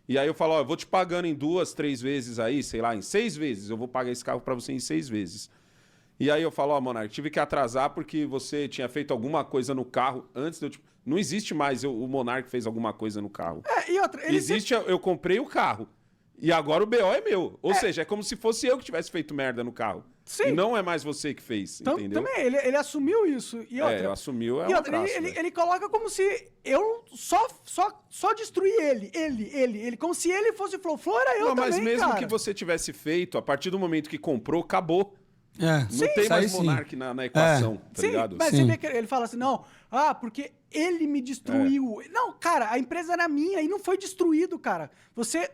E aí eu falo, ó, eu vou te pagando em 2, 3 vezes aí, sei lá, em 6 vezes. Eu vou pagar esse carro pra você em 6 vezes. E aí eu falo, ó, Monark, tive que atrasar porque você tinha feito alguma coisa no carro antes de eu... Não existe mais o Monark fez alguma coisa no carro. E outra, ele Existe, eu comprei o carro. E agora o BO é meu. Ou seja, é como se fosse eu que tivesse feito merda no carro. Sim. E não é mais você que fez, entendeu? Também, ele assumiu isso. E outra, Ele assumiu, é e um outra, abraço, ele, velho. ele coloca como se eu só destruí ele. Como se ele fosse Flow. Flow era eu Não, também, mas mesmo cara. que você tivesse feito, a partir do momento que comprou, acabou. É, Não tem isso aí mais sim. Monark na equação, tá Sim, ligado? mas Sim. você vê que ele fala assim, não, porque ele me destruiu. Não, cara, a empresa era minha e não foi destruído, cara. Você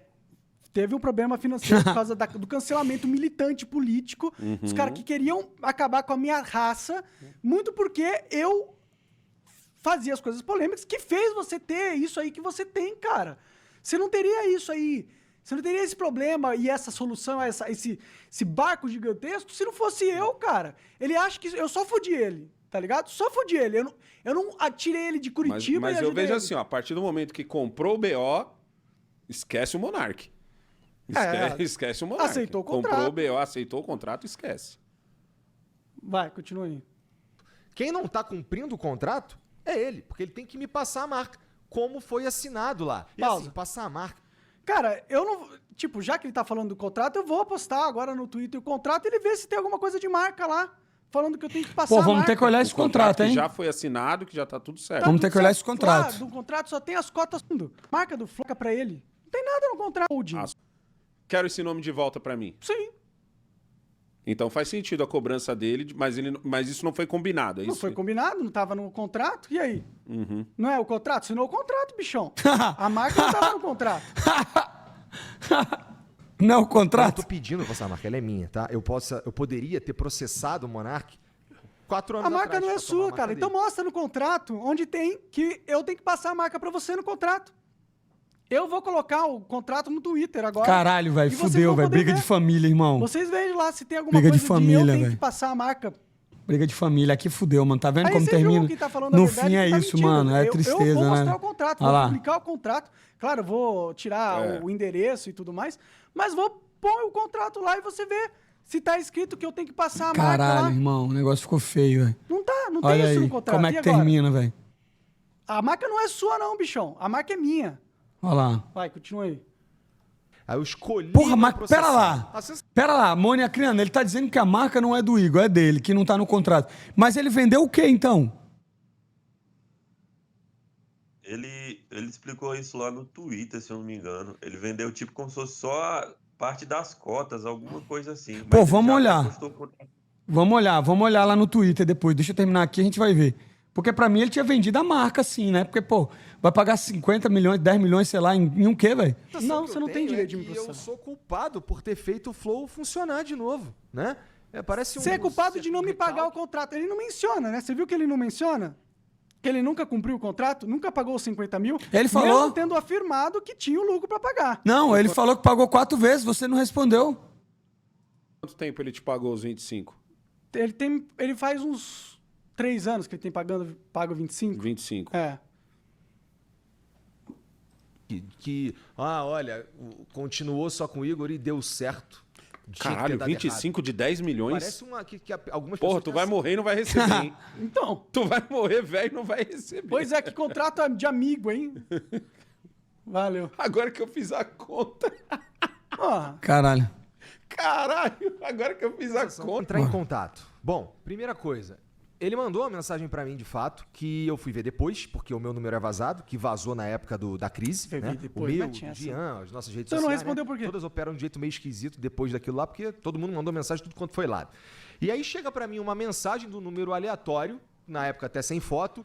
teve um problema financeiro por causa do cancelamento militante político, os caras que queriam acabar com a minha raça, muito porque eu fazia as coisas polêmicas que fez você ter isso aí que você tem, cara. Você não teria isso aí. Você não teria esse problema e essa solução, esse barco gigantesco, se não fosse eu, cara. Ele acha que eu só fudi ele, tá ligado? Só fudi ele. Eu não atirei ele de Curitiba Mas e eu ajudei vejo ele. assim, ó, a partir do momento que comprou o BO, esquece o Monark. Esquece o Monark. Aceitou o contrato. Comprou o BO, aceitou o contrato, esquece. Vai, continua aí. Quem não tá cumprindo o contrato é ele, porque ele tem que me passar a marca, como foi assinado lá. E Pausa. assim, passar a marca. Cara, eu não... Tipo, já que ele tá falando do contrato, eu vou postar agora no Twitter o contrato e ele vê se tem alguma coisa de marca lá, falando que eu tenho que passar Pô, a vamos marca. ter que olhar esse contrato, que hein? já foi assinado, que já tá tudo certo. Tá Vamos tudo ter que olhar certo. esse contrato. Lá, do contrato só tem as cotas. Marca do Floca pra ele. Não tem nada no contrato, holding. Ah, Quero esse nome de volta pra mim. Sim. Então faz sentido a cobrança dele, mas isso não foi combinado, é Não isso? foi combinado, não tava no contrato. E aí? Uhum. Não é o contrato? Assinou o contrato, bichão. A marca não tava no contrato. Não, o Eu contrato? tô pedindo pra passar a marca, ela é minha, tá? Eu poderia ter processado o Monark 4 anos A marca atrás não é pra tomar a sua, marca cara. Então dele. mostra no contrato onde tem que eu tenho que passar a marca pra você no contrato. Eu vou colocar o contrato no Twitter agora. Caralho, velho, E vocês fudeu, vão velho. poder Briga ver. de família, irmão. Vocês veem lá se tem alguma Briga de coisa família, eu tenho velho. que passar a marca. Briga de família. Aqui fudeu, mano. Tá vendo Aí como vocês julgam termina? quem tá falando a No verdade fim e é quem tá isso, mentindo. mano. É eu tristeza, vou mostrar né? o contrato, Olha vou lá. publicar o contrato. Claro, eu vou tirar o endereço e tudo mais, mas vou pôr o contrato lá e você vê se tá escrito que eu tenho que passar a marca Caralho, lá. irmão. O negócio ficou feio, velho. Não tem Olha isso aí. no contrato. Como é E que agora? termina, velho? A marca não é sua não, bichão. A marca é minha. Olha lá. Vai, continua aí. Aí eu escolhi. Porra, não mas processar. pera lá. Pera lá, Mônia Criano, ele tá dizendo que a marca não é do Igor, é dele, que não tá no contrato. Mas ele vendeu o quê, então? Ele explicou isso lá no Twitter, se eu não me engano. Ele vendeu tipo como se fosse só a parte das cotas, alguma coisa assim. Pô, Mas ele vamos já olhar. postou o contrato. Vamos olhar lá no Twitter depois. Deixa eu terminar aqui, a gente vai ver. Porque pra mim ele tinha vendido a marca, assim, né? Porque, pô, vai pagar 50 milhões, 10 milhões, sei lá, em um quê, velho? Não, que você eu não tem tenho direito de é me que eu processar. sou culpado por ter feito o Flow funcionar de novo, né? Parece Você é culpado de não me pagar o contrato. Ele não menciona, né? Você viu que ele não menciona? Que ele nunca cumpriu o contrato? Nunca pagou os 50 mil? Ele falou. Mesmo tendo afirmado que tinha o lucro pra pagar. Não, ele falou que pagou 4 vezes, você não respondeu. Quanto tempo ele te pagou os 25? Ele faz uns 3 anos que ele tem pago 25. 25. É. Olha, continuou só com o Igor e deu certo. Tinha que ter Caralho, dado 25 de 10 errado. milhões? Parece uma que algumas Porra, pessoas tu vai morrer e não vai receber, hein? Então, Tu vai morrer velho e não vai receber. pois é, que contrato de amigo, hein? Valeu. Agora que eu fiz a conta. Ó, Caralho. Caralho, agora que eu fiz a conta. Entrar em contato. Bom, primeira coisa. Ele mandou uma mensagem pra mim, de fato, que eu fui ver depois, porque o meu número é vazado, que vazou na época da crise. Foi ver Né? depois, o meu, mas tinha o essa. Jean, as nossas redes Você não sociais. respondeu né? por quê? Todas operam de um jeito meio esquisito depois daquilo lá, porque todo mundo mandou mensagem tudo quanto foi lá. E aí chega pra mim uma mensagem do número aleatório, na época até sem foto,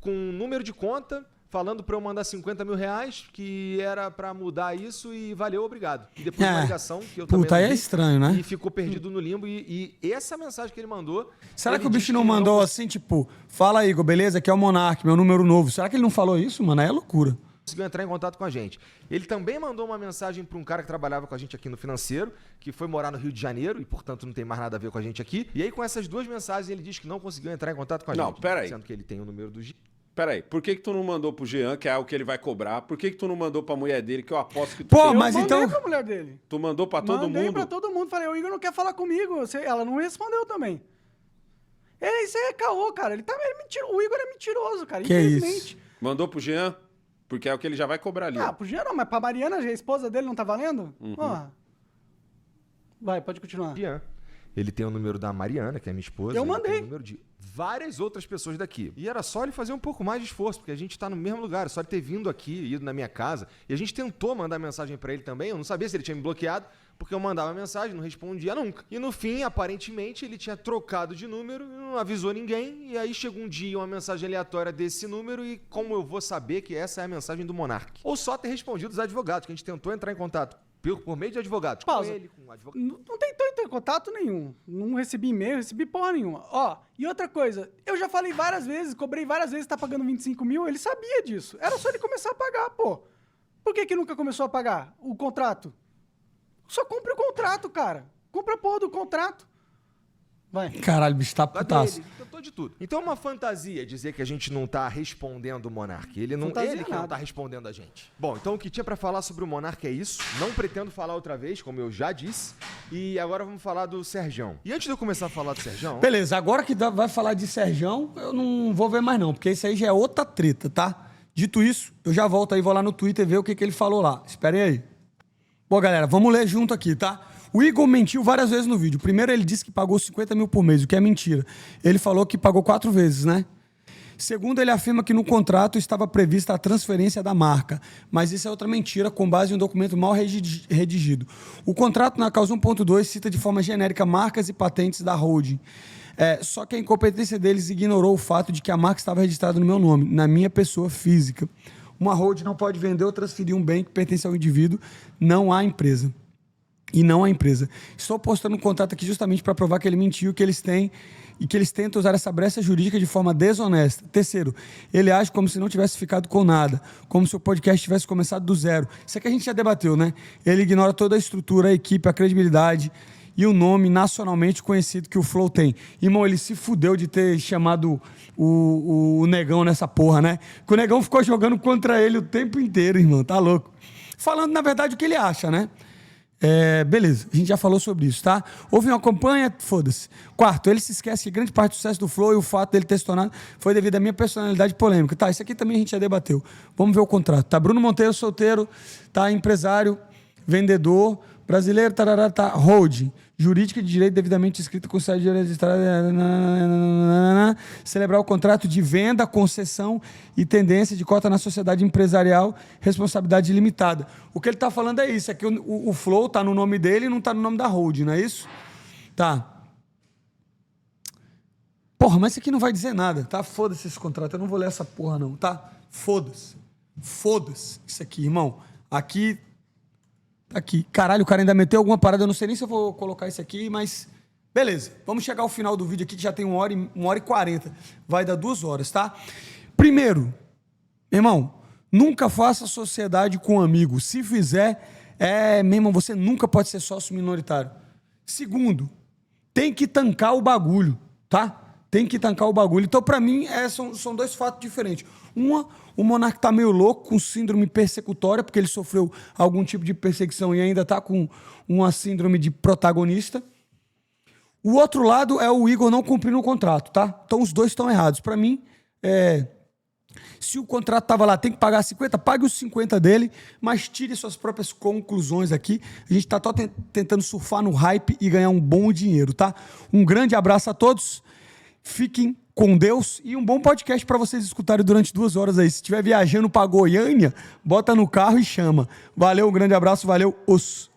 com um número de conta, falando pra eu mandar 50 mil reais, que era pra mudar isso e valeu, obrigado. E depois uma ligação que eu também Puta, aí não é vi, estranho, né? e ficou perdido no limbo. E essa mensagem que ele mandou... Será ele que o diz bicho não mandou assim, tipo, fala, Igor, beleza? Aqui é o Monark, meu número novo. Será que ele não falou isso, mano? Aí é loucura. conseguiu entrar em contato com a gente. Ele também mandou uma mensagem para um cara que trabalhava com a gente aqui no financeiro, que foi morar no Rio de Janeiro e, portanto, não tem mais nada a ver com a gente aqui. E aí, com essas duas mensagens, ele diz que não conseguiu entrar em contato com a gente. Não, peraí. Sendo que ele tem o número do G. Peraí, por que tu não mandou pro Jean, que é o que ele vai cobrar? Por que tu não mandou pra mulher dele, que eu aposto que tu Pô, tem? mas eu mandei então- pra mulher dele. Tu mandou pra todo Mandei mundo? pra todo mundo. Falei, o Igor não quer falar comigo. Ela não respondeu também. Isso aí é caô, cara. O Igor é mentiroso, cara. Que Infelizmente. Mandou pro Jean? Porque é o que ele já vai cobrar ali. Ah, pro Jean não, mas pra Mariana, a esposa dele, não tá valendo? Uhum. Ó. Vai, pode continuar. Jean. Ele tem o número da Mariana, que é minha esposa. Eu ele mandei. Tem o número de várias outras pessoas daqui. E era só ele fazer um pouco mais de esforço, porque a gente tá no mesmo lugar. Só ele ter vindo aqui, ido na minha casa. E a gente tentou mandar mensagem pra ele também. Eu não sabia se ele tinha me bloqueado, porque eu mandava mensagem, não respondia nunca. E no fim, aparentemente, ele tinha trocado de número, não avisou ninguém. E aí chegou um dia uma mensagem aleatória desse número. E como eu vou saber que essa é a mensagem do Monark? Ou só ter respondido os advogados, que a gente tentou entrar em contato por meio de advogados. Pausa. Com ele, com o advogado. Não tentou entrar em contato nenhum. Não recebi e-mail, recebi porra nenhuma. Ó, e outra coisa, eu já falei várias vezes, cobrei várias vezes, tá pagando 25 mil, ele sabia disso. Era só ele começar a pagar, pô. Por que nunca começou a pagar o contrato? Só cumpre o contrato, cara. Cumpre a porra do contrato. Vai. Caralho, bicho, tá Da putaço. dele, tentou de tudo. Então é uma fantasia dizer que a gente não tá respondendo o Monark. Ele Fantasia que não nada. tá respondendo a gente. Bom, então o que tinha pra falar sobre o Monark é isso. Não pretendo falar outra vez, como eu já disse. E agora vamos falar do Serjão. E antes de eu começar a falar do Serjão... Beleza, agora que vai falar de Serjão, eu não vou ver mais não, porque isso aí já é outra treta, tá? Dito isso, eu já volto aí, vou lá no Twitter ver o que ele falou lá. Esperem aí. Bom, galera, vamos ler junto aqui, tá? O Igor mentiu várias vezes no vídeo. Primeiro, ele disse que pagou 50 mil por mês, o que é mentira. Ele falou que pagou 4 vezes, né? Segundo, ele afirma que no contrato estava prevista a transferência da marca, mas isso é outra mentira, com base em um documento mal redigido. O contrato na causa 1.2 cita de forma genérica marcas e patentes da holding. Só que a incompetência deles ignorou o fato de que a marca estava registrada no meu nome, na minha pessoa física. Uma holding não pode vender ou transferir um bem que pertence ao indivíduo, não à empresa. E não a empresa. Estou postando um contrato aqui justamente para provar que ele mentiu, que eles têm e que eles tentam usar essa brecha jurídica de forma desonesta. Terceiro, ele age como se não tivesse ficado com nada, como se o podcast tivesse começado do zero. Isso aqui a gente já debateu, né? Ele ignora toda a estrutura, a equipe, a credibilidade e o nome nacionalmente conhecido que o Flow tem. Irmão, ele se fudeu de ter chamado o Negão nessa porra, né? Que o Negão ficou jogando contra ele o tempo inteiro, irmão. Tá louco. Falando, na verdade, o que ele acha, né? Beleza, a gente já falou sobre isso, tá? Houve uma campanha, foda-se. Quarto, ele se esquece que grande parte do sucesso do Flow e o fato dele ter se tornado foi devido à minha personalidade polêmica. Tá, isso aqui também a gente já debateu. Vamos ver o contrato. Tá, Bruno Monteiro, solteiro, tá, empresário, vendedor, brasileiro, tarará, tá, holding, jurídica de direito devidamente escrita com sede registrada, celebrar o contrato de venda, concessão e tendência de cota na sociedade empresarial, responsabilidade limitada. O que ele está falando é isso, é que o Flow está no nome dele e não está no nome da holding, não é isso? Tá. Porra, mas isso aqui não vai dizer nada, tá? Foda-se esse contrato, eu não vou ler essa porra não, tá? Foda-se. Foda-se isso aqui, irmão. Aqui... Caralho, o cara ainda meteu alguma parada, eu não sei nem se eu vou colocar isso aqui, mas... Beleza, vamos chegar ao final do vídeo aqui, que já tem 1 hora e 40. Vai dar 2 horas, tá? Primeiro, meu irmão, nunca faça sociedade com um amigo. Se fizer, meu irmão, você nunca pode ser sócio minoritário. Segundo, tem que tancar o bagulho, tá? Tem que tancar o bagulho. Então, pra mim, são 2 fatos diferentes. Uma, o Monark tá meio louco, com síndrome persecutória, porque ele sofreu algum tipo de perseguição e ainda tá com uma síndrome de protagonista. O outro lado é o Igor não cumprindo o contrato, tá? Então, os 2 estão errados. Pra mim, se o contrato tava lá, tem que pagar 50, pague os 50 dele, mas tire suas próprias conclusões aqui. A gente tá só tentando surfar no hype e ganhar um bom dinheiro, tá? Um grande abraço a todos. Fiquem com Deus e um bom podcast para vocês escutarem durante 2 horas aí. Se estiver viajando para Goiânia, bota no carro e chama. Valeu, um grande abraço, valeu, os...